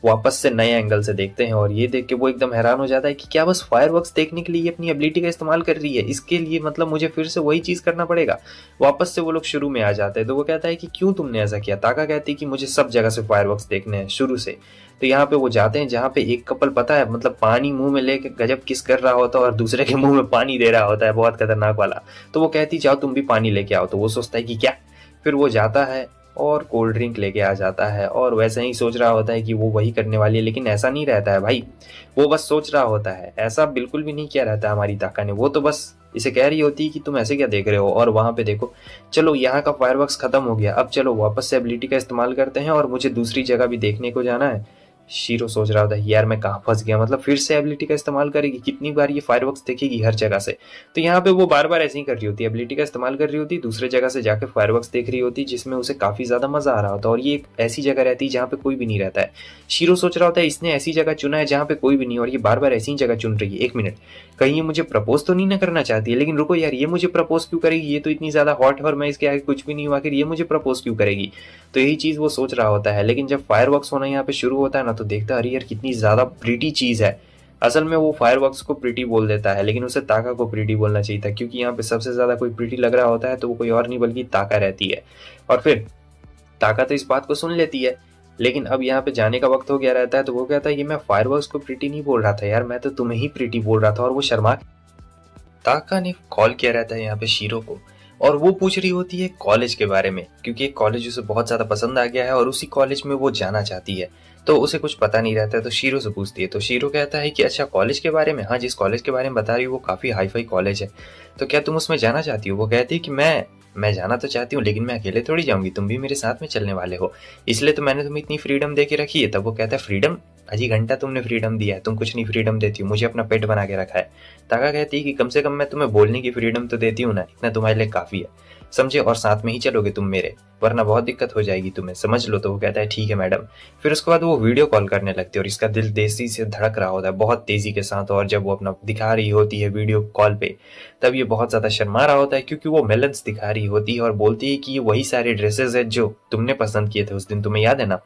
वापस से नए एंगल से देखते हैं। और ये देख के वो एकदम हैरान हो जाता है कि क्या बस फायरवर्क्स देखने के लिए ये अपनी एबिलिटी का इस्तेमाल कर रही है, इसके लिए मतलब मुझे फिर से वही चीज करना पड़ेगा। वापस से वो लोग शुरू में आ जाते हैं। तो वो कहता है कि क्यों तुमने ऐसा किया। ताका कहती है कि मुझे सब जगह से फायरवर्क्स देखने हैं शुरू से। तो यहाँ पे वो जाते हैं जहाँ पे एक कपल पता है मतलब पानी मुंह में लेके गजब किस कर रहा होता है और दूसरे के मुंह में पानी दे रहा होता है, बहुत खतरनाक वाला। तो वो कहती जाओ तुम भी पानी लेके आओ। तो वो सोचता है कि क्या, फिर वो जाता है और कोल्ड ड्रिंक लेके आ जाता है। और वैसे ही सोच रहा होता है कि वो वही करने वाली है, लेकिन ऐसा नहीं रहता है भाई, वो बस सोच रहा होता है, ऐसा बिल्कुल भी नहीं किया रहता हमारी ताका ने। वो तो बस इसे कह रही होती है कि तुम ऐसे क्या देख रहे हो। और वहां पे देखो चलो यहाँ का फायरवर्क्स खत्म हो गया, अब चलो वापस से एबिलिटी का इस्तेमाल करते हैं और मुझे दूसरी जगह भी देखने को जाना है। शीरो सोच रहा था यार मैं कहाँ फंस गया, मतलब फिर से एबिलिटी का इस्तेमाल करेगी, कितनी बार ये फायरवर्क्स देखेगी हर जगह से। तो यहाँ पे वो बार बार ऐसे ही कर रही होती है, एबिलिटी का इस्तेमाल कर रही होती, दूसरे जगह से जाकर फायरवर्क्स देख रही होती, जिसमें उसे काफी ज्यादा मजा आ रहा होता है। और ये एक ऐसी जगह रहती है जहाँ पे कोई भी नहीं रहता है। शीरो सोच रहा होता है इसने ऐसी जगह चुना है जहाँ पे कोई भी नहीं, और ये बार बार ऐसी ही जगह चुन रही है, एक मिनट कहीं ये मुझे प्रपोज तो नहीं ना करना चाहती है। लेकिन रुको यार, ये मुझे प्रपोज क्यों करेगी, ये तो इतनी ज्यादा हॉट है और मैं इसके आगे कुछ भी नहीं हूँ, आखिर ये मुझे प्रपोज क्यों करेगी। तो यही चीज वो सोच रहा होता है। लेकिन जब फायरवर्क्स होना यहाँ पे शुरू होता है ना, तो देखता है अरे यार कितनी ज्यादा प्रीटी चीज है। असल में वो फायरवर्क्स को प्रीटी बोल देता है, लेकिन उसे ताका को प्रीटी बोलना चाहिए था, क्योंकि यहाँ पे सबसे ज्यादा कोई प्रीटी लग रहा होता है तो वो कोई और नहीं बल्कि ताका रहती है। और फिर ताका तो इस बात को सुन लेती है, लेकिन अब यहाँ पे जाने का वक्त हो गया रहता है। तो वो कहता है ये मैं फायरवर्क्स को प्रीटी नहीं बोल रहा था यार, मैं तो तुम्हें ही प्रीटी बोल रहा था। और वो शर्मा, ताका ने कॉल किया रहता है यहाँ पे शीरो को, और वो पूछ रही होती है कॉलेज के बारे में, क्योंकि एक कॉलेज उसे बहुत ज्यादा पसंद आ गया है और उसी कॉलेज में वो जाना चाहती है। तो उसे कुछ पता नहीं रहता है, तो शीरो से पूछती है। तो शीरो कहता है कि अच्छा कॉलेज के बारे में, हाँ जिस कॉलेज के बारे में बता रही हो वो काफी हाई फाई कॉलेज है, तो क्या तुम उसमें जाना चाहती हो। वो कहती है कि मैं जाना तो चाहती हूँ, लेकिन मैं अकेले थोड़ी जाऊंगी, तुम भी मेरे साथ में चलने वाले हो, इसलिए तो मैंने तुम्हें इतनी फ्रीडम दे के रखी है। तब वो कहता है फ्रीडम, अजी घंटा तुमने फ्रीडम दिया है, तुम कुछ नहीं फ्रीडम देती हो, मुझे अपना पेट बना के रखा है। ताका कहती है कि कम से कम मैं तुम्हें बोलने की फ्रीडम तो देती हूँ ना, इतना तुम्हारे लिए काफी है, समझे, और साथ में ही चलोगे तुम मेरे, वरना बहुत दिक्कत हो जाएगी तुम्हें, समझ लो। तो वो कहता है ठीक है मैडम। फिर उसके बाद वो वीडियो कॉल करने लगती है और इसका दिल तेजी से धड़क रहा होता है बहुत तेजी के साथ। और जब वो अपना दिखा रही होती है वीडियो कॉल पे, तब ये बहुत ज्यादा शर्मा रहा होता है, क्योंकि वो मेलन्स दिखा रही होती है और बोलती है कि ये वही सारे ड्रेसेस है जो तुमने पसंद किए थे उस दिन, तुम्हें याद है ना।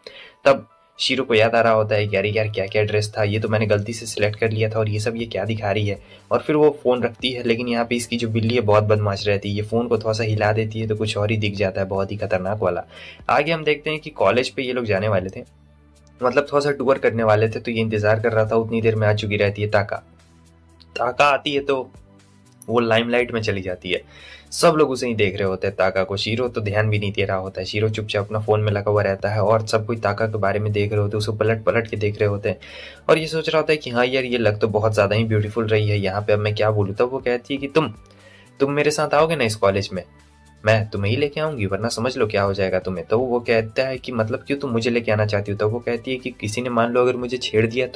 तब शीरो को याद आ रहा होता है कि अरे यार क्या क्या ड्रेस था, ये तो मैंने गलती से सिलेक्ट कर लिया था, और ये सब ये क्या दिखा रही है। और फिर वो फोन रखती है, लेकिन यहाँ पे इसकी जो बिल्ली है बहुत बदमाश रहती है, ये फोन को थोड़ा सा हिला देती है तो कुछ और ही दिख जाता है, बहुत ही खतरनाक वाला। आगे हम देखते हैं कि कॉलेज पे ये लोग जाने वाले थे, मतलब थोड़ा सा टूर करने वाले थे, तो ये इंतजार कर रहा था, उतनी देर में आ चुकी रहती है ताका। ताका आती है तो वो लाइमलाइट में चली जाती है, सब लोग उसे ही देख रहे होते हैं ताका को। शीरो तो ध्यान भी नहीं दे रहा होता है, शीरो चुपचाप अपना फोन में लगा हुआ रहता है और सब कोई ताका के बारे में देख रहे होते हैं, उसको पलट पलट के देख रहे होते हैं। और ये सोच रहा होता है कि हाँ यार ये लग तो बहुत ज्यादा ही ब्यूटीफुल रही है यहाँ पे, अब मैं क्या बोलूँ। तब वो कहती है कि तुम मेरे साथ आओगे ना इस कॉलेज में, मैं तुम्हें ही लेके आऊंगी, वरना समझ लो क्या हो जाएगा तुम्हें। तो वो कहता है कि मतलब क्यों तुम मुझे लेके आना चाहती हो। तो वो कहती है कि किसी ने मान लो अगर मुझे छेड़ दिया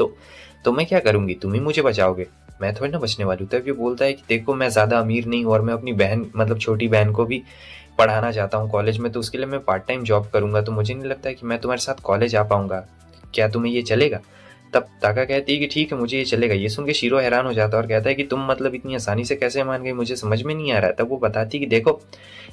तो मैं क्या करूंगी, तुम ही मुझे बचाओगे। मैं थोड़ी ना बचने वाली हूँ। तब ये बोलता है कि देखो मैं ज़्यादा अमीर नहीं हूँ और मैं अपनी बहन मतलब छोटी बहन को भी पढ़ाना चाहता हूँ कॉलेज में, तो उसके लिए मैं पार्ट टाइम जॉब करूँगा, तो मुझे नहीं लगता है कि मैं तुम्हारे साथ कॉलेज आ पाऊँगा, क्या तुम्हें ये चलेगा? तब ताका कहती है कि ठीक है मुझे ये चलेगा। ये सुन के शीरो हैरान हो जाता है और कहता है कि तुम मतलब इतनी आसानी से कैसे मान गई, मुझे समझ में नहीं आ रहा है। तब वो बताती है कि देखो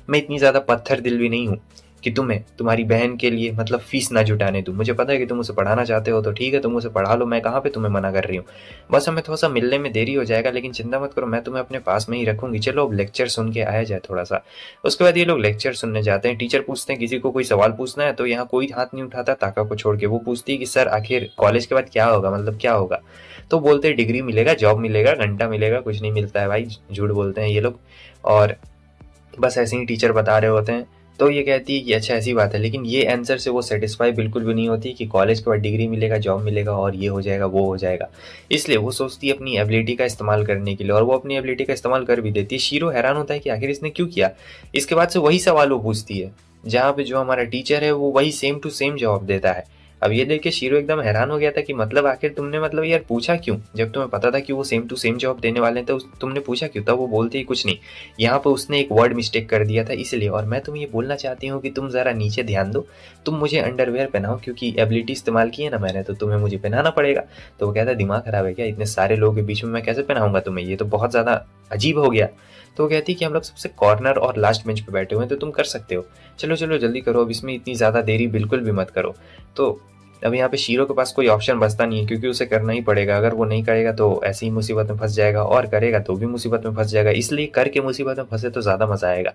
मैं इतनी ज़्यादा पत्थर दिल भी नहीं हूँ कि तुम्हें तुम्हारी बहन के लिए मतलब फीस ना जुटाने दूँ। मुझे पता है कि तुम उसे पढ़ाना चाहते हो तो ठीक है तुम उसे पढ़ा लो, मैं कहाँ पे तुम्हें मना कर रही हूँ। बस हमें थोड़ा सा मिलने में देरी हो जाएगा लेकिन चिंता मत करो, मैं तुम्हें अपने पास में ही रखूंगी। चलो अब लेक्चर सुन के आया जाए थोड़ा सा। उसके बाद ये लोग लेक्चर सुनने जाते हैं। टीचर पूछते हैं किसी को कोई सवाल पूछना है, तो यहाँ कोई हाथ नहीं उठाता ताका को छोड़ के। वो पूछती है कि सर आखिर कॉलेज के बाद क्या होगा, मतलब क्या होगा? तो बोलते हैं डिग्री मिलेगा, जॉब मिलेगा, घंटा मिलेगा। कुछ नहीं मिलता है भाई, झूठ बोलते हैं ये लोग। और बस ऐसे ही टीचर बता रहे होते हैं। तो ये कहती है कि अच्छा ऐसी बात है, लेकिन ये आंसर से वो सेटिस्फाई बिल्कुल भी नहीं होती कि कॉलेज के बाद डिग्री मिलेगा, जॉब मिलेगा और ये हो जाएगा वो हो जाएगा। इसलिए वो सोचती है अपनी एबिलिटी का इस्तेमाल करने के लिए, और वो अपनी एबिलिटी का इस्तेमाल कर भी देती है। शीरो हैरान होता है कि आखिर इसने क्यों किया। इसके बाद से वही सवाल वो पूछती है जहाँ पे जो हमारा टीचर है वो वही सेम टू सेम जवाब देता है। अब ये देख के शीरो एकदम हैरान हो गया था कि मतलब आखिर तुमने मतलब यार पूछा क्यों, जब तुम्हें पता था कि वो सेम टू सेम जवाब देने वाले हैं तो तुमने पूछा क्यों? तब वो बोलती है कुछ नहीं, यहाँ पे उसने एक वर्ड मिस्टेक कर दिया था इसलिए, और मैं तुम्हें ये बोलना चाहती हूँ कि तुम ज़रा नीचे ध्यान दो, तुम मुझे अंडरवेयर पहनाओ क्योंकि एबिलिटी इस्तेमाल की है ना मैंने, तो तुम्हें मुझे पहनाना पड़ेगा। तो वो कहता है दिमाग खराब है क्या, इतने सारे लोगों के बीच में मैं कैसे पहनाऊंगा तुम्हें, ये तो बहुत ज़्यादा अजीब हो गया। तो वो कहती है कि हम लोग सबसे कॉर्नर और लास्ट बेंच पे बैठे हुए हैं तो तुम कर सकते हो, चलो चलो जल्दी करो, अब इसमें इतनी ज़्यादा देरी बिल्कुल भी मत करो। तो अब यहाँ पे शीरो के पास कोई ऑप्शन बचता नहीं है क्योंकि उसे करना ही पड़ेगा। अगर वो नहीं करेगा तो ऐसी ही मुसीबत में फंस जाएगा, और करेगा तो भी मुसीबत में फंस जाएगा, इसलिए करके मुसीबत में फंसे तो ज़्यादा मज़ा आएगा।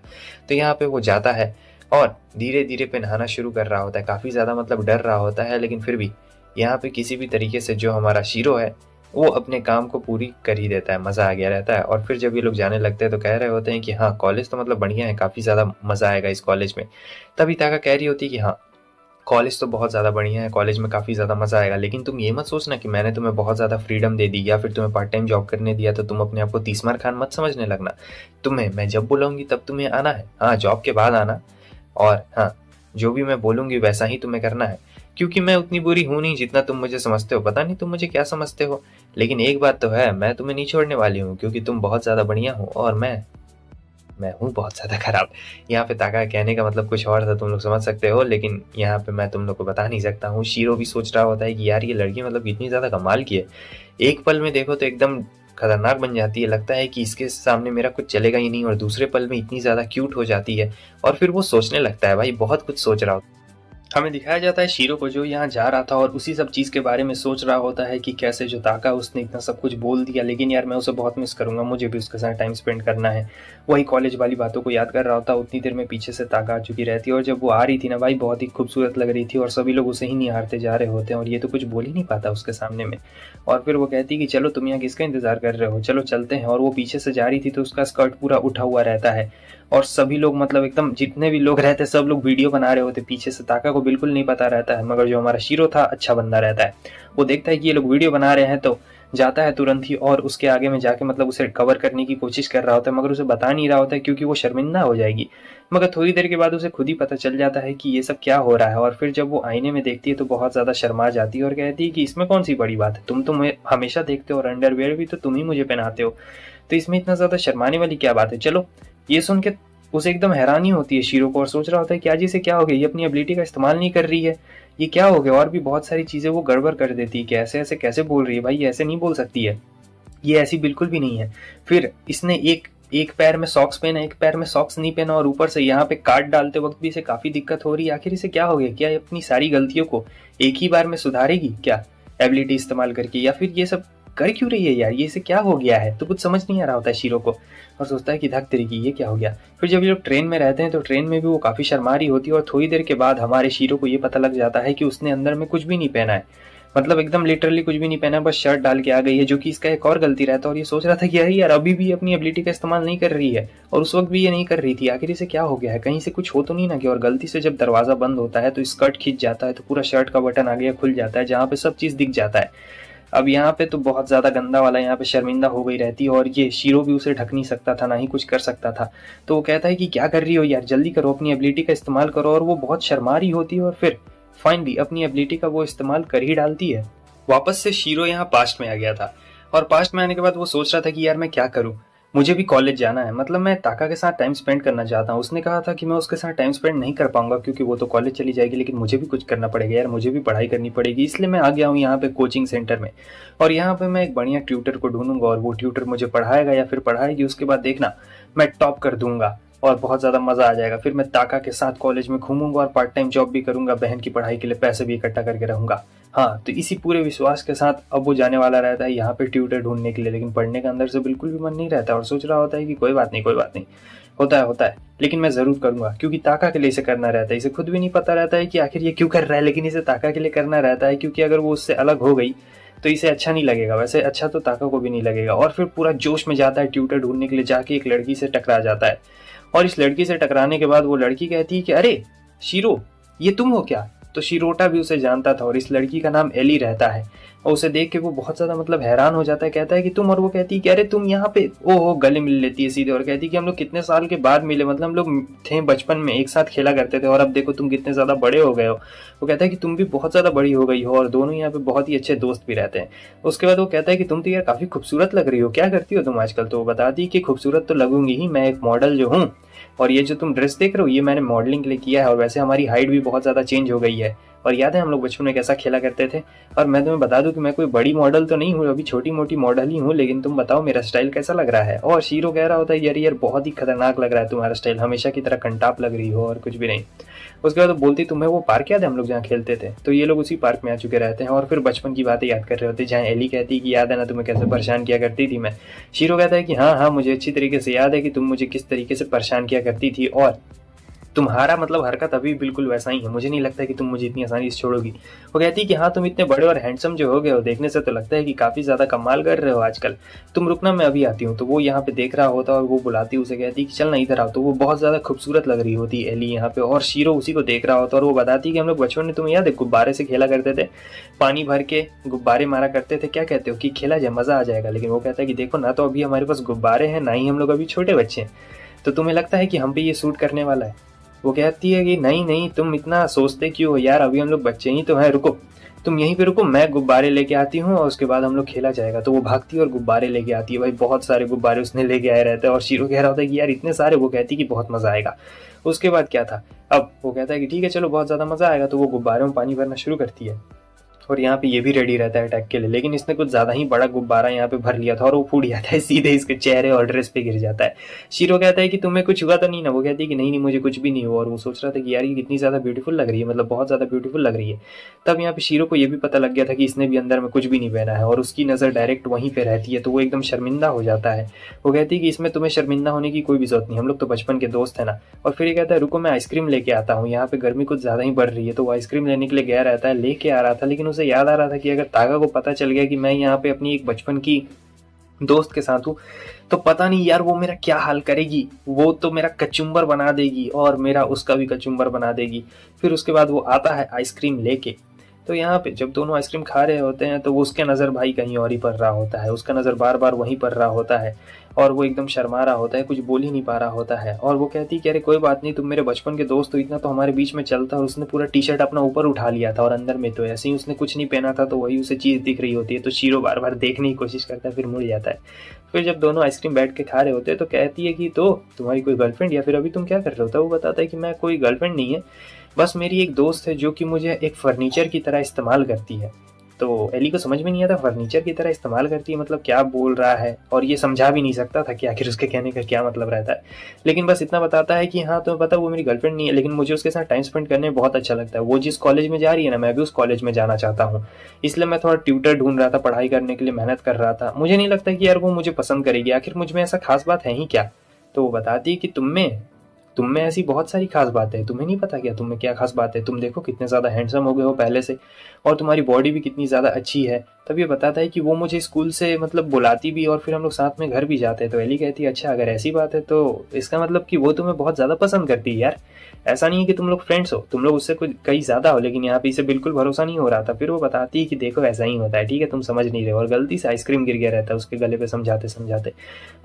तो यहाँ पे वो जाता है और धीरे धीरे पे नहाना शुरू कर रहा होता है। काफ़ी ज़्यादा मतलब डर रहा होता है, लेकिन फिर भी यहाँ पे किसी भी तरीके से जो हमारा शीरो है वो अपने काम को पूरी कर ही देता है। मज़ा आ गया रहता है। और फिर जब ये लोग जाने लगते हैं तो कह रहे होते हैं कि हाँ कॉलेज तो मतलब बढ़िया है, काफ़ी ज़्यादा मज़ा आएगा इस कॉलेज में। तभी ताका कह रही होती है कि हाँ कॉलेज तो बहुत ज़्यादा बढ़िया है, कॉलेज में काफ़ी ज़्यादा मज़ा आएगा, लेकिन तुम ये मत सोचना कि मैंने तुम्हें बहुत ज़्यादा फ्रीडम दे दी या फिर तुम्हें पार्ट टाइम जॉब करने दिया तो तुम अपने आप को तीसमार खान मत समझने लगना। तुम्हें मैं जब बुलाऊंगी तब तुम्हें आना है, हाँ जॉब के बाद आना, और हाँ जो भी मैं बोलूँगी वैसा ही तुम्हें करना है, क्योंकि मैं उतनी बुरी हूँ नहीं जितना तुम मुझे समझते हो। पता नहीं तुम मुझे क्या समझते हो, लेकिन एक बात तो है, मैं तुम्हें नहीं छोड़ने वाली हूँ क्योंकि तुम बहुत ज़्यादा बढ़िया हो और मैं हूँ बहुत ज़्यादा खराब। यहाँ पे ताका कहने का मतलब कुछ और था, तुम लोग समझ सकते हो, लेकिन यहाँ पे मैं तुम लोग को बता नहीं सकता हूँ। शीरो भी सोच रहा होता है कि यार ये लड़की मतलब इतनी ज़्यादा कमाल की है, एक पल में देखो तो एकदम खतरनाक बन जाती है, लगता है कि इसके सामने मेरा कुछ चलेगा ही नहीं, और दूसरे पल में इतनी ज़्यादा क्यूट हो जाती है। और फिर वो सोचने लगता है, भाई बहुत कुछ सोच रहा होता है। हमें दिखाया जाता है शीरो को जो यहाँ जा रहा था और उसी सब चीज़ के बारे में सोच रहा होता है कि कैसे जो ताका उसने इतना सब कुछ बोल दिया, लेकिन यार मैं उसे बहुत मिस करूंगा, मुझे भी उसके साथ टाइम स्पेंड करना है। वही कॉलेज वाली बातों को याद कर रहा होता। उतनी देर में पीछे से ताका आ चुकी रहती है, और जब वो आ रही थी ना भाई बहुत ही खूबसूरत लग रही थी, और सभी लोग उसे ही निहारते जा रहे होते हैं, और ये तो कुछ बोल ही नहीं पाता उसके सामने में। और फिर वो कहती कि चलो तुम यहाँ किसका इंतजार कर रहे हो, चलो चलते हैं। और वो पीछे से जा रही थी तो उसका स्कर्ट पूरा उठा हुआ रहता है, और सभी लोग मतलब एकदम जितने भी लोग रहते हैं सब लोग वीडियो बना रहे होते पीछे से। ताका को बिल्कुल नहीं पता रहता है, मगर जो हमारा शीरो था अच्छा बंदा रहता है, वो देखता है कि ये लोग वीडियो बना रहे हैं तो जाता है तुरंत ही और उसके आगे में जाके मतलब उसे कवर करने की कोशिश कर रहा होता है, मगर उसे बता नहीं रहा होता है क्योंकि वो शर्मिंदा हो जाएगी। मगर थोड़ी देर के बाद उसे खुद ही पता चल जाता है कि ये सब क्या हो रहा है, और फिर जब वो आईने में देखती है तो बहुत ज़्यादा शर्मा जाती है और कहती है कि इसमें कौन सी बड़ी बात है, तुम तो मुझे हमेशा देखते हो और अंडरवेयर भी तो तुम ही मुझे पहनाते हो, तो इसमें इतना ज़्यादा शर्माने वाली क्या बात है, चलो। ये सुन के उसे एकदम हैरानी होती है शीरो को, और सोच रहा होता है कि आज इसे क्या हो गया, ये अपनी एबिलिटी का इस्तेमाल नहीं कर रही है, ये क्या हो गया। और भी बहुत सारी चीज़ें वो गड़बड़ कर देती है कि ऐसे ऐसे कैसे बोल रही है, भाई ये ऐसे नहीं बोल सकती है, ये ऐसी बिल्कुल भी नहीं है। फिर इसने एक एक पैर में सॉक्स पहना, एक पैर में सॉक्स नहीं पहना, और ऊपर से यहाँ पे कार्ड डालते वक्त भी इसे काफ़ी दिक्कत हो रही है। आखिर इसे क्या हो गया, क्या ये अपनी सारी गलतियों को एक ही बार में सुधारेगी क्या एबिलिटी इस्तेमाल करके, या फिर ये सब कर क्यों रही है यार, ये इसे क्या हो गया है। तो कुछ समझ नहीं आ रहा होता है शीरो को, और सोचता है कि धक तेरी की ये क्या हो गया। फिर जब ये लोग ट्रेन में रहते हैं तो ट्रेन में भी वो काफ़ी शर्मा रही होती है, और थोड़ी देर के बाद हमारे शीरो को ये पता लग जाता है कि उसने अंदर में कुछ भी नहीं पहना है, मतलब एकदम लिटरली कुछ भी नहीं पहना, बस शर्ट डाल के आ गई है, जो कि इसका एक और गलती रहता है। और ये सोच रहा था कि अरे यार अभी भी अपनी एबिलिटी का इस्तेमाल नहीं कर रही है, और उस वक्त भी ये नहीं कर रही थी, आखिर इसे क्या हो गया है, कहीं से कुछ हो तो नहीं ना कि। और गलती से जब दरवाज़ा बंद होता है तो स्कर्ट खींच जाता है, तो पूरा शर्ट का बटन आगे खुल जाता है जहाँ पे सब चीज़ दिख जाता है। अब यहाँ पे तो बहुत ज़्यादा गंदा वाला यहाँ पे शर्मिंदा हो गई रहती है, और ये शीरो भी उसे ढक नहीं सकता था, ना ही कुछ कर सकता था। तो वो कहता है कि क्या कर रही हो यार, जल्दी करो, अपनी एबिलिटी का इस्तेमाल करो। और वो बहुत शर्मा रही होती है, और फिर फाइनली अपनी एबिलिटी का वो इस्तेमाल कर ही डालती है। वापस से शीरो यहाँ पास्ट में आ गया था, और पास्ट में आने के बाद वो सोच रहा था कि यार मैं क्या करूं, मुझे भी कॉलेज जाना है, मतलब मैं ताका के साथ टाइम स्पेंड करना चाहता हूँ। उसने कहा था कि मैं उसके साथ टाइम स्पेंड नहीं कर पाऊंगा क्योंकि वो तो कॉलेज चली जाएगी, लेकिन मुझे भी कुछ करना पड़ेगा यार, मुझे भी पढ़ाई करनी पड़ेगी। इसलिए मैं आ गया हूँ यहाँ पे कोचिंग सेंटर में, और यहाँ पे मैं एक बढ़िया ट्यूटर को ढूंढूंगा और वो ट्यूटर मुझे पढ़ाएगा या फिर पढ़ाएगी। उसके बाद देखना मैं टॉप कर दूंगा और बहुत ज़्यादा मज़ा आ जाएगा। फिर मैं ताका के साथ कॉलेज में घूमूंगा और पार्ट टाइम जॉब भी करूंगा, बहन की पढ़ाई के लिए पैसे भी इकट्ठा करके रहूंगा। हाँ, तो इसी पूरे विश्वास के साथ अब वो जाने वाला रहता है यहाँ पे ट्यूटर ढूंढने के लिए, लेकिन पढ़ने का अंदर से बिल्कुल भी मन नहीं रहता और सोच रहा होता है कि कोई बात नहीं, कोई बात नहीं, होता है, लेकिन मैं ज़रूर करूंगा क्योंकि ताका के लिए इसे करना रहता है। इसे खुद भी नहीं पता रहता है कि आखिर ये क्यों कर रहा है, लेकिन इसे ताका के लिए करना रहता है क्योंकि अगर वो उससे अलग हो गई तो इसे अच्छा नहीं लगेगा। वैसे अच्छा तो ताका को भी नहीं लगेगा। और फिर पूरा जोश में जाता है ट्यूटर ढूंढने के लिए, जाके एक लड़की से टकरा जाता है। और इस लड़की से टकराने के बाद वो लड़की कहती है कि अरे शीरो, ये तुम हो क्या? तो शिरोटा भी उसे जानता था और इस लड़की का नाम एली रहता है। और उसे देख के वो बहुत ज़्यादा मतलब हैरान हो जाता है, कहता है कि तुम, और वो कहती है कि अरे तुम यहाँ पे, ओहो, गले मिल लेती है सीधे और कहती है कि हम लोग कितने साल के बाद मिले, मतलब हम लोग थे बचपन में एक साथ खेला करते थे और अब देखो तुम कितने ज़्यादा बड़े हो गए हो। वो कहता है कि तुम भी बहुत ज़्यादा बड़ी हो गई हो और दोनों यहाँ पे बहुत ही अच्छे दोस्त भी रहते हैं। उसके बाद वो कहता है कि तुम तो यार काफ़ी खूबसूरत लग रही हो, क्या करती हो तुम आजकल? तो वो बताती है कि खूबसूरत तो लगूंगी ही, मैं एक मॉडल जो हूँ, और ये जो तुम ड्रेस देख रहे हो ये मैंने मॉडलिंग के लिए किया है, और वैसे हमारी हाइट भी बहुत ज़्यादा चेंज हो गई है। और याद है हम लोग बचपन में कैसा खेला करते थे? और मैं तुम्हें बता दूं कि मैं कोई बड़ी मॉडल तो नहीं हूँ, अभी छोटी मोटी मॉडल ही हूँ, लेकिन तुम बताओ मेरा स्टाइल कैसा लग रहा है? और शीरो कह रहा होता है यार बहुत ही खतरनाक लग रहा है तुम्हारा स्टाइल, हमेशा की तरह कंटाप लग रही हो और कुछ भी नहीं। उसके बाद वो बोलती तुम्हें वो पार्क याद है हम लोग जहाँ खेलते थे? तो ये लोग उसी पार्क में आ चुके रहते हैं और फिर बचपन की बातें याद कर रहे होते हैं, जहाँ एली कहती है कि याद है ना तुम्हें कैसे परेशान किया करती थी मैं? शीरो कहता है कि हाँ हाँ, मुझे अच्छी तरीके से याद है कि तुम मुझे किस तरीके से परेशान किया करती थी, और तुम्हारा मतलब हरकत अभी बिल्कुल वैसा ही है, मुझे नहीं लगता कि तुम मुझे इतनी आसानी से छोड़ोगी। वो कहती है कि हाँ, तुम इतने बड़े और हैंडसम जो हो गए हो, देखने से तो लगता है कि काफ़ी ज़्यादा कमाल कर रहे हो आजकल, तुम रुकना मैं अभी आती हूँ। तो वो यहाँ पे देख रहा होता है और वो बुलाती है उसे, कहती है कि चल ना इधर आओ। तो वो बहुत ज़्यादा खूबसूरत लग रही होती है एली यहाँ पे, और शीरो उसी को देख रहा होता है और वो बताती है कि हम लोग बचपन में, तुम्हें याद है, गुब्बारे से खेला करते थे, पानी भर के गुब्बारे मारा करते थे, क्या कहते हो कि खेला जाए, मज़ा आ जाएगा। लेकिन वो कहता है कि देखो ना, तो अभी हमारे पास गुब्बारे हैं, ना ही हम लोग अभी छोटे बच्चे हैं, तो तुम्हें लगता है कि हम पे ये सूट करने वाला है? वो कहती है कि नहीं नहीं, तुम इतना सोचते क्यों हो यार, अभी हम लोग बच्चे ही तो हैं, रुको तुम यहीं पे रुको, मैं गुब्बारे लेके आती हूँ और उसके बाद हम लोग खेला जाएगा। तो वो भागती है और गुब्बारे लेके आती है। भाई बहुत सारे गुब्बारे उसने लेके आए रहते हैं और शीरो कह रहा होता है कि यार इतने सारे। वो कहती है कि बहुत मजा आएगा। उसके बाद क्या था, अब वो कहता है कि ठीक है चलो बहुत ज्यादा मजा आएगा। तो वो गुब्बारे में पानी भरना शुरू करती है और यहाँ पे ये भी रेडी रहता है अटैक के लिए, लेकिन इसने कुछ ज्यादा ही बड़ा गुब्बारा यहाँ पे भर लिया था और वो फूट जाता है, सीधे इसके चेहरे और ड्रेस पे गिर जाता है। शीरो कहता है कि तुम्हें कुछ हुआ तो नहीं ना? वो कहती है कि नहीं नहीं, मुझे कुछ भी नहीं हुआ। और वो सोच रहा था कि यार ये कितनी ज्यादा ब्यूटीफुल लग रही है, मतलब बहुत ज्यादा ब्यूटीफुल लग रही है। तब यहाँ पे शीरो को ये भी पता लग गया था कि इसने भी अंदर में कुछ भी नहीं पहना है और उसकी नजर डायरेक्ट वहीं पे रहती है, तो वो एकदम शर्मिंदा हो जाता है। वो कहती है कि इसमें तुम्हें शर्मिंदा होने की कोई भी जरूरत नहीं, हम लोग तो बचपन के दोस्त है ना। और फिर ये कहता है रुको मैं आइसक्रीम लेके आता हूँ, यहाँ पे गर्मी कुछ ज्यादा ही बढ़ रही है। तो वो आइसक्रीम लेने के लिए गया रहता है, लेके आ रहा था, लेकिन उसे याद आ रहा था कि अगर तागा को पता चल गया कि मैं यहाँ पे अपनी एक बचपन की दोस्त के साथ हूँ तो पता नहीं यार वो मेरा क्या हाल करेगी, वो तो मेरा कचुम्बर बना देगी और मेरा उसका भी कचुम्बर बना देगी। फिर उसके बाद वो आता है आइसक्रीम लेके। तो यहाँ पे जब दोनों आइसक्रीम खा रहे होते हैं तो वो उसके नज़र भाई कहीं और ही पड़ रहा होता है, उसका नज़र बार बार वहीं पड़ रहा होता है और वो एकदम शर्मा रहा होता है, कुछ बोल ही नहीं पा रहा होता है। और वो कहती है कि अरे कोई बात नहीं, तुम मेरे बचपन के दोस्त हो, इतना तो हमारे बीच में चलता है। और उसने पूरा टी शर्ट अपना ऊपर उठा लिया था और अंदर में तो ऐसे ही उसने कुछ नहीं पहना था, तो वही उसे चीज़ दिख रही होती है। तो शीरो बार बार देखने की कोशिश करता है, फिर मुड़ जाता है। फिर जब दोनों आइसक्रीम बैठ के खा रहे होते हैं तो कहती है कि तो तुम्हारी कोई गर्लफ्रेंड या फिर अभी तुम क्या कर रहे होता? वो बताता है कि मैं कोई गर्लफ्रेंड नहीं है, बस मेरी एक दोस्त है जो कि मुझे एक फर्नीचर की तरह इस्तेमाल करती है। तो एली को समझ में नहीं आता फर्नीचर की तरह इस्तेमाल करती है मतलब क्या बोल रहा है, और ये समझा भी नहीं सकता था कि आखिर उसके कहने का क्या मतलब रहता है। लेकिन बस इतना बताता है कि हाँ तुम्हें पता वो मेरी गर्लफ्रेंड नहीं है, लेकिन मुझे उसके साथ टाइम स्पेंड करने में बहुत अच्छा लगता है। वो जिस कॉलेज में जा रही है ना, मैं भी उस कॉलेज में जाना चाहता हूँ, इसलिए मैं थोड़ा ट्यूटर ढूंढ रहा था, पढ़ाई करने के लिए मेहनत कर रहा था। मुझे नहीं लगता कि यार वो मुझे पसंद करेगी, आखिर मुझ में ऐसा खास बात है ही क्या? तो वो बताती है कि तुम में ऐसी बहुत सारी खास बातें हैं, तुम्हें नहीं पता क्या तुम में क्या खास बात है? तुम देखो कितने ज़्यादा हैंडसम हो गए हो पहले से, और तुम्हारी बॉडी भी कितनी ज़्यादा अच्छी है। तब ये बताता है कि वो मुझे स्कूल से मतलब बुलाती भी और फिर हम लोग साथ में घर भी जाते हैं। तो एली कहती है अच्छा अगर ऐसी बात है तो इसका मतलब कि वो तुम्हें बहुत ज़्यादा पसंद करती है यार। ऐसा नहीं है कि तुम लोग फ्रेंड्स हो, तुम लोग उससे कुछ कहीं ज़्यादा हो, लेकिन यहाँ पे इसे बिल्कुल भरोसा नहीं हो रहा था। फिर वो बताती है कि देखो ऐसा ही होता है, ठीक है तुम समझ नहीं रहे हो, और गलती से आइसक्रीम गिर गया रहता है उसके गले पे समझाते समझाते।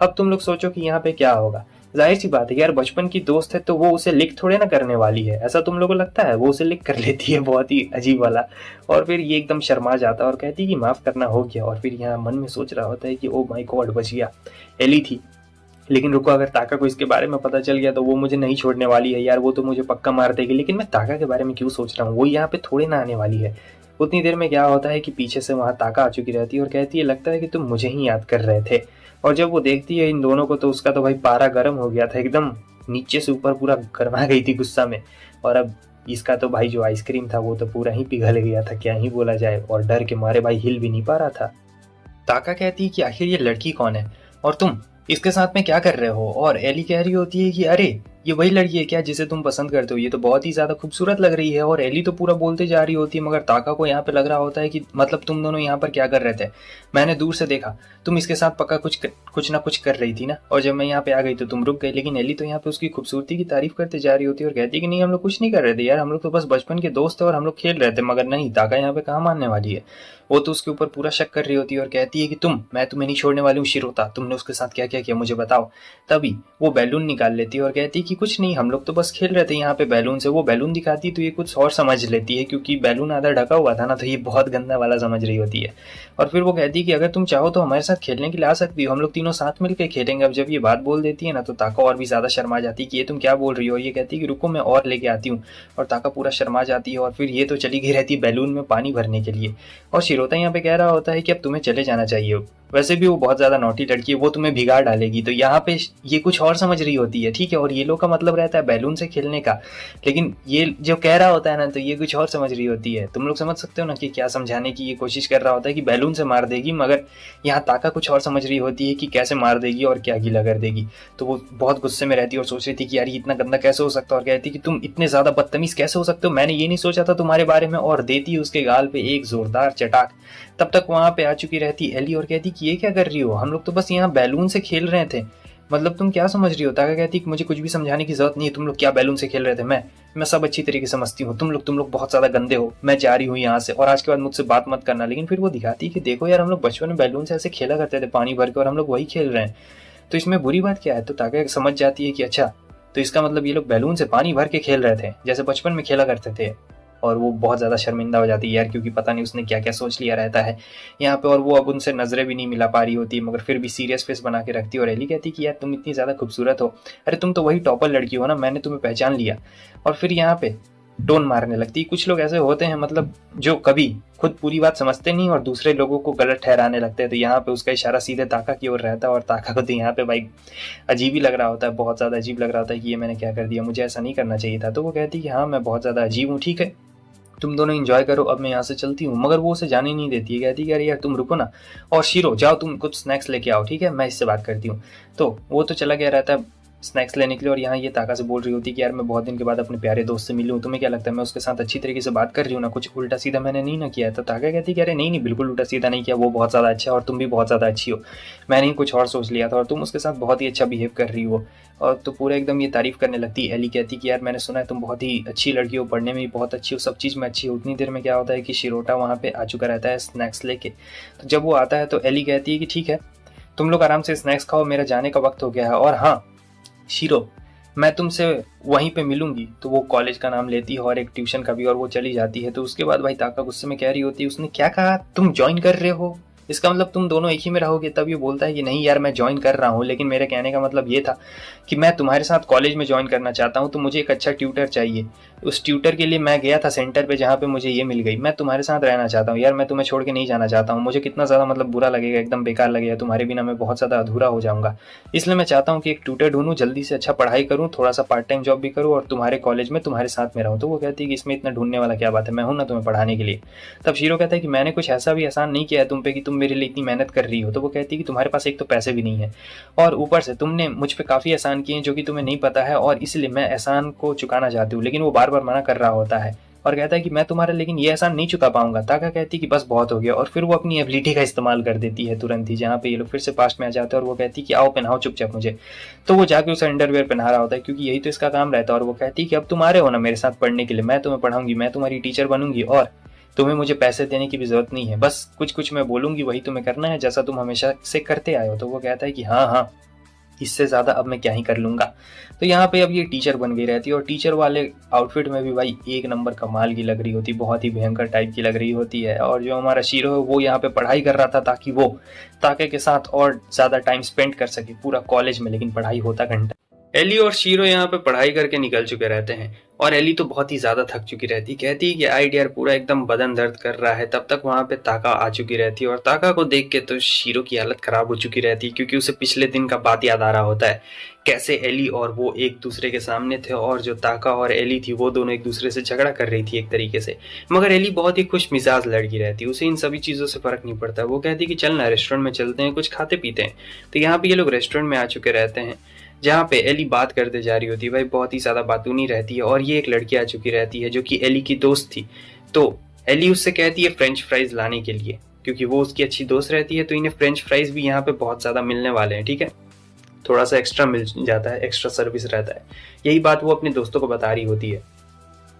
अब तुम लोग सोचो कि यहाँ पे क्या होगा। जाहिर सी बात है यार, बचपन की दोस्त है तो वो उसे लिख थोड़े ना करने वाली है, ऐसा तुम लोगों को लगता है? वो उसे लिख कर लेती है, बहुत ही अजीब वाला। और फिर ये एकदम शर्मा जाता है और कहती है कि माफ करना, हो गया। और फिर यहाँ मन में सोच रहा होता है कि ओ माय गॉड, बच गया, एली थी। लेकिन रुको, अगर ताका को इसके बारे में पता चल गया तो वो मुझे नहीं छोड़ने वाली है यार, वो तो मुझे पक्का मार देगी। लेकिन मैं ताका के बारे में क्यों सोच रहा हूँ, वो यहाँ पे थोड़े ना आने वाली है। उतनी देर में क्या होता है कि पीछे से वहाँ ताका आ चुकी रहती है और कहती है लगता है कि तुम मुझे ही याद कर रहे थे। और जब वो देखती है इन दोनों को तो उसका तो भाई पारा गर्म हो गया था, एकदम नीचे से ऊपर पूरा गर्मा गई थी गुस्सा में। और अब इसका तो भाई जो आइसक्रीम था वो तो पूरा ही पिघल गया था, क्या ही बोला जाए। और डर के मारे भाई हिल भी नहीं पा रहा था। ताका कहती है कि आखिर ये लड़की कौन है और तुम इसके साथ में क्या कर रहे हो? और एली कह रही होती है कि अरे ये वही लड़की है क्या जिसे तुम पसंद करते हो, ये तो बहुत ही ज्यादा खूबसूरत लग रही है। और एली तो पूरा बोलते जा रही होती है, मगर ताका को यहाँ पे लग रहा होता है कि मतलब तुम दोनों यहाँ पर क्या कर रहे थे? मैंने दूर से देखा, तुम इसके साथ पक्का कुछ ना कुछ कर रही थी ना, और जब मैं यहाँ पे आ गई तो तुम रुक गई। लेकिन एली तो यहाँ पे उसकी खूबसूरती की तारीफ करते जा रही होती है और कहती है कि नहीं, हम लोग कुछ नहीं कर रहे थे यार, हम लोग तो बस बचपन के दोस्त थे और हम लोग खेल रहे थे। मगर नहीं, ताका यहाँ पे कहाँ मानने वाली है, वो तो उसके ऊपर पूरा शक कर रही होती है और कहती है कि मैं तुम्हें नहीं छोड़ने वाली हूँ शिरोता, तुमने उसके साथ क्या क्या किया मुझे बताओ। तभी वो बैलून निकाल लेती है और कहती है कि कुछ नहीं, हम लोग तो बस खेल रहे थे यहाँ पे बैलून से। वो बैलून दिखाती तो ये कुछ और समझ लेती है, क्योंकि बैलून आधा ढका हुआ था ना, तो ये बहुत गंदा वाला समझ रही होती है। और फिर वो कहती है कि अगर तुम चाहो तो हमारे साथ खेलने के लिए आ सकती हो, हम लोग तीनों साथ मिलकर खेलेंगे। अब जब ये बात बोल देती है ना तो ताका और भी ज्यादा शर्मा जाती है कि ये तुम क्या बोल रही हो। ये कहती है कि रुको मैं और लेके आती हूँ। और ताका पूरा शर्मा जाती है और फिर ये तो चली गई रहती है बैलून में पानी भरने के लिए। और शिरोता यहाँ पे कह रहा होता है कि अब तुम्हें चले जाना चाहिए, वैसे भी वो बहुत ज्यादा नॉटी लड़की है, वो तुम्हें भिगाड़ डालेगी। तो यहाँ पे ये कुछ और समझ रही होती है, ठीक है। और ये लोग का मतलब रहता है बैलून से खेलने का, लेकिन ये जो कह रहा होता है ना तो ये कुछ और समझ रही होती है। तुम लोग समझ सकते हो ना कि क्या समझाने की ये कोशिश कर रहा होता है कि बैलून से मार देगी, मगर यहाँ ताका कुछ और समझ रही होती है कि कैसे मार देगी और क्या गीला कर देगी। तो वो बहुत गुस्से में रहती है और सोच रही थी कि यार ये इतना गंदा कैसे हो सकता है। और कहती कि तुम इतने ज्यादा बदतमीज कैसे हो सकते हो, मैंने ये नहीं सोचा था तुम्हारे बारे में। और देती उसके गाल पे एक जोरदार चटाक। तब तक वहां पे आ चुकी रहती एली और कहती कि ये क्या कर रही हो, हम लोग तो बस यहाँ बैलून से खेल रहे थे, मतलब तुम क्या समझ रही हो। ताका कहती कि मुझे कुछ भी समझाने की जरूरत नहीं है, तुम लोग क्या बैलून से खेल रहे थे, मैं सब अच्छी तरीके से समझती हूँ। तुम लोग बहुत ज्यादा गंदे हो, मैं जा रही हूँ यहाँ से और आज के बाद मुझसे बात मत करना। लेकिन फिर वो दिखाती कि देखो यार, हम लोग बचपन में बैलून से ऐसे खेला करते थे पानी भर के, और हम लोग वही खेल रहे हैं, तो इसमें बुरी बात क्या है। तो ताका समझ जाती है कि अच्छा, तो इसका मतलब ये लोग बैलून से पानी भर के खेल रहे थे जैसे बचपन में खेला करते थे। और वो बहुत ज़्यादा शर्मिंदा हो जाती है यार, क्योंकि पता नहीं उसने क्या क्या सोच लिया रहता है यहाँ पे। और वो अब उनसे नजरें भी नहीं मिला पा रही होती, मगर फिर भी सीरियस फेस बना के रखती है। और एली कहती कि यार तुम इतनी ज़्यादा खूबसूरत हो, अरे तुम तो वही टॉपर लड़की हो ना, मैंने तुम्हें पहचान लिया। और फिर यहाँ पे टोन मारने लगती है। कुछ लोग ऐसे होते हैं मतलब जो कभी खुद पूरी बात समझते नहीं और दूसरे लोगों को गलत ठहराने लगते हैं। तो यहाँ पे उसका इशारा सीधे ताका की ओर रहता है और ताका को तो यहाँ पे भाई अजीब ही लग रहा होता है, बहुत ज़्यादा अजीब लग रहा होता है कि ये मैंने क्या कर दिया, मुझे ऐसा नहीं करना चाहिए था। तो वो कहती है कि हाँ मैं बहुत ज़्यादा अजीब हूँ, ठीक है तुम दोनों एंजॉय करो, अब मैं यहाँ से चलती हूँ। मगर वो उसे जाने नहीं देती है, कहती है अरे यार तुम रुको ना, और शीरो जाओ तुम कुछ स्नैक्स लेके आओ, ठीक है मैं इससे बात करती हूँ। तो वो तो चला गया रहता है स्नैक्स लेने के लिए। और यहाँ ये ताका से बोल रही होती है कि यार मैं बहुत दिन के बाद अपने प्यारे दोस्त से मिली हूँ, तुम्हें क्या लगता है मैं उसके साथ अच्छी तरीके से बात कर रही हूँ ना, कुछ उल्टा सीधा मैंने नहीं ना किया है। तो ताका कहती है कि अरे नहीं बिल्कुल उल्टा सीधा नहीं किया, वो बहुत ज़्यादा अच्छा है और तुम भी बहुत ज़्यादा अच्छी हो, मैंने ही कुछ और सोच लिया था और तुम उसके साथ बहुत ही अच्छा बिहेव कर रही हो। और तो पूरे एकदम ये तारीफ करने लगती है। एली कहती कि यार मैंने सुना है तुम बहुत ही अच्छी लड़की हो, पढ़ने में भी बहुत अच्छी हो, सब चीज़ में अच्छी हो। उतनी देर में क्या होता है कि शिरोटा वहाँ पे आ चुका रहता है स्नैक्स लेके। तो जब वो आता है तो एली कहती है कि ठीक है तुम लोग आराम से स्नैक्स खाओ, मेरा जाने का वक्त हो गया है। और हाँ शीरो, मैं तुमसे वहीं पे मिलूंगी। तो वो कॉलेज का नाम लेती है और एक ट्यूशन का भी, और वो चली जाती है। तो उसके बाद भाई ताका गुस्से में कह रही होती है उसने क्या कहा, तुम ज्वाइन कर रहे हो, इसका मतलब तुम दोनों एक ही में रहोगे। तब ये बोलता है कि नहीं यार मैं ज्वाइन कर रहा हूँ, लेकिन मेरे कहने का मतलब ये था कि मैं तुम्हारे साथ कॉलेज में ज्वाइन करना चाहता हूँ, तो मुझे एक अच्छा ट्यूटर चाहिए। उस ट्यूटर के लिए मैं गया था सेंटर पे जहाँ पे मुझे ये मिल गई, मैं तुम्हारे साथ रहना चाहता हूँ यार, मैं तुम्हें छोड़ के नहीं जाना चाहता हूँ। मुझे कितना ज़्यादा मतलब बुरा लगेगा, एकदम बेकार लगेगा, तुम्हारे बिना मैं बहुत ज़्यादा अधूरा हो जाऊँगा। इसलिए मैं चाहता हूँ कि एक ट्यूटर ढूंढूँ, जल्दी से अच्छा पढ़ाई करूँ, थोड़ा सा पार्ट टाइम जॉब भी करूँ और तुम्हारे कॉलेज में तुम्हारे साथ में रहूँ। तो वो कहती है कि इसमें इतना ढूंढने वाला क्या बात है, मैं हूँ ना तुम्हें पढ़ाने के लिए। तब शीरो कहता है कि मैंने कुछ ऐसा भी आसान नहीं किया है तुम पे कि तुम मेरे लिए इतनी मेहनत कर रही हो। तो वो कहती है कि तुम्हारे पास एक तो पैसे भी नहीं है और ऊपर से तुमने मुझ पे काफ़ी एहसान किए हैं जो कि तुम्हें नहीं पता है, और इसलिए मैं एहसान को चुकाना चाहती हूँ। लेकिन वो बार बार मना कर रहा होता है और कहता है कि मैं तुम्हारा लेकिन ये एहसान नहीं चुका पाऊंगा। ताका कहती है कि बस बहुत हो गया, और फिर वो अपनी एबिलिटी का इस्तेमाल कर देती है तुरंत ही, जहाँ पे ये लोग फिर से पास्ट में आ जाते हैं। और वो कहती है कि आओ पहनाओ चुपचाप मुझे। तो वो जाके उसे अंडरवेयर पहना रहा होता है क्योंकि यही तो इसका काम रहता है। और वो कहती है कि अब तुम आ रहे हो ना मेरे साथ पढ़ने के लिए, मैं तुम्हें पढ़ाऊंगी, मैं तुम्हारी टीचर बनूंगी और तुम्हें मुझे पैसे देने की भी जरूरत नहीं है, बस कुछ कुछ मैं बोलूंगी वही तुम्हें करना है जैसा तुम हमेशा से करते आए हो। तो वो कहता है कि हाँ हाँ इससे ज़्यादा अब मैं क्या ही कर लूँगा। तो यहाँ पे अब ये टीचर बन गई रहती है और टीचर वाले आउटफिट में भी भाई एक नंबर कमाल की लग रही होती, बहुत ही भयंकर टाइप की लग रही होती है। और जो हमारा शीरो है वो यहाँ पे पढ़ाई कर रहा था ताकि वो ताके के साथ और ज़्यादा टाइम स्पेंड कर सके पूरा कॉलेज में, लेकिन पढ़ाई होता घंटा। एली और शीरो यहाँ पे पढ़ाई करके निकल चुके रहते हैं और एली तो बहुत ही ज्यादा थक चुकी रहती, कहती है कि आई डियर पूरा एकदम बदन दर्द कर रहा है। तब तक वहां पे ताका आ चुकी रहती है और ताका को देख के तो शीरो की हालत खराब हो चुकी रहती है, क्योंकि उसे पिछले दिन का बात याद आ रहा होता है, कैसे एली और वो एक दूसरे के सामने थे और जो ताका और एली थी वो दोनों एक दूसरे से झगड़ा कर रही थी एक तरीके से। मगर एली बहुत ही खुश मिजाज लड़की रहती, उसे इन सभी चीजों से फर्क नहीं पड़ता। वो कहती कि चल ना रेस्टोरेंट में चलते हैं, कुछ खाते पीते हैं। तो यहाँ पे ये लोग रेस्टोरेंट में आ चुके रहते हैं जहाँ पे एली बात करते जा रही होती है, भाई बहुत ही ज्यादा बातूनी रहती है। और ये एक लड़की आ चुकी रहती है जो कि एली की दोस्त थी। तो एली उससे कहती है फ्रेंच फ्राइज लाने के लिए, क्योंकि वो उसकी अच्छी दोस्त रहती है। तो इन्हें फ्रेंच फ्राइज भी यहाँ पे बहुत ज्यादा मिलने वाले हैं, ठीक है, थोड़ा सा एक्स्ट्रा मिल जाता है, एक्स्ट्रा सर्विस रहता है। यही बात वो अपने दोस्तों को बता रही होती है।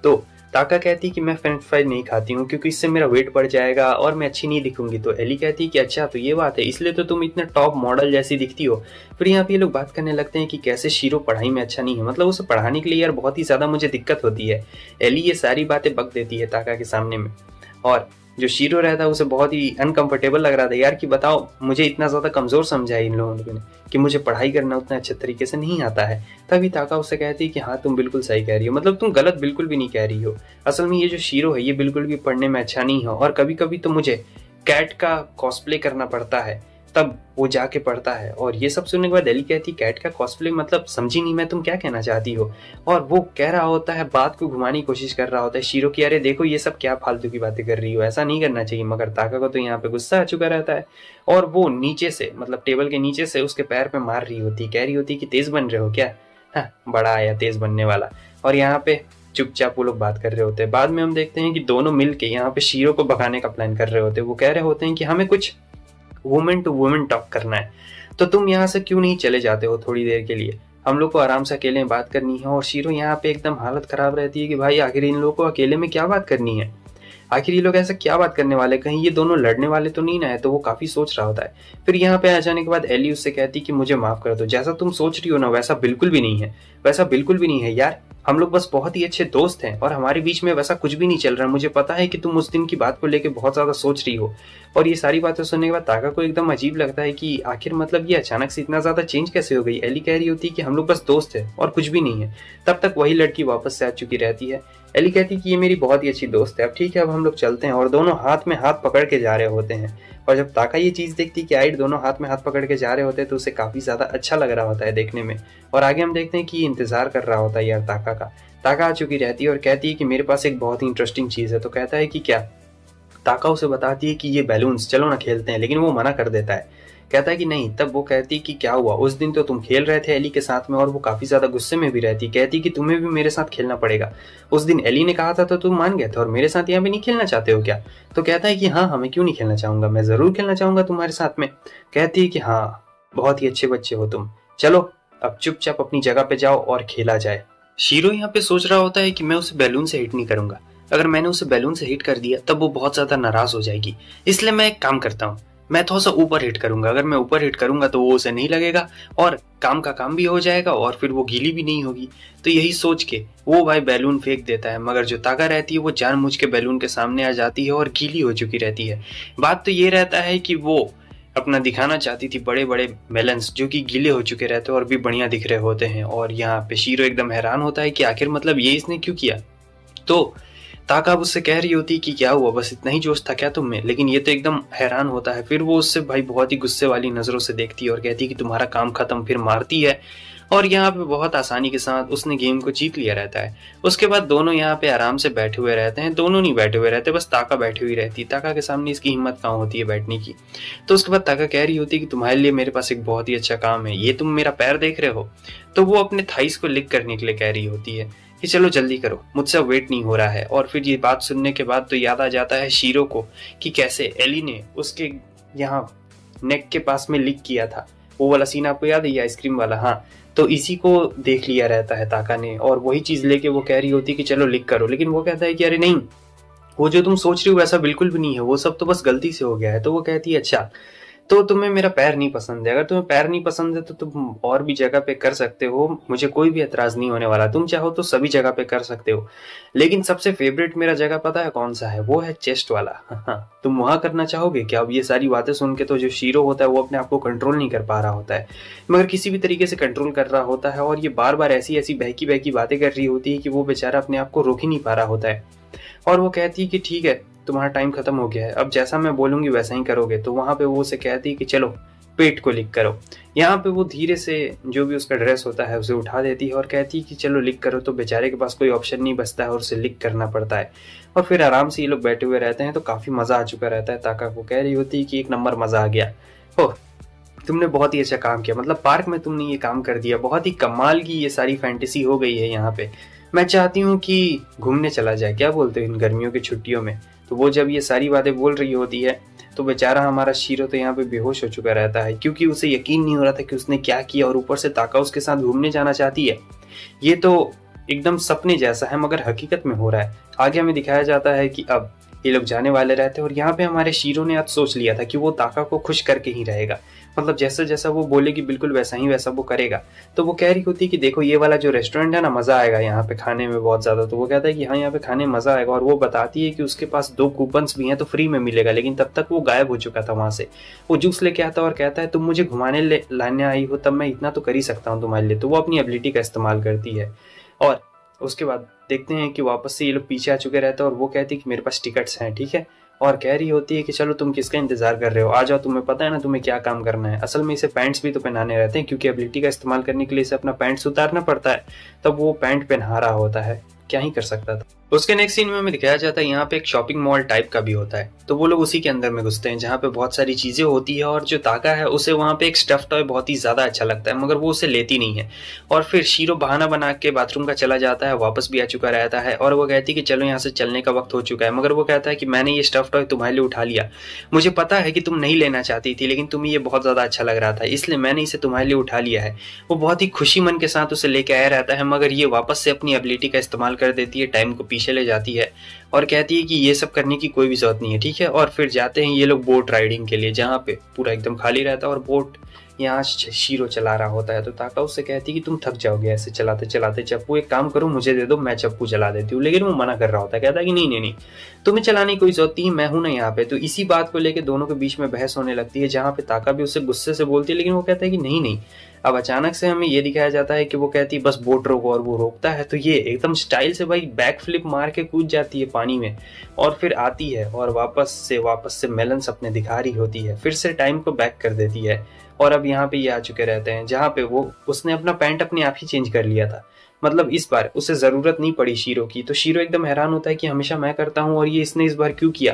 तो ताका कहती कि मैं फ्रेंच फ्राइज नहीं खाती हूँ क्योंकि इससे मेरा वेट बढ़ जाएगा और मैं अच्छी नहीं दिखूंगी। तो एली कहती कि अच्छा तो ये बात है, इसलिए तो तुम इतने टॉप मॉडल जैसी दिखती हो। फिर यहाँ पे ये लोग बात करने लगते हैं कि कैसे शीरो पढ़ाई में अच्छा नहीं है, मतलब उसे पढ़ाने के लिए यार बहुत ही ज्यादा मुझे दिक्कत होती है। एली ये सारी बातें बक देती है ताका के सामने में, और जो शीरो रहता है उसे बहुत ही अनकंफर्टेबल लग रहा था यार कि बताओ मुझे इतना ज्यादा कमजोर समझा है इन लोगों ने कि मुझे पढ़ाई करना उतना अच्छे तरीके से नहीं आता है। तभी ताका उससे कहती है कि हाँ तुम बिल्कुल सही कह रही हो, मतलब तुम गलत बिल्कुल भी नहीं कह रही हो। असल में ये जो शीरो है ये बिल्कुल भी पढ़ने में अच्छा नहीं है और कभी कभी तो मुझे कैट का कॉस्प्ले करना पड़ता है तब वो जाके पढ़ता है। और ये सब सुनने के बाद एली कहती कैट का कॉस्प्ले मतलब समझी नहीं मैं, तुम क्या कहना चाहती हो। और वो कह रहा होता है, बात को घुमाने की कोशिश कर रहा होता है शीरो की, अरे देखो ये सब क्या फालतू की बातें कर रही हो, ऐसा नहीं करना चाहिए। मगर ताका को तो यहाँ पे गुस्सा आ चुका रहता है और वो नीचे से मतलब टेबल के नीचे से उसके पैर पे मार रही होती, कह रही होती कि तेज बन रहे हो क्या, हाँ बड़ा आया तेज बनने वाला। और यहाँ पे चुपचाप वो लोग बात कर रहे होते हैं। बाद में हम देखते हैं कि दोनों मिलके यहाँ पे शीरो को भगाने का प्लान कर रहे होते हैं। वो कह रहे होते हैं कि हमें कुछ वुमेन टू वुमेन टॉक करना है, तो तुम यहाँ से क्यों नहीं चले जाते हो थोड़ी देर के लिए, हम लोग को आराम से अकेले में बात करनी है। और शीरो यहाँ पे एकदम हालत खराब रहती है कि भाई आखिर इन लोगों को अकेले में क्या बात करनी है, आखिर ये लोग ऐसा क्या बात करने वाले, कहीं ये दोनों लड़ने वाले तो नहीं ना है। तो वो काफी सोच रहा होता है। फिर यहाँ पे आ जाने के बाद एली उससे कहती कि मुझे माफ कर दो, जैसा तुम सोच रही हो ना वैसा बिल्कुल भी नहीं है, वैसा बिल्कुल भी नहीं है यार, हम लोग बस बहुत ही अच्छे दोस्त हैं और हमारे बीच में वैसा कुछ भी नहीं चल रहा। मुझे पता है कि तुम उस दिन की बात को लेकर बहुत ज्यादा सोच रही हो। और ये सारी बातें सुनने के बाद ताका को एकदम अजीब लगता है कि आखिर मतलब ये अचानक से इतना ज्यादा चेंज कैसे हो गई। एली कह रही होती है कि हम लोग बस दोस्त हैं और कुछ भी नहीं है। तब तक वही लड़की वापस से आ चुकी रहती है। एली कहती कि ये मेरी बहुत ही अच्छी दोस्त है, अब ठीक है अब हम लोग चलते हैं। और दोनों हाथ में हाथ पकड़ के जा रहे होते हैं। और जब ताका ये चीज देखती कि आइड दोनों हाथ में हाथ पकड़ के जा रहे होते हैं तो उसे काफी ज्यादा अच्छा लग रहा होता है देखने में। और आगे हम देखते हैं कि ये इंतजार कर रहा होता है यार ताका का। ताका आ चुकी रहती है और कहती है कि मेरे पास एक बहुत ही इंटरेस्टिंग चीज है। तो कहता है कि क्या। ताका उसे बताती है कि ये बैलून्स, चलो ना खेलते हैं, लेकिन वो मना कर देता है, कहता है कि नहीं। तब वो कहती कि क्या हुआ, उस दिन तो तुम खेल रहे थे एली के साथ में और वो काफी ज्यादा गुस्से में भी रहती, कहती कि तुम्हें भी मेरे साथ खेलना पड़ेगा, उस दिन एली ने कहा था तो तुम मान गए थे और मेरे साथ यहाँ पे नहीं खेलना चाहते हो क्या। तो कहता है कि हाँ मैं क्यों नहीं खेलना चाहूंगा, मैं जरूर खेलना चाहूंगा तुम्हारे साथ में। कहती है कि हाँ बहुत ही अच्छे बच्चे हो तुम, चलो अब चुपचाप अपनी जगह पे जाओ और खेला जाए। शीरो यहाँ पे सोच रहा होता है कि मैं उसे बैलून से हिट नहीं करूंगा, अगर मैंने उसे बैलून से हिट कर दिया तब वो बहुत ज्यादा नाराज हो जाएगी, इसलिए मैं एक काम करता हूँ, मैं थोड़ा सा ऊपर हिट करूंगा, अगर मैं ऊपर हिट करूंगा तो वो उसे नहीं लगेगा और काम का काम भी हो जाएगा और फिर वो गीली भी नहीं होगी। तो यही सोच के वो भाई बैलून फेंक देता है, मगर जो ताका रहती है वो जानबूझ के बैलून के सामने आ जाती है और गीली हो चुकी रहती है। बात तो ये रहता है कि वो अपना दिखाना चाहती थी बड़े बड़े मेलन्स जो कि गीले हो चुके रहते हैं और भी बढ़िया दिख रहे होते हैं। और यहाँ पे शीरो एकदम हैरान होता है कि आखिर मतलब ये इसने क्यों किया। तो ताका अब उससे कह रही होती कि क्या हुआ, बस इतना ही जोश था क्या तुम में, लेकिन ये तो एकदम हैरान होता है। फिर वो उससे भाई बहुत ही गुस्से वाली नजरों से देखती है और कहती है कि तुम्हारा काम खत्म, फिर मारती है। और यहाँ पे बहुत आसानी के साथ उसने गेम को जीत लिया रहता है। उसके बाद दोनों यहाँ पे आराम से बैठे हुए रहते हैं, दोनों नहीं बैठे हुए रहते, बस ताका बैठी हुई रहती है। ताका के सामने इसकी हिम्मत कहाँ होती है बैठने की। तो उसके बाद ताका कह रही होती है कि तुम्हारे लिए मेरे पास एक बहुत ही अच्छा काम है, ये तुम मेरा पैर देख रहे हो। तो वो अपने थाइस को लिक करने के लिए कह रही होती है कि चलो जल्दी करो, मुझसे वेट नहीं हो रहा है। और फिर ये बात सुनने के बाद तो याद आ जाता है शीरो को कि कैसे एली ने उसके यहाँ नेक के पास में लिक किया था, वो वाला सीन आपको याद है, ये आइसक्रीम वाला। हाँ, तो इसी को देख लिया रहता है ताका ने और वही चीज लेके वो कह रही होती है कि चलो लिक करो। लेकिन वो कहता है कि अरे नहीं, वो जो तुम सोच रही हो वैसा बिल्कुल भी नहीं है, वो सब तो बस गलती से हो गया है। तो वो कहती है अच्छा तो तुम्हें मेरा पैर नहीं पसंद है। अगर तुम्हें पैर नहीं पसंद है तो तुम और भी जगह पे कर सकते हो, मुझे कोई भी एतराज नहीं होने वाला। तुम चाहो तो सभी जगह पे कर सकते हो, लेकिन सबसे फेवरेट मेरा जगह पता है कौन सा है? वो है चेस्ट वाला। हाँ, तुम वहां करना चाहोगे क्या? अब ये सारी बातें सुन के तो जो शीरो होता है वो अपने आप को कंट्रोल नहीं कर पा रहा होता है, मगर किसी भी तरीके से कंट्रोल कर रहा होता है, और ये बार बार ऐसी ऐसी बहकी बहकी बातें कर रही होती है कि वो बेचारा अपने आप को रोक ही नहीं पा रहा होता है। और वो कहती है कि ठीक है, तुम्हारा टाइम खत्म हो गया है, अब जैसा मैं बोलूंगी वैसा ही करोगे। तो वहां पे वो उसे कहती है कि चलो पेट को लिख करो। यहाँ पे वो धीरे से जो भी उसका ड्रेस होता है उसे उठा देती है और कहती है कि चलो लिख करो। तो बेचारे के पास कोई ऑप्शन नहीं बचता है और उसे लिख करना पड़ता है। और फिर आराम से ये लोग बैठे हुए रहते हैं। तो काफी मजा आ चुका रहता है। ताका को कह रही होती है कि एक नंबर मजा आ गया हो, तुमने बहुत ही अच्छा काम किया, मतलब पार्क में तुमने ये काम कर दिया, बहुत ही कमाल की ये सारी फैंटेसी हो गई है यहाँ पे। मैं चाहती हूँ कि घूमने चला जाए, क्या बोलते हो इन गर्मियों की छुट्टियों में? तो वो जब ये सारी बातें बोल रही होती है तो बेचारा हमारा शीरो तो यहाँ पे बेहोश हो चुका रहता है, क्योंकि उसे यकीन नहीं हो रहा था कि उसने क्या किया, और ऊपर से ताका उसके साथ घूमने जाना चाहती है। ये तो एकदम सपने जैसा है मगर हकीकत में हो रहा है। आगे हमें दिखाया जाता है कि अब ये लोग जाने वाले रहते हैं, और यहाँ पे हमारे शीरो ने आज सोच लिया था कि वो ताका को खुश करके ही रहेगा, मतलब जैसा जैसा वो बोलेगी बिल्कुल वैसा ही वैसा वो करेगा। तो वो कह रही होती है कि देखो ये वाला जो रेस्टोरेंट है ना, मजा आएगा यहाँ पे खाने में बहुत ज्यादा। तो वो कहता है कि हाँ यहाँ पे खाने में मजा आएगा, और वो बताती है कि उसके पास 2 कूपन्स भी हैं तो फ्री में मिलेगा। लेकिन तब तक वो गायब हो चुका था वहां से। वो जूस लेके आता है और कहता है तुम मुझे घुमाने लाने आई हो, तब मैं इतना तो कर ही सकता हूँ तुम्हारे लिए। तो वो अपनी एबिलिटी का इस्तेमाल करती है, और उसके बाद देखते हैं कि वापस से ये लोग पीछे आ चुके रहते हैं। और वो कहती है कि मेरे पास टिकट्स हैं, ठीक है, और कह रही होती है कि चलो तुम किसका इंतजार कर रहे हो, आ जाओ, तुम्हें पता है ना तुम्हें क्या काम करना है। असल में इसे पैंट्स भी तो पहनाने रहते हैं, क्योंकि एबिलिटी का इस्तेमाल करने के लिए इसे अपना पैंट्स उतारना पड़ता है। तब वो पैंट पहना रहा होता है, क्या ही कर सकता था। उसके नेक्स्ट सीन में हमें दिखाया जाता है यहाँ पे एक शॉपिंग मॉल टाइप का भी होता है। तो वो लोग उसी के अंदर में घुसते हैं जहाँ पे बहुत सारी चीजें होती है, और जो ताका है उसे वहाँ पे एक स्टफ टॉय बहुत ही ज्यादा अच्छा लगता है, मगर वो उसे लेती नहीं है। और फिर शीरो बहाना बना के बाथरूम का चला जाता है, वापस भी आ चुका रहता है, और वो कहती है कि चलो यहाँ से चलने का वक्त हो चुका है। मगर वो कहता है कि मैंने ये स्टफ टॉय तुम्हारे लिए उठा लिया, मुझे पता है कि तुम नहीं लेना चाहती थी, लेकिन तुम्हें ये बहुत ज्यादा अच्छा लग रहा था, इसलिए मैंने इसे तुम्हारे लिए उठा लिया है। वो बहुत ही खुशी मन के साथ उसे लेके आया रहता है, मगर ये वापस से अपनी एबिलिटी का इस्तेमाल कर देती है, टाइम को पीछे ले जाती है और कहती है कि ये सब करने की कोई भी जरूरत नहीं है, ठीक है। और फिर जाते हैं ये लोग बोट राइडिंग के लिए, जहाँ पे पूरा एकदम खाली रहता है और बोट यहाँ शीरो चला रहा होता है। तो ताका उससे कहती है कि तुम थक जाओगे ऐसे चलाते चलाते, चप्पू एक काम करो मुझे दे दो, मैं चप्पू चला देती हूँ। लेकिन वो मना कर रहा होता है, कहता है कि नहीं नहीं नहीं, तुम्हें चलाने की कोई जरूरत नहीं, मैं हूं ना यहाँ पे। तो इसी बात को लेकर दोनों के बीच में बहस होने लगती है, जहाँ पे ताका भी उससे गुस्से से बोलती है, लेकिन वो कहता है कि नहीं नहीं। अब अचानक से हमें ये दिखाया जाता है कि वो कहती है बस बोट रोको, और वो रोकता है। तो ये एकदम स्टाइल से भाई बैक फ्लिप मार के कूद जाती है पानी में, और फिर आती है और वापस से मेलन्स अपने दिखा रही होती है, फिर से टाइम को बैक कर देती है। और अब यहाँ पे ये आ चुके रहते हैं जहाँ पे वो उसने अपना पैंट अपने आप ही चेंज कर लिया था, मतलब इस बार उसे जरूरत नहीं पड़ी शीरो की। तो शीरो एकदम हैरान होता है कि हमेशा मैं करता हूँ और ये इसने इस बार क्यों किया,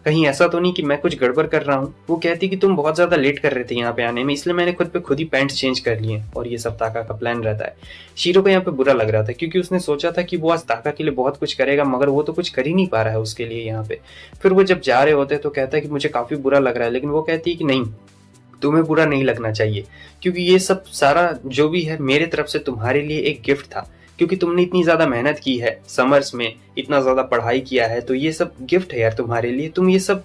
कहीं ऐसा तो नहीं कि मैं कुछ गड़बड़ कर रहा हूँ। वो कहती कि तुम बहुत ज्यादा लेट कर रहे थे यहाँ पे आने में, इसलिए मैंने खुद पे खुद ही पैंट चेंज कर लिए, और ये सब ताका का प्लान रहता है। शीरो को यहाँ पे बुरा लग रहा था, क्योंकि उसने सोचा था कि वो आज ताका के लिए बहुत कुछ करेगा, मगर वो तो कुछ कर ही नहीं पा रहा है उसके लिए यहाँ पे। फिर वो जब जा रहे होते तो कहता है कि मुझे काफी बुरा लग रहा है, लेकिन वो कहती है कि नहीं, तुम्हें बुरा नहीं लगना चाहिए, क्योंकि ये सब सारा जो भी है मेरे तरफ से तुम्हारे लिए एक गिफ्ट था, क्योंकि तुमने इतनी ज्यादा मेहनत की है, समर्स में इतना ज्यादा पढ़ाई किया है, तो ये सब गिफ्ट है यार तुम्हारे लिए, तुम ये सब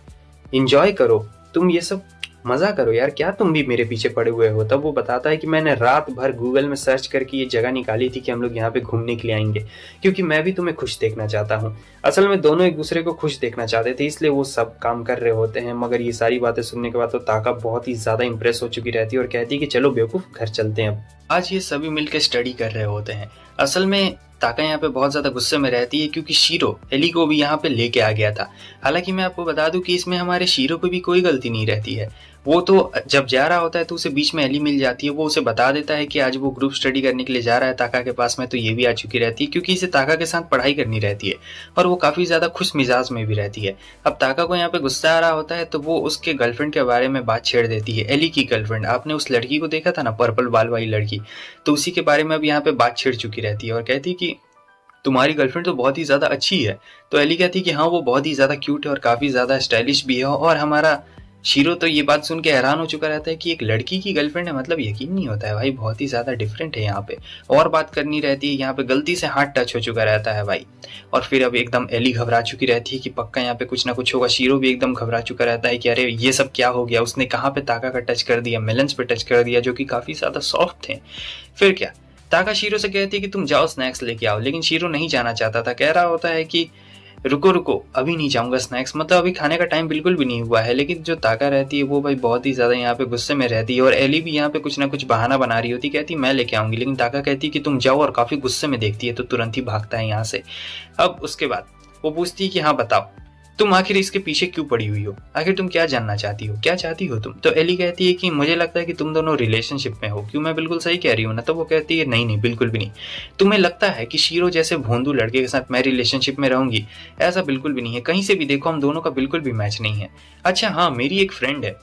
एंजॉय करो, तुम ये सब मजा करो यार, क्या तुम भी मेरे पीछे पड़े हुए हो। तब वो बताता है कि मैंने रात भर गूगल में सर्च करके ये जगह निकाली थी कि हम लोग यहाँ पे घूमने के लिए आएंगे, क्योंकि मैं भी तुम्हें खुश देखना चाहता हूँ। असल में दोनों एक दूसरे को खुश देखना चाहते थे, इसलिए वो सब काम कर रहे होते हैं। मगर ये सारी बातें सुनने के बाद तो ताका बहुत ही ज्यादा इंप्रेस हो चुकी रहती है और कहती है कि चलो बेवकूफ घर चलते हैं। अब आज ये सभी मिलकर स्टडी कर रहे होते हैं। असल में ताका यहाँ पे बहुत ज्यादा गुस्से में रहती है, क्योंकि शीरो एली को भी यहाँ पे लेके आ गया था। हालांकि मैं आपको बता दूं कि इसमें हमारे शीरो को भी कोई गलती नहीं रहती है। वो तो जब जा रहा होता है तो उसे बीच में एली मिल जाती है, वो उसे बता देता है कि आज वो ग्रुप स्टडी करने के लिए जा रहा है ताका के पास में, तो ये भी आ चुकी रहती है, क्योंकि इसे ताका के साथ पढ़ाई करनी रहती है, और वो काफी ज्यादा खुश मिजाज में भी रहती है। अब ताका को यहाँ पे गुस्सा आ रहा होता है, तो वो उसके गर्लफ्रेंड के बारे में बात छेड़ देती है, एली की गर्लफ्रेंड। आपने उस लड़की को देखा था ना, पर्पल बाल वाली लड़की, तो उसी के बारे में अब यहाँ पे बात छेड़ चुकी रहती है, और कहती है कि तुम्हारी गर्लफ्रेंड तो बहुत ही ज्यादा अच्छी है। तो एली कहती है कि हाँ वो बहुत ही ज्यादा क्यूट है और काफी ज्यादा स्टाइलिश भी है, और हमारा शीरो तो ये बात सुन के हैरान हो चुका रहता है कि एक लड़की की गर्लफ्रेंड है, मतलब यकीन नहीं होता है भाई, बहुत ही ज्यादा डिफरेंट है यहाँ पे। और बात करनी रहती है यहाँ पे, गलती से हाथ टच हो चुका रहता है भाई। और फिर अब एकदम एली घबरा चुकी रहती है कि पक्का यहाँ पे कुछ ना कुछ होगा। शीरो भी एकदम घबरा चुका रहता है कि अरे ये सब क्या हो गया, उसने कहाँ पे ताका का टच कर दिया, मेलन्स पे टच कर दिया जो कि काफी ज्यादा सॉफ्ट थे। फिर क्या, ताका शीरो से कहती है कि तुम जाओ स्नैक्स लेके आओ, लेकिन शीरो नहीं जाना चाहता था। कह रहा होता है कि रुको रुको, अभी नहीं जाऊंगा स्नैक्स, मतलब अभी खाने का टाइम बिल्कुल भी नहीं हुआ है। लेकिन जो ताका रहती है वो भाई बहुत ही ज्यादा यहाँ पे गुस्से में रहती है, और एली भी यहाँ पे कुछ ना कुछ बहाना बना रही होती, कहती मैं लेके आऊंगी, लेकिन ताका कहती है कि तुम जाओ, और काफी गुस्से में देखती है तो तुरंत ही भागता है यहाँ से। अब उसके बाद वो पूछती है कि हाँ बताओ, तुम आखिर इसके पीछे क्यों पड़ी हुई हो, आखिर तुम क्या जानना चाहती हो, क्या चाहती हो तुम। तो एली कहती है कि मुझे लगता है कि तुम दोनों रिलेशनशिप में हो, क्यों मैं बिल्कुल सही कह रही हूँ ना। तो वो कहती है नहीं नहीं बिल्कुल भी नहीं, तुम्हें लगता है कि शीरो जैसे भोंदू लड़के के साथ मैं रिलेशनशिप में रहूंगी, ऐसा बिल्कुल भी नहीं है, कहीं से भी देखो हम दोनों का बिल्कुल भी मैच नहीं है। अच्छा हाँ, मेरी एक फ्रेंड है,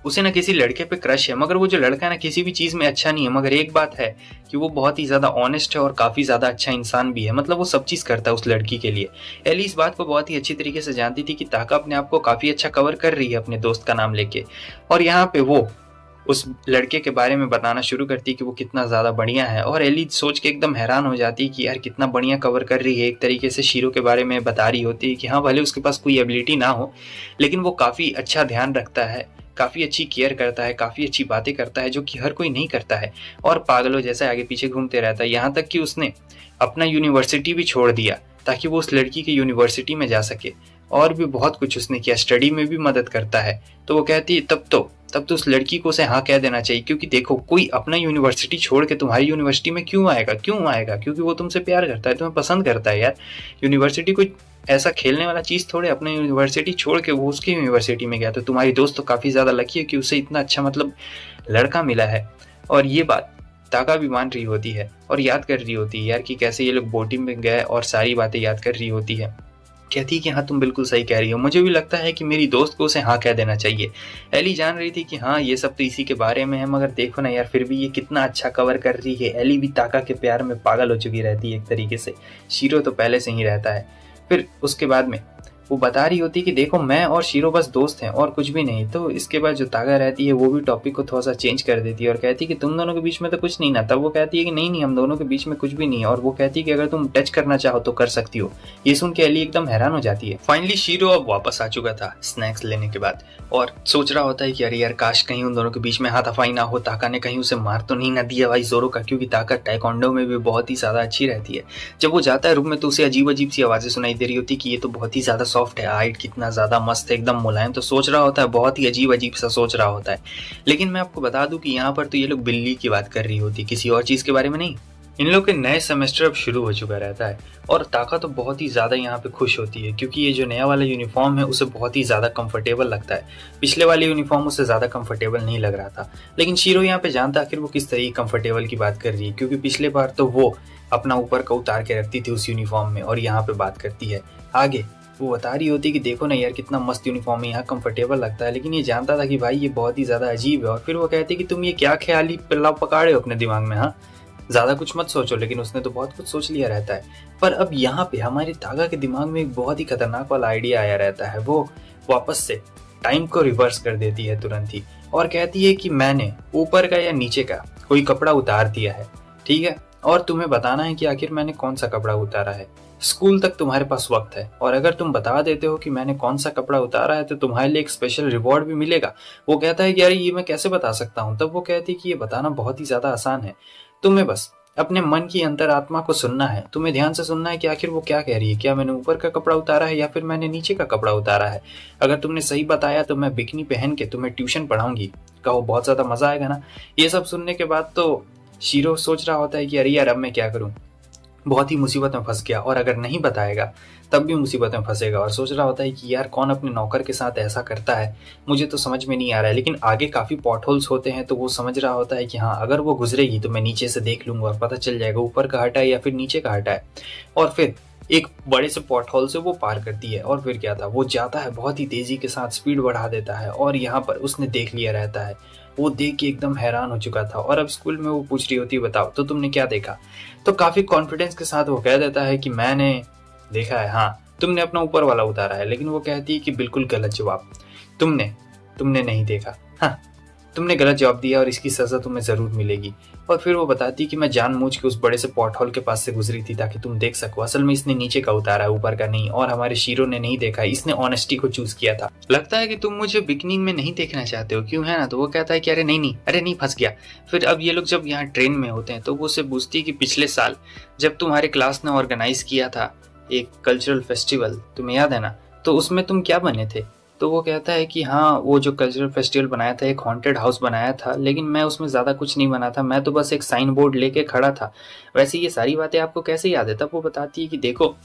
उसे ना किसी लड़के पे क्रश है, मगर वो जो लड़का है ना किसी भी चीज में अच्छा नहीं है, मगर एक बात है कि वो बहुत ही ज्यादा ऑनेस्ट है और काफी ज्यादा अच्छा इंसान भी है, मतलब वो सब चीज करता है उस लड़की के लिए। एली इस बात को बहुत ही अच्छी तरीके से जानती थी कि ताका अपने आप को काफी अच्छा कवर कर रही है अपने दोस्त का नाम लेके, और यहाँ पे वो उस लड़के के बारे में बताना शुरू करती है कि वो कितना ज्यादा बढ़िया है। और एली सोच के एकदम हैरान हो जाती है कि यार कितना बढ़िया कवर कर रही है, एक तरीके से शीरो के बारे में बता रही होती है कि हाँ भले उसके पास कोई एबिलिटी ना हो, लेकिन वो काफी अच्छा ध्यान रखता है, काफी अच्छी केयर करता है, काफी अच्छी बातें करता है जो कि हर कोई नहीं करता है, और पागलों जैसा आगे पीछे घूमते रहता है। यहाँ तक कि उसने अपना यूनिवर्सिटी भी छोड़ दिया ताकि वो उस लड़की की यूनिवर्सिटी में जा सके, और भी बहुत कुछ उसने किया, स्टडी में भी मदद करता है। तो वो कहती है तब तो उस लड़की को उसे हाँ कह देना चाहिए, क्योंकि देखो कोई अपना यूनिवर्सिटी छोड़ के तुम्हारी यूनिवर्सिटी में क्यों आएगा, क्योंकि वो तुमसे प्यार करता है, तुम्हें पसंद करता है यार। यूनिवर्सिटी कोई ऐसा खेलने वाला चीज थोड़े, अपने यूनिवर्सिटी छोड़ के वो उसकी यूनिवर्सिटी में गया, तो तुम्हारी दोस्त तो काफी ज्यादा लकी है कि उसे इतना अच्छा मतलब लड़का मिला है। और ये बात ताका भी मान रही होती है और याद कर रही होती है यार कि कैसे ये लोग बोटिंग में गए, और सारी बातें याद कर रही होती है। कहती है कि हाँ तुम बिल्कुल सही कह रही हो, मुझे भी लगता है कि मेरी दोस्त को उसे हाँ कह देना चाहिए। एली जान रही थी कि हाँ ये सब तो इसी के बारे में है, मगर देखो ना यार फिर भी ये कितना अच्छा कवर कर रही है। एली भी ताका के प्यार में पागल हो चुकी रहती है एक तरीके से, शीरो तो पहले से ही रहता है। फिर उसके बाद में वो बता रही होती है कि देखो मैं और शीरो बस दोस्त हैं और कुछ भी नहीं। तो इसके बाद जो तागा रहती है वो भी टॉपिक को थोड़ा सा चेंज कर देती है और कहती है कि तुम दोनों के बीच में तो कुछ नहीं ना। तब वो कहती है कि नहीं नहीं हम दोनों के बीच में कुछ भी नहीं है, और वो कहती है कि अगर तुम टच करना चाहो तो कर सकती हो। ये सुन के एली एकदम हैरान हो जाती है। फाइनली शीरो अब वापस आ चुका था स्नैक्स लेने के बाद, और सोच रहा होता है कि अरे यार काश कहीं उन दोनों के बीच में हाथापाई ना हो, ताका ने कहीं उसे मार तो नहीं ना दिया भाई जोरो का, क्योंकि ताका टाइकोंडो में भी बहुत ही ज्यादा अच्छी रहती है। जब वो जाता है रूम में तो उसे अजीब अजीब सी आवाजें सुनाई दे रही होती है कि ये तो बहुत ही ज्यादा सॉफ्ट है, हाइट कितना ज्यादा मस्त है, एकदम मुलायम। तो सोच रहा होता है, बहुत ही अजीब अजीब सा सोच रहा होता है। लेकिन मैं आपको बता दूं कि यहाँ पर तो ये लोग बिल्ली की बात कर रही होती, किसी और चीज के बारे में नहीं। इन लोग के नए सेमेस्टर अब शुरू हो चुका रहता है, और ताका तो बहुत ही ज़्यादा यहाँ पे खुश होती है क्योंकि ये जो नया वाला यूनिफॉर्म है उसे बहुत ही ज़्यादा कंफर्टेबल लगता है। पिछले वाले यूनिफॉर्म उसे ज़्यादा कंफर्टेबल नहीं लग रहा था, लेकिन शीरो यहाँ पे जानता आखिर वो किस तरीके कंफर्टेबल की बात कर रही है, क्योंकि पिछले बार तो वो अपना ऊपर का उतार के रखती थी उस यूनिफॉर्म में, और यहाँ पे बात करती है आगे। वो बता रही होती कि देखो ना यार कितना मस्त यूनिफॉर्म है, यहाँ कंफर्टेबल लगता है। लेकिन ये जानता था कि भाई ये बहुत ही ज़्यादा अजीब है, और फिर वो कहती कि तुम ये क्या ख्याली पिल्ला पकाड़े हो अपने दिमाग में, हाँ ज्यादा कुछ मत सोचो। लेकिन उसने तो बहुत कुछ सोच लिया रहता है। पर अब यहाँ पे हमारे तागा के दिमाग में एक बहुत ही खतरनाक वाला आइडिया आया रहता है। वो वापस से टाइम को रिवर्स कर देती है तुरंत ही, और कहती है कि मैंने ऊपर का या नीचे का कोई कपड़ा उतार दिया है, ठीक है, और तुम्हें बताना है कि आखिर मैंने कौन सा कपड़ा उतारा है। स्कूल तक तुम्हारे पास वक्त है, और अगर तुम बता देते हो कि मैंने कौन सा कपड़ा उतारा है तो तुम्हारे लिए एक स्पेशल रिवॉर्ड भी मिलेगा। वो कहता है कि यार ये मैं कैसे बता सकता हूँ। तब वो कहती है कि ये बताना बहुत ही ज्यादा आसान है, तुम्हें बस अपने मन की अंतरात्मा को सुनना है। तुम्हें ध्यान से सुनना है कि आखिर वो क्या कह रही है, क्या मैंने ऊपर का कपड़ा उतारा है या फिर मैंने नीचे का कपड़ा उतारा है। अगर तुमने सही बताया तो मैं बिकनी पहन के तुम्हें ट्यूशन पढ़ाऊंगी। कहो बहुत ज्यादा मजा आएगा ना। ये सब सुनने के बाद तो शीरो सोच रहा होता है कि अरे यार अब मैं क्या करूं, बहुत ही मुसीबत में फंस गया, और अगर नहीं बताएगा तब भी मुसीबत में फंसेगा। और सोच रहा होता है कि यार कौन अपने नौकर के साथ ऐसा करता है, मुझे तो समझ में नहीं आ रहा है। लेकिन आगे काफी पॉट होल्स होते हैं, तो वो समझ रहा होता है कि हाँ अगर वो गुजरेगी तो मैं नीचे से देख लूंगा और पता चल जाएगा ऊपर का हटा है या फिर नीचे का हटा है। और फिर एक बड़े से पॉट होल से वो पार करती है, और फिर क्या था, वो जाता है बहुत ही तेजी के साथ, स्पीड बढ़ा देता है, और यहाँ पर उसने देख लिया रहता है। वो देख के एकदम हैरान हो चुका था, और अब स्कूल में वो पूछ रही होती है बताओ तो तुमने क्या देखा। तो काफी कॉन्फिडेंस के साथ वो कह देता है कि मैंने देखा है, हाँ तुमने अपना ऊपर वाला उतारा है। लेकिन वो कहती है कि बिल्कुल गलत जवाब, तुमने तुमने नहीं देखा, हाँ तुमने गलत जवाब दिया और इसकी सजा तुम्हें जरूर मिलेगी। और फिर वो बताती कि मैं जानबूझ के उस बड़े से पॉट होल के पास से गुजरी थी ताकि तुम देख सको, असल में इसने नीचे का उतारा है, ऊपर का नहीं, और हमारे शीरो ने नहीं देखा, इसने ऑनेस्टी को चूज किया था। लगता है कि तुम मुझे बिगनिंग में नहीं देखना चाहते हो, क्यों है ना? तो वो कहता है कि अरे नहीं नहीं, अरे नहीं, फंस गया। फिर अब ये लोग जब यहाँ ट्रेन में होते हैं तो वो उससे पूछती है कि पिछले साल जब तुम्हारे क्लास ने ऑर्गेनाइज किया था एक कल्चरल फेस्टिवल, तुम्हें याद है ना, तो उसमें तुम क्या बने थे? तो वो कहता है कि हाँ, वो जो कल्चरल फेस्टिवल बनाया था, एक हॉन्टेड हाउस बनाया था, लेकिन मैं उसमें ज़्यादा कुछ नहीं बना था, मैं तो बस एक साइन बोर्ड लेके खड़ा था। वैसे ये सारी बातें आपको कैसे याद है? तब वो बताती है कि देखो,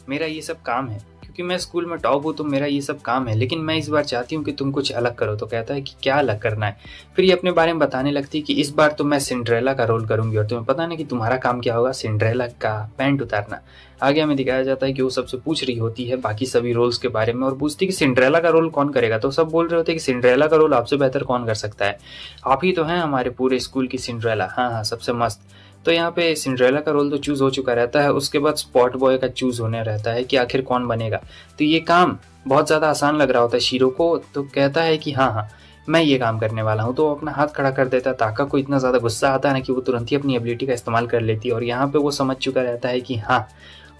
मेरा ये सब काम है, क्योंकि मैं स्कूल में टॉप हूँ तो मेरा ये सब काम है, लेकिन मैं इस बार चाहती हूँ कि तुम कुछ अलग करो। तो कहता है कि क्या अलग करना है? फिर ये अपने बारे में बताने लगती है कि इस बार तो मैं सिंड्रेला का रोल करूंगी, और तुम्हें पता नहीं कि तुम्हारा काम क्या होगा? सिंड्रेला का पैंट उतारना। आगे हमें दिखाया जाता है कि वो सबसे पूछ रही होती है बाकी सभी रोल्स के बारे में और पूछती है कि सिंड्रेला का रोल कौन करेगा? तो सब बोल रहे होते हैं कि सिंड्रेला का रोल आपसे बेहतर कौन कर सकता है, आप ही तो हैं हमारे पूरे स्कूल की सिंड्रेला, हाँ हाँ सबसे मस्त। तो यहाँ पे सिंड्रेला का रोल तो चूज हो चुका रहता है, उसके बाद स्पॉट बॉय का चूज होने रहता है कि आखिर कौन बनेगा। तो ये काम बहुत ज़्यादा आसान लग रहा होता है शीरो को, तो कहता है कि हाँ हाँ मैं ये काम करने वाला हूँ। तो अपना हाथ खड़ा कर देता है। ताका को इतना ज़्यादा गुस्सा आता है ना कि वो तुरंत ही अपनी एबिलिटी का इस्तेमाल कर लेती है, और यहाँ पे वो समझ चुका रहता है कि हाँ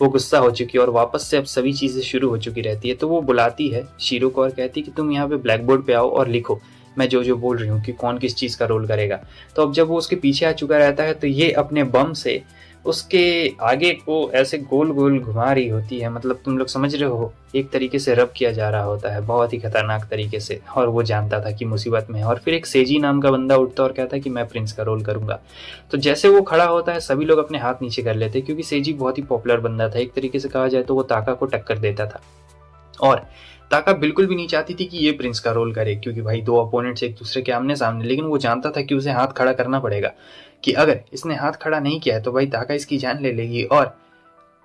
वो गुस्सा हो चुकी है और वापस से अब सभी चीज़ें शुरू हो चुकी रहती है। तो वो बुलाती है शीरो को और कहती है कि तुम यहाँ पे ब्लैक बोर्ड पे आओ और लिखो मैं जो जो बोल रही हूँ कि कौन किस चीज़ का रोल करेगा। तो अब जब वो उसके पीछे आ चुका रहता है तो ये अपने बम से उसके आगे को ऐसे गोल गोल घुमा रही होती है, मतलब तुम लोग समझ रहे हो, एक तरीके से रब किया जा रहा होता है बहुत ही खतरनाक तरीके से, और वो जानता था कि मुसीबत में है। और फिर एक सेजी नाम का बंदा उठता और कहता है कि मैं प्रिंस का रोल करूंगा। तो जैसे वो खड़ा होता है सभी लोग अपने हाथ नीचे कर लेते हैं, क्योंकि सेजी बहुत ही पॉपुलर बंदा था, एक तरीके से कहा जाए तो वो ताका को टक्कर देता था। और ताका बिल्कुल भी नहीं चाहती थी कि ये प्रिंस का रोल करे, क्योंकि भाई दो अपोनेंट्स एक दूसरे के आमने सामने, लेकिन वो जानता था कि उसे हाथ खड़ा करना पड़ेगा, कि अगर इसने हाथ खड़ा नहीं किया है तो भाई ताका इसकी जान ले लेगी, और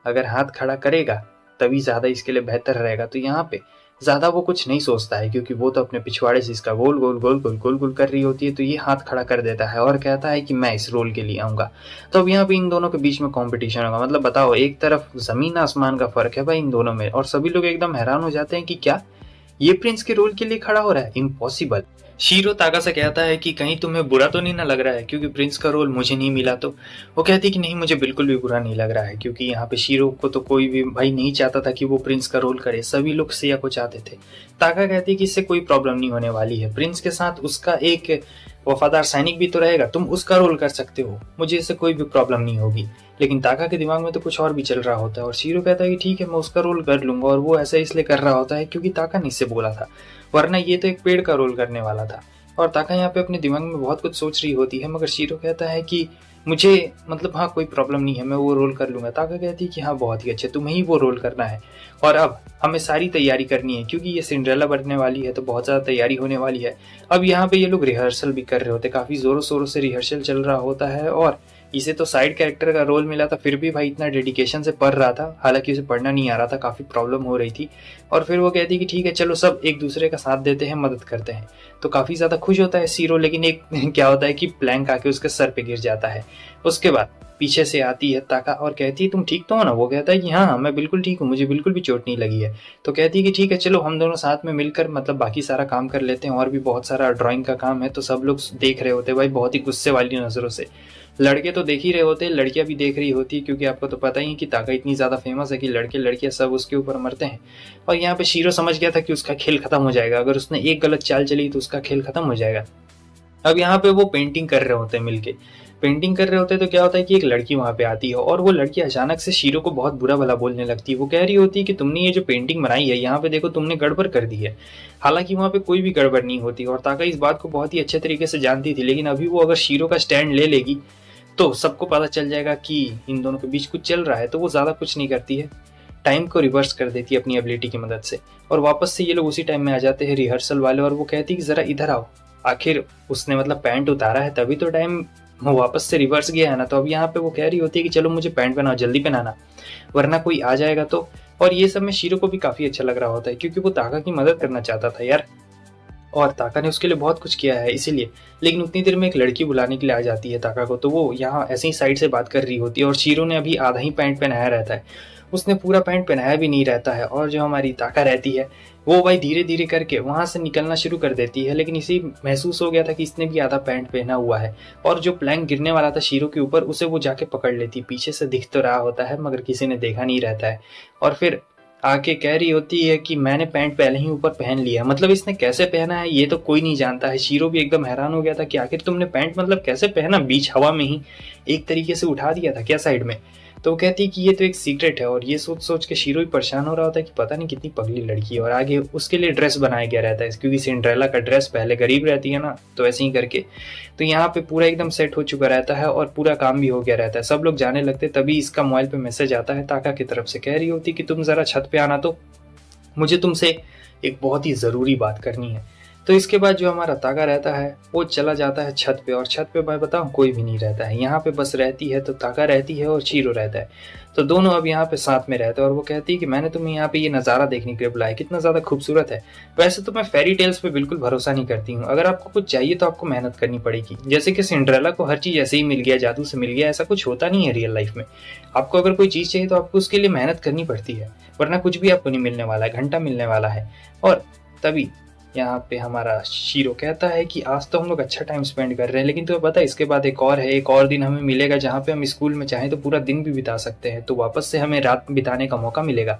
अगर हाथ खड़ा करेगा तभी ज़्यादा इसके लिए बेहतर रहेगा। तो यहाँ पे ज़्यादा वो कुछ नहीं सोचता है, क्योंकि वो तो अपने पिछवाड़े से इसका गोल गोल गोल गोल गोल गोल कर रही होती है। तो ये हाथ खड़ा कर देता है और कहता है कि मैं इस रोल के लिए आऊँगा। तो अब यहाँ पे इन दोनों के बीच में कॉम्पिटिशन होगा। मतलब बताओ, एक तरफ ज़मीन आसमान का फ़र्क है भाई इन दोनों में, और सभी लोग एकदम हैरान हो जाते हैं कि क्या ये प्रिंस के रोल के लिए खड़ा हो रहा है? इम्पॉसिबल। शीरो ताका से कहता है कि कहीं तुम्हें बुरा तो नहीं ना लग रहा है क्योंकि प्रिंस का रोल मुझे नहीं मिला? तो वो कहती कि नहीं, मुझे बिल्कुल भी बुरा नहीं लग रहा है, क्योंकि यहाँ पे शीरो को तो कोई भी भाई नहीं चाहता था कि वो प्रिंस का रोल करे, सभी लोग सिया को चाहते थे। ताका कहती कि इससे कोई प्रॉब्लम नहीं होने वाली है, प्रिंस के साथ उसका एक वफादार सैनिक भी तो रहेगा, तुम उसका रोल कर सकते हो, मुझे इससे कोई भी प्रॉब्लम नहीं होगी। लेकिन ताका के दिमाग में तो कुछ और भी चल रहा होता है, और शीरो कहता है कि ठीक है मैं उसका रोल कर लूंगा, और वो ऐसा इसलिए कर रहा होता है क्योंकि ताका ने इससे बोला था, वरना ये तो एक पेड़ का रोल करने वाला था। और ताका यहाँ पे अपने दिमाग में बहुत कुछ सोच रही होती है, मगर शीरो कहता है कि मुझे मतलब हाँ कोई प्रॉब्लम नहीं है, मैं वो रोल कर लूंगा। ताका कहती है कि हाँ बहुत ही अच्छे, तुम्हें ही वो रोल करना है, और अब हमें सारी तैयारी करनी है क्योंकि ये सिंड्रेला बनने वाली है, तो बहुत ज़्यादा तैयारी होने वाली है। अब यहाँ पे ये लोग रिहर्सल भी कर रहे होते, काफ़ी ज़ोरों शोरों से रिहर्सल चल रहा होता है, और इसे तो साइड कैरेक्टर का रोल मिला था, फिर भी भाई इतना डेडिकेशन से पढ़ रहा था, हालांकि उसे पढ़ना नहीं आ रहा था, काफ़ी प्रॉब्लम हो रही थी। और फिर वो कहती कि ठीक है चलो सब एक दूसरे का साथ देते हैं, मदद करते हैं। तो काफ़ी ज़्यादा खुश होता है शीरो, लेकिन एक क्या होता है कि प्लैंक आके उसके सर पे गिर जाता है। उसके बाद पीछे से आती है ताका और कहती है तुम ठीक तो हो ना? वो कहता है कि हाँ मैं बिल्कुल ठीक हूँ, मुझे बिल्कुल भी चोट नहीं लगी है। तो कहती है कि ठीक है चलो हम दोनों साथ में मिलकर मतलब बाकी सारा काम कर लेते हैं, और भी बहुत सारा ड्राइंग का काम है। तो सब लोग देख रहे होते भाई बहुत ही गुस्से वाली नज़रों से, लड़के तो देख ही रहे होते, लड़कियां भी देख रही होती, क्योंकि आपको तो पता ही है कि ताका इतनी ज़्यादा फेमस है कि लड़के लड़कियां सब उसके ऊपर मरते हैं। और यहाँ पे शीरो समझ गया था कि उसका खेल खत्म हो जाएगा, अगर उसने एक गलत चाल चली तो उसका खेल खत्म हो जाएगा। अब यहाँ पे वो पेंटिंग कर रहे होते हैं मिलके, पेंटिंग कर रहे होते हैं तो क्या होता है कि एक लड़की वहाँ पे आती है, और वो लड़की अचानक से शीरो को बहुत बुरा भला बोलने लगती है। वो कह रही होती है कि तुमने ये जो पेंटिंग बनाई है यहाँ पे देखो तुमने गड़बड़ कर दी है, हालांकि वहाँ पे कोई भी गड़बड़ नहीं होती। और ताका इस बात को बहुत ही अच्छे तरीके से जानती थी, लेकिन अभी वो अगर शीरो का स्टैंड ले लेगी तो सबको पता चल जाएगा कि इन दोनों के बीच कुछ चल रहा है। तो वो ज़्यादा कुछ नहीं करती है, टाइम को रिवर्स कर देती है अपनी एबिलिटी की मदद से, और वापस से ये लोग उसी टाइम में आ जाते हैं रिहर्सल वाले। और वो कहती है कि ज़रा इधर आओ, आखिर उसने मतलब पैंट उतारा है तभी तो टाइम वापस से रिवर्स गया है ना। तो अब यहाँ पे वो कह रही होती है कि चलो मुझे पैंट पहनाओ, जल्दी पहनाना वरना कोई आ जाएगा। तो और ये सब में शीरो को भी काफ़ी अच्छा लग रहा होता है, क्योंकि वो ताका की मदद करना चाहता था यार, और ताका ने उसके लिए बहुत कुछ किया है इसीलिए। लेकिन उतनी देर में एक लड़की बुलाने के लिए आ जाती है ताका को, तो वो यहाँ ऐसे ही साइड से बात कर रही होती है, और शीरो ने अभी आधा ही पैंट पहनाया रहता है। उसने पूरा पैंट पहनाया भी नहीं रहता है। और जो हमारी ताका रहती है वो भाई धीरे धीरे करके वहां से निकलना शुरू कर देती है, लेकिन इसे महसूस हो गया था कि इसने भी आधा पैंट पहना हुआ है। और जो प्लैंक गिरने वाला था शीरो के ऊपर उसे वो जाके पकड़ लेती, पीछे से दिख तो रहा होता है मगर किसी ने देखा नहीं रहता है। और फिर आके कह रही होती है कि मैंने पैंट पहले ही ऊपर पहन लिया। मतलब इसने कैसे पहना है ये तो कोई नहीं जानता है। शीरो भी एकदम हैरान हो गया था कि आखिर तुमने पैंट मतलब कैसे पहना, बीच हवा में ही एक तरीके से उठा दिया था क्या साइड में। तो वो कहती है कि ये तो एक सीक्रेट है। और ये सोच सोच के शीरो भी परेशान हो रहा होता है कि पता नहीं कितनी पगली लड़की है। और आगे उसके लिए ड्रेस बनाया गया रहता है, क्योंकि सिंड्रेला का ड्रेस पहले गरीब रहती है ना, तो ऐसे ही करके तो यहाँ पे पूरा एकदम सेट हो चुका रहता है और पूरा काम भी हो गया रहता है। सब लोग जाने लगते तभी इसका मोबाइल पे मैसेज आता है ताका की तरफ से, कह रही होती कि तुम जरा छत पे आना, तो मुझे तुमसे एक बहुत ही ज़रूरी बात करनी है। तो इसके बाद जो हमारा ताका रहता है वो चला जाता है छत पे। और छत पे मैं बताऊँ कोई भी नहीं रहता है, यहाँ पे बस रहती है तो ताका रहती है और शीरो रहता है। तो दोनों अब यहाँ पे साथ में रहते हैं। और वो कहती है कि मैंने तुम्हें यहाँ पे ये नज़ारा देखने के लिए बुलाया, कितना ज़्यादा खूबसूरत है। वैसे तो मैं फेरी टेल्स पे बिल्कुल भरोसा नहीं करती हूँ, अगर आपको कुछ चाहिए तो आपको मेहनत करनी पड़ेगी। जैसे कि सिंड्रेला को हर चीज़ ऐसे ही मिल गया, जादू से मिल गया, ऐसा कुछ होता नहीं है रियल लाइफ में। आपको अगर कोई चीज़ चाहिए तो आपको उसके लिए मेहनत करनी पड़ती है, वरना कुछ भी आपको नहीं मिलने वाला है, घंटा मिलने वाला है। और तभी यहाँ पे हमारा शीरो कहता है कि आज तो हम लोग अच्छा टाइम स्पेंड कर रहे हैं, लेकिन तुम्हें पता है इसके बाद एक और है, एक और दिन हमें मिलेगा जहाँ पे हम स्कूल में चाहें तो पूरा दिन भी बिता सकते हैं, तो वापस से हमें रात बिताने का मौका मिलेगा।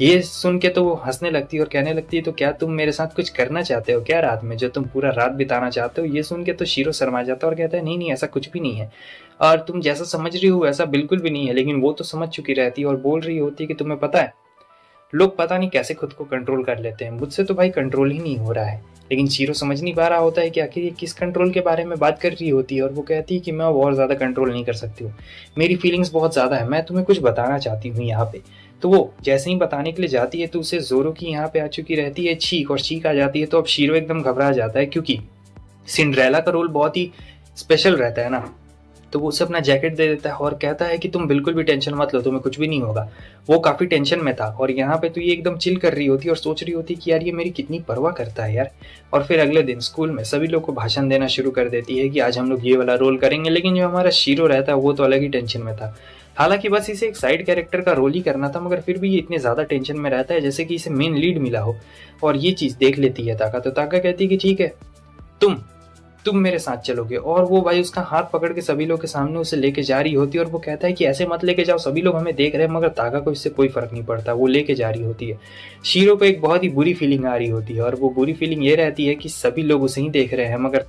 ये सुन के तो वो हंसने लगती है और कहने लगती है तो क्या तुम मेरे साथ कुछ करना चाहते हो क्या रात में, जो तुम पूरा रात बिताना चाहते हो। ये सुन के तो शीरो शर्मा जाता है और कहता है नहीं नहीं ऐसा कुछ भी नहीं है, और तुम जैसा समझ रही हो ऐसा बिल्कुल भी नहीं है। लेकिन वो तो समझ चुकी रहती है और बोल रही होती है कि तुम्हें पता है लोग पता नहीं कैसे खुद को कंट्रोल कर लेते हैं, मुझसे तो भाई कंट्रोल ही नहीं हो रहा है। लेकिन शीरो समझ नहीं पा रहा होता है कि आखिर ये किस कंट्रोल के बारे में बात कर रही होती है। और वो कहती है कि मैं और ज़्यादा कंट्रोल नहीं कर सकती हूँ, मेरी फीलिंग्स बहुत ज़्यादा है, मैं तुम्हें कुछ बताना चाहती हूँ यहाँ पे। तो वो जैसे ही बताने के लिए जाती है तो उसे जोरो की यहाँ पे आ चुकी रहती है छींक, और छींक आ जाती है। तो अब शीरो एकदम घबरा जाता है, क्योंकि सिंड्रेला का रोल बहुत ही स्पेशल रहता है ना। तो वो उसे अपना जैकेट दे देता है और कहता है कि तुम बिल्कुल भी टेंशन मत लो, तुम्हें कुछ भी नहीं होगा। वो काफ़ी टेंशन में था और यहाँ पे तो ये एकदम चिल कर रही होती और सोच रही होती कि यार ये मेरी कितनी परवाह करता है यार। और फिर अगले दिन स्कूल में सभी लोग को भाषण देना शुरू कर देती है कि आज हम लोग ये वाला रोल करेंगे। लेकिन जो हमारा शीरो रहता है वो तो अलग ही टेंशन में था। हालांकि बस इसे एक साइड कैरेक्टर का रोल ही करना था, मगर फिर भी ये इतने ज़्यादा टेंशन में रहता है जैसे कि इसे मेन लीड मिला हो। और ये चीज़ देख लेती है ताका, तो ताका कहती है कि ठीक है तुम मेरे साथ चलोगे। और वो भाई उसका हाथ पकड़ के सभी लोग के सामने उसे लेके जा रही होती है। और वो कहता है कि ऐसे मत लेके जाओ, सभी लोग हमें देख रहे हैं। मगर ताका को इससे कोई फर्क नहीं पड़ता, वो लेके जा रही होती है। शीरो को एक बहुत ही बुरी फीलिंग आ रही होती है, और वो बुरी फीलिंग ये रहती है कि सभी लोग उसे ही देख रहे हैं। मगर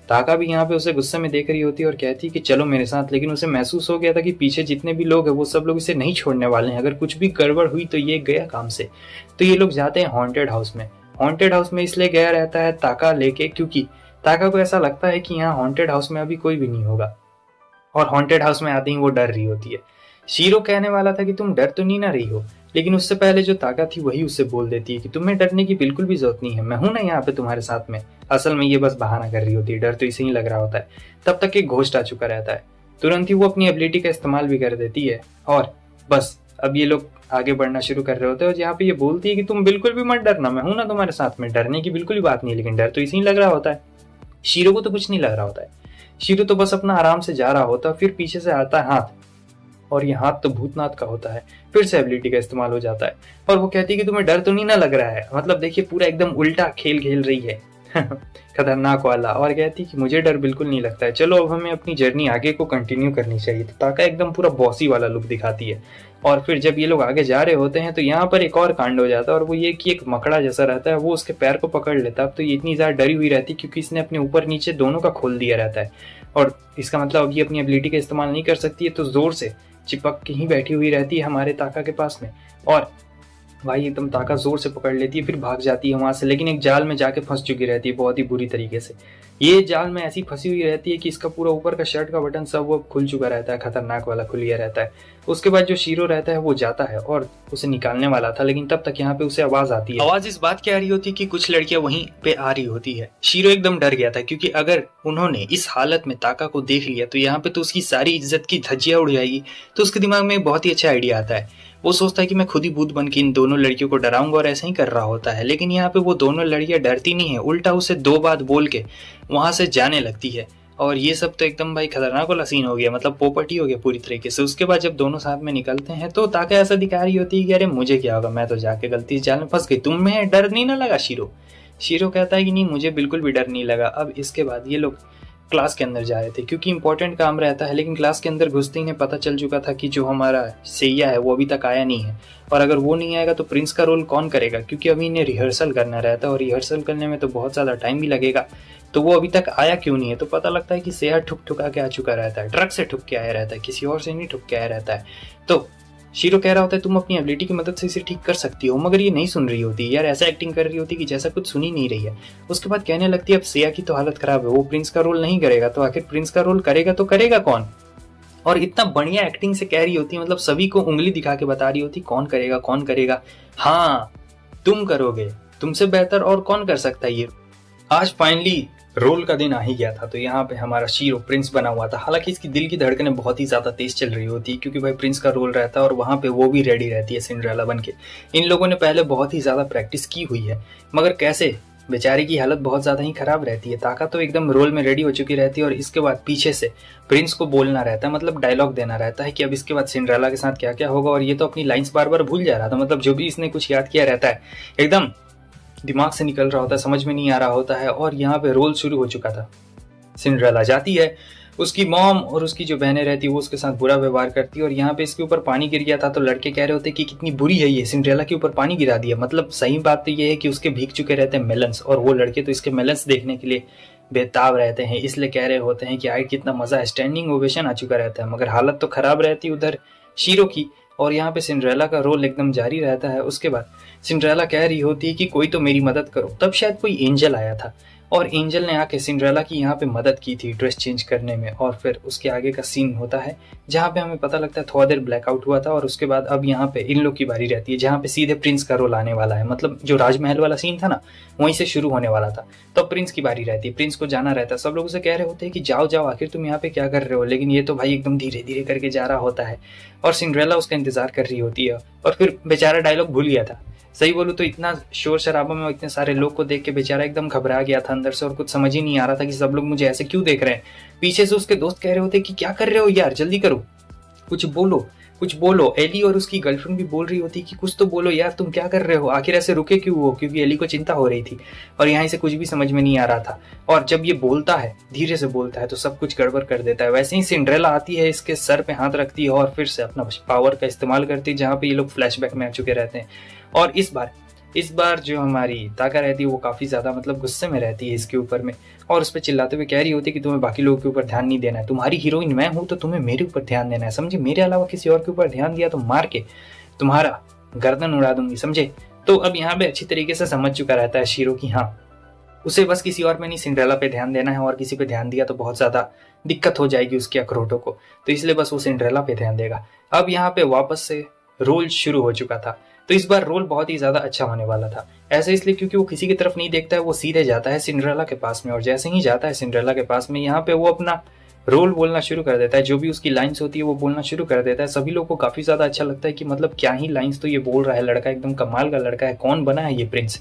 ताका भी यहाँ पे उसे गुस्से में देख रही होती है और कहती है कि चलो मेरे साथ। लेकिन उसे महसूस हो गया था कि पीछे जितने भी लोग हैं वो सब लोग इसे नहीं छोड़ने वाले हैं, अगर कुछ भी गड़बड़ हुई तो ये गया काम से। तो ये लोग जाते हैं हॉन्टेड हाउस में। हॉन्टेड हाउस में इसलिए गया रहता है ताका लेके, क्योंकि ताका को ऐसा लगता है कि यहाँ हॉन्टेड हाउस में अभी कोई भी नहीं होगा। और हॉन्टेड हाउस में आते ही वो डर रही होती है। शीरो कहने वाला था कि तुम डर तो नहीं ना रही हो, लेकिन उससे पहले जो ताका थी वही उससे बोल देती है कि तुम्हें डरने की बिल्कुल भी जरूरत नहीं है, मैं हूं ना यहाँ पे तुम्हारे साथ में। असल में ये बस बहाना कर रही होती है, डर तो इसे ही लग रहा होता है। तब तक एक घोस्ट आ चुका रहता है, तुरंत ही वो अपनी एबिलिटी का इस्तेमाल भी कर देती है। और बस अब ये लोग आगे बढ़ना शुरू कर रहे होते हैं। और यहाँ पे ये बोलती है कि तुम बिल्कुल भी मत डरना, मैं हूं ना तुम्हारे साथ में, डरने की बिल्कुल भी बात नहीं है। लेकिन डर तो इसे ही लग रहा होता है। शीरो को तो कुछ नहीं लग रहा होता है, शीरो तो बस अपना आराम से जा रहा होता है। फिर पीछे से आता है हाथ, और ये हाथ तो भूतनाथ का होता है। फिर से एबिलिटी का इस्तेमाल हो जाता है और वो कहती है कि तुम्हें डर तो नहीं ना लग रहा है। मतलब देखिए पूरा एकदम उल्टा खेल खेल रही है खतरनाक वाला। और कहती कि मुझे डर बिल्कुल नहीं लगता है, चलो अब हमें अपनी जर्नी आगे को कंटिन्यू करनी चाहिए। तो ताका एकदम पूरा बॉसी वाला लुक दिखाती है। और फिर जब ये लोग आगे जा रहे होते हैं तो यहाँ पर एक और कांड हो जाता है, और वो ये कि एक मकड़ा जैसा रहता है वो उसके पैर को पकड़ लेता है। अब तो ये इतनी ज़्यादा डरी हुई रहती है क्योंकि इसने अपने ऊपर नीचे दोनों का खोल दिया रहता है, और इसका मतलब अब ये अपनी एबिलिटी का इस्तेमाल नहीं कर सकती है। तो जोर से चिपक के ही बैठी हुई रहती है हमारे ताका के पास में, और भाई एकदम ताका जोर से पकड़ लेती है। फिर भाग जाती है वहां से, लेकिन एक जाल में जाके फंस चुकी रहती है बहुत ही बुरी तरीके से। ये जाल में ऐसी फंसी हुई रहती है कि इसका पूरा ऊपर का शर्ट का बटन सब वो खुल चुका रहता है, खतरनाक वाला खुल गया रहता है। उसके बाद जो शीरो रहता है वो जाता है और उसे निकालने वाला था, लेकिन तब तक यहाँ पे उसे आवाज आती है। आवाज इस बात की आ रही होती है कि कुछ लड़कियां वहीं पे आ रही होती है। शीरो एकदम डर गया था, क्योंकि अगर उन्होंने इस हालत में ताका को देख लिया तो यहाँ पे तो उसकी सारी इज्जत की धज्जियां उड़ जाएगी। तो उसके दिमाग में बहुत ही अच्छा आइडिया आता है। वो सोचता है कि मैं खुद ही भूत बन के इन दोनों लड़कियों को डराऊंगा, और ऐसा ही कर रहा होता है। लेकिन यहाँ पे वो दोनों लड़कियां डरती नहीं है, उल्टा उसे दो बात बोल के वहां से जाने लगती है। और ये सब तो एकदम भाई खतरनाक वाला सीन हो गया, मतलब पोपटी हो गया पूरी तरीके से। उसके बाद जब दोनों साथ में निकलते हैं तो ताका ऐसा दिखा रही होती है कि अरे मुझे क्या होगा, मैं तो जाके गलती से जाल में फंस गई, तुम्हें डर नहीं ना लगा शीरो? शीरो कहता है कि नहीं मुझे बिल्कुल भी डर नहीं लगा। अब इसके बाद ये लोग क्लास के अंदर जा रहे थे क्योंकि इंपॉर्टेंट काम रहता है, लेकिन क्लास के अंदर घुसते ही ने पता चल चुका था कि जो हमारा सैया है वो अभी तक आया नहीं है, और अगर वो नहीं आएगा तो प्रिंस का रोल कौन करेगा, क्योंकि अभी इन्हें रिहर्सल करना रहता है और रिहर्सल करने में तो बहुत ज़्यादा टाइम भी लगेगा। तो वो अभी तक आया क्यों नहीं है, तो पता लगता है कि सैया ठुक ठुका के आ चुका रहता है, ट्रक से ठुक के आया रहता है, किसी और से नहीं ठुक के आया रहता है। तो शीरो कह रहा होता है तुम अपनी एबिलिटी की मदद से इसे ठीक कर सकती हो, मगर ये नहीं सुन रही होती यार, ऐसा एक्टिंग कर रही होती कि जैसा कुछ सुनी नहीं रही है। उसके बाद कहने लगती है अब सैया की तो हालत खराब है, वो प्रिंस का रोल नहीं करेगा, तो आखिर प्रिंस का रोल करेगा तो करेगा कौन? और इतना बढ़िया एक्टिंग से कह रही होती है, मतलब सभी को उंगली दिखा के बता रही होती कौन करेगा कौन करेगा। हाँ तुम करोगे, तुमसे बेहतर और कौन कर सकता है ये। आज फाइनली रोल का दिन आ ही गया था। तो यहाँ पे हमारा शीरो प्रिंस बना हुआ था। हालांकि इसकी दिल की धड़कनें बहुत ही ज्यादा तेज चल रही होती है क्योंकि भाई प्रिंस का रोल रहता है और वहां पे वो भी रेडी रहती है सिंड्रेला बन के। इन लोगों ने पहले बहुत ही ज्यादा प्रैक्टिस की हुई है, मगर कैसे बेचारी की हालत बहुत ज्यादा ही खराब रहती है। ताका तो एकदम रोल में रेडी हो चुकी रहती है और इसके बाद पीछे से प्रिंस को बोलना रहता है, मतलब डायलॉग देना रहता है कि अब इसके बाद सिंड्रेला के साथ क्या क्या होगा। और ये तो अपनी लाइंस बार बार भूल जा रहा था, मतलब जो भी इसने कुछ याद किया रहता है एकदम दिमाग से निकल रहा होता है, समझ में नहीं आ रहा होता है। और यहाँ पे रोल शुरू हो चुका था। सिंड्रेला जाती है, उसकी मॉम और उसकी जो बहनें रहती है वो उसके साथ बुरा व्यवहार करती है। और यहाँ पे इसके ऊपर पानी गिर गया था तो लड़के कह रहे होते कि कितनी बुरी है ये, सिंड्रेला के ऊपर पानी गिरा दिया। मतलब सही बात तो ये है कि उसके भीग चुके रहते हैं मेलन्स, और वो लड़के तो इसके मेलन्स देखने के लिए बेताब रहते हैं, इसलिए कह रहे होते हैं कि आए कितना मजा है, स्टैंडिंग ओवेशन आ चुका रहता है। मगर हालत तो खराब रहती है उधर शीरो की, और यहाँ पे सिंड्रेला का रोल एकदम जारी रहता है। उसके बाद सिंड्रेला कह रही होती है कि कोई तो मेरी मदद करो। तब शायद कोई एंजल आया था और एंजल ने आके सिंड्रेला की यहाँ पे मदद की थी ड्रेस चेंज करने में। और फिर उसके आगे का सीन होता है जहाँ पे हमें पता लगता है थोड़ा देर ब्लैकआउट हुआ था। और उसके बाद अब यहाँ पे इन लोग की बारी रहती है जहाँ पे सीधे प्रिंस का रोल आने वाला है, मतलब जो राजमहल वाला सीन था ना वहीं से शुरू होने वाला था। तो प्रिंस की बारी रहती है, प्रिंस को जाना रहता है। सब लोग उसे कह रहे होते हैं कि जाओ जाओ, आखिर तुम यहाँ पे क्या कर रहे हो, लेकिन ये तो भाई एकदम धीरे धीरे करके जा रहा होता है और सिंड्रेला उसका इंतजार कर रही होती है। और फिर बेचारा डायलॉग भूल गया था, सही बोलूं तो इतना शोर शराबा में इतने सारे लोग को देख के बेचारा एकदम घबरा गया था अंदर से, और कुछ समझ ही नहीं आ रहा था कि सब लोग मुझे ऐसे क्यों देख रहे हैं। पीछे से उसके दोस्त कह रहे होते कि क्या कर रहे हो यार, जल्दी करो, कुछ बोलो कुछ बोलो। एली और उसकी गर्लफ्रेंड भी बोल रही होती कि कुछ तो बोलो यार, तुम क्या कर रहे हो, आखिर ऐसे रुके क्यों हो, क्योंकि एली को चिंता हो रही थी और यहाँ से कुछ भी समझ में नहीं आ रहा था। और जब ये बोलता है, धीरे से बोलता है, तो सब कुछ गड़बड़ कर देता है। वैसे ही सिंड्रेला आती है, इसके सर पे हाथ रखती है और फिर से अपना पावर का इस्तेमाल करती है, जहाँ पे ये लोग फ्लैशबैक में आ चुके रहते हैं। और इस बार जो हमारी ताका रहती है वो काफ़ी ज़्यादा मतलब गुस्से में रहती है इसके ऊपर में, और उस पर चिल्लाते हुए कह रही होती है कि तुम्हें बाकी लोगों के ऊपर ध्यान नहीं देना है, तुम्हारी हीरोइन मैं हूँ तो तुम्हें मेरे ऊपर ध्यान देना है, समझे। मेरे अलावा किसी और के ऊपर ध्यान दिया तो मार के तुम्हारा गर्दन उड़ा दूंगी, समझे। तो अब यहाँ पे अच्छी तरीके से समझ चुका रहता है शीरो की हाँ उसे बस किसी और में नहीं सिंड्रेला पे ध्यान देना है, और किसी पे ध्यान दिया तो बहुत ज़्यादा दिक्कत हो जाएगी उसके अखरोटों को, तो इसलिए बस वो सिंड्रेला पे ध्यान देगा। अब यहाँ पे वापस से रोल शुरू हो चुका था, तो इस बार रोल बहुत ही ज्यादा अच्छा होने वाला था। ऐसा इसलिए क्योंकि वो किसी की तरफ नहीं देखता है, वो सीधे जाता है सिंड्रेला के पास में, और जैसे ही जाता है सिंड्रेला के पास में यहाँ पे वो अपना रोल बोलना शुरू कर देता है। जो भी उसकी लाइंस होती है वो बोलना शुरू कर देता है। सभी लोगों को काफी ज्यादा अच्छा लगता है कि मतलब क्या ही लाइंस तो ये बोल रहा है, लड़का एकदम कमाल का लड़का है, कौन बना है ये प्रिंस।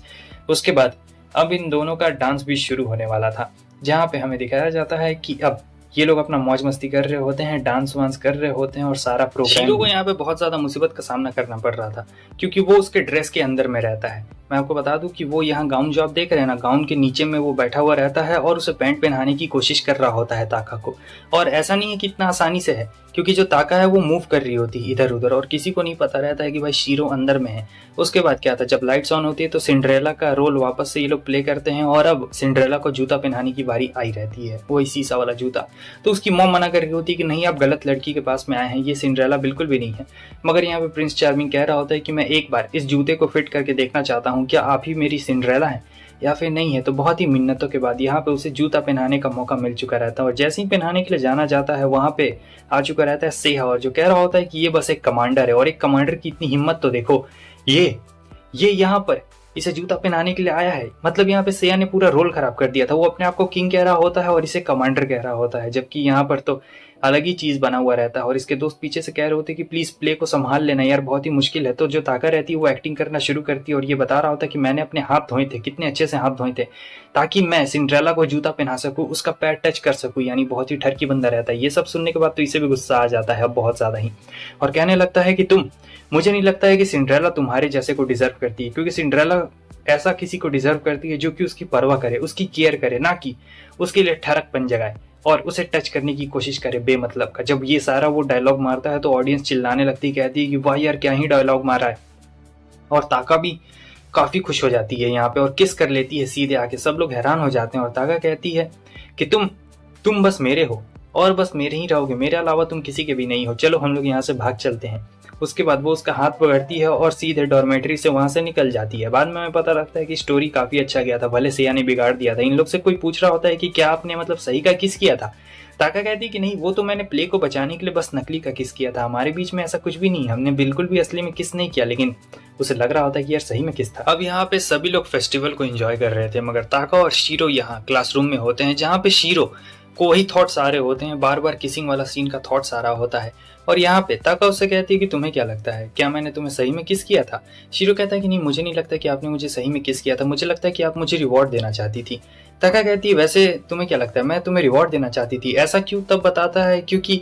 उसके बाद अब इन दोनों का डांस भी शुरू होने वाला था, जहाँ पे हमें दिखाया जाता है कि अब ये लोग अपना मौज मस्ती कर रहे होते हैं, डांस वांस कर रहे होते हैं, और सारा प्रोग्राम शीरो को यहाँ पे बहुत ज्यादा मुसीबत का सामना करना पड़ रहा था क्योंकि वो उसके ड्रेस के अंदर में रहता है। मैं आपको बता दूं कि वो यहाँ गाउन जो आप देख रहे हैं ना, गाउन के नीचे में वो बैठा हुआ रहता है और उसे पैंट पहनाने की कोशिश कर रहा होता है ताका को। और ऐसा नहीं है कि इतना आसानी से है, क्योंकि जो ताका है वो मूव कर रही होती है इधर उधर, और किसी को नहीं पता रहता है कि भाई शीरो अंदर में है। उसके बाद क्या था, जब लाइट्स ऑन होती है तो सिंड्रेला का रोल वापस से ये लोग प्ले करते हैं, और अब सिंड्रेला को जूता पहनाने की बारी आई रहती है, वही शीशा वाला जूता। तो उसकी मॉम मना कर रही होती है कि नहीं आप गलत लड़की के पास में आए हैं, ये सिंड्रेला बिल्कुल भी नहीं है। मगर यहाँ पे प्रिंस चार्मिंग कह रहा होता है कि मैं एक बार इस जूते को फिट करके देखना चाहता हूँ, क्या आप ही मेरी सिंड्रेला है या फिर नहीं है। तो बहुत ही मिन्नतों के बाद यहाँ पे उसे जूता पहनाने का मौका मिल चुका रहता है, और जैसे ही पहनाने के लिए जाना जाता है वहां पे आ चुका रहता है सेहा, और जो कह रहा होता है कि ये बस एक कमांडर है, और एक कमांडर की इतनी हिम्मत तो देखो, ये यहाँ पर इसे जूता पहनाने के लिए आया है। मतलब यहाँ पे सेया ने पूरा रोल खराब कर दिया था, वो अपने आप को किंग कह रहा होता है और इसे कमांडर कह रहा होता है, जबकि यहाँ पर तो अलग ही चीज बना हुआ रहता है और इसके दोस्त पीछे से कह रहे होते कि प्लीज प्ले को संभाल लेना यार, बहुत ही मुश्किल है। तो जो ताका रहती है वो एक्टिंग करना शुरू करती है और ये बता रहा होता है कि मैंने अपने हाथ धोए थे, कितने अच्छे से हाथ धोए थे, ताकि मैं सिंड्रेला को जूता पहना सकूं, उसका पैर टच कर सकूं। यानी बहुत ही ठरकी बंदा रहता है। ये सब सुनने के बाद तो इसे भी गुस्सा आ जाता है अब बहुत ज्यादा ही, और कहने लगता है कि मुझे नहीं लगता है कि सिंड्रेला तुम्हारे जैसे को डिजर्व करती है, क्योंकि सिंड्रेला ऐसा किसी को डिजर्व करती है जो कि उसकी परवाह करे, उसकी केयर करे, ना कि उसके लिए ठरकपन जगाए और उसे टच करने की कोशिश करे बेमतलब का। जब ये सारा वो डायलॉग मारता है तो ऑडियंस चिल्लाने लगती है, कहती है कि वाह यार क्या ही डायलॉग मारा है। और ताका भी काफी खुश हो जाती है यहाँ पे और किस कर लेती है सीधे आके। सब लोग हैरान हो जाते हैं और ताका कहती है कि तुम बस मेरे हो और बस मेरे ही रहोगे, मेरे अलावा तुम किसी के भी नहीं हो, चलो हम लोग यहाँ से भाग चलते हैं। उसके बाद वो उसका हाथ पकड़ती है और सीधे डॉर्मेट्री से वहां से निकल जाती है। बाद में हमें पता लगता है कि स्टोरी काफी अच्छा गया था, भले सिया ने बिगाड़ दिया था। इन लोग से कोई पूछ रहा होता है कि क्या आपने मतलब सही का किस किया था। ताका कहती है कि नहीं, वो तो मैंने प्ले को बचाने के लिए बस नकली का किस किया था, हमारे बीच में ऐसा कुछ भी नहीं, हमने बिल्कुल भी असली में किस नहीं किया। लेकिन उसे लग रहा होता है कि यार सही में किस था। अब यहाँ पे सभी लोग फेस्टिवल को एंजॉय कर रहे थे, मगर ताका और शीरो यहाँ क्लासरूम में होते हैं, जहाँ पे शीरो को वही थॉट्स आ रहे होते हैं, बार बार किसिंग वाला सीन का थॉट्स आ रहा होता है। और यहाँ पे ताका उससे कहती है कि तुम्हें क्या लगता है, क्या मैंने तुम्हें सही में किस किया था। शीरो कहता है कि नहीं, मुझे नहीं लगता कि आपने मुझे सही में किस किया था, मुझे लगता है कि आप मुझे रिवॉर्ड देना चाहती थी। ताका कहती है वैसे तुम्हें क्या लगता है, मैं तुम्हें रिवॉर्ड देना चाहती थी, ऐसा क्यों। तब बताता है क्योंकि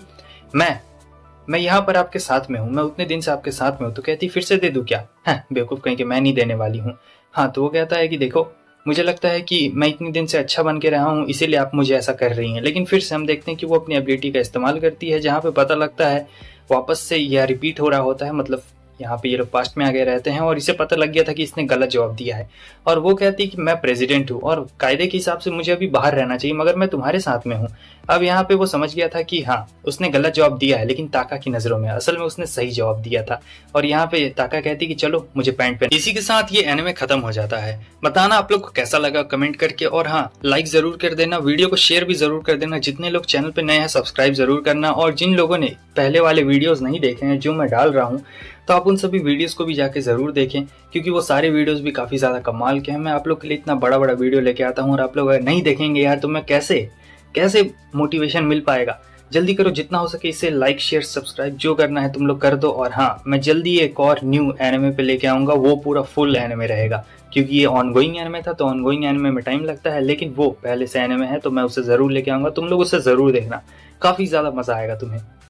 मैं यहाँ पर आपके साथ में हूँ, मैं उतने दिन से आपके साथ में हूँ। तो कहती फिर से दे दूं क्या, है बेवकूफ कहीं कि मैं नहीं देने वाली हूँ। हाँ, तो वो कहता है कि देखो मुझे लगता है कि मैं इतने दिन से अच्छा बन के रहा हूँ, इसीलिए आप मुझे ऐसा कर रही हैं। लेकिन फिर से हम देखते हैं कि वो अपनी एबिलिटी का इस्तेमाल करती है, जहाँ पे पता लगता है वापस से यह रिपीट हो रहा होता है। मतलब यहाँ पे ये लोग पास्ट में आ गए रहते हैं और इसे पता लग गया था कि इसने गलत जवाब दिया है। और वो कहती है कि मैं प्रेसिडेंट हूँ और कायदे के हिसाब से मुझे अभी बाहर रहना चाहिए, मगर मैं तुम्हारे साथ में हूँ। अब यहाँ पे वो समझ गया था कि हाँ उसने गलत जवाब दिया है, लेकिन ताका की नजरों में असल में उसने सही जवाब दिया था। और यहाँ पे ताका कहती कि चलो मुझे पैंट पहन। इसी के साथ ये एनिमे खत्म हो जाता है। बताना आप लोग को कैसा लगा कमेंट करके, और हाँ लाइक जरूर कर देना, वीडियो को शेयर भी जरूर कर देना। जितने लोग चैनल पे नए हैं सब्सक्राइब जरूर करना, और जिन लोगों ने पहले वाले वीडियोस नहीं देखे हैं जो मैं डाल रहा हूँ, तो आप उन सभी वीडियोस को भी जाके जरूर देखें, क्योंकि वो सारे वीडियोस भी काफी ज्यादा कमाल के हैं। मैं आप लोग के लिए इतना बड़ा बड़ा वीडियो लेके आता हूँ और आप लोग अगर नहीं देखेंगे यार तो मैं कैसे मोटिवेशन मिल पाएगा। जल्दी करो, जितना हो सके इसे लाइक शेयर सब्सक्राइब जो करना है तुम लोग कर दो। और हाँ, मैं जल्दी एक और न्यू एनिमे पे लेके आऊंगा, वो पूरा फुल एनिमे रहेगा, क्योंकि ये ऑनगोइंग एनिमे था तो ऑनगोइंग एनिमे में टाइम लगता है, लेकिन वो पहले से एनिमे है तो मैं उसे जरूर लेके आऊंगा। तुम लोग उसे जरूर देखना, काफी ज्यादा मजा आएगा तुम्हें।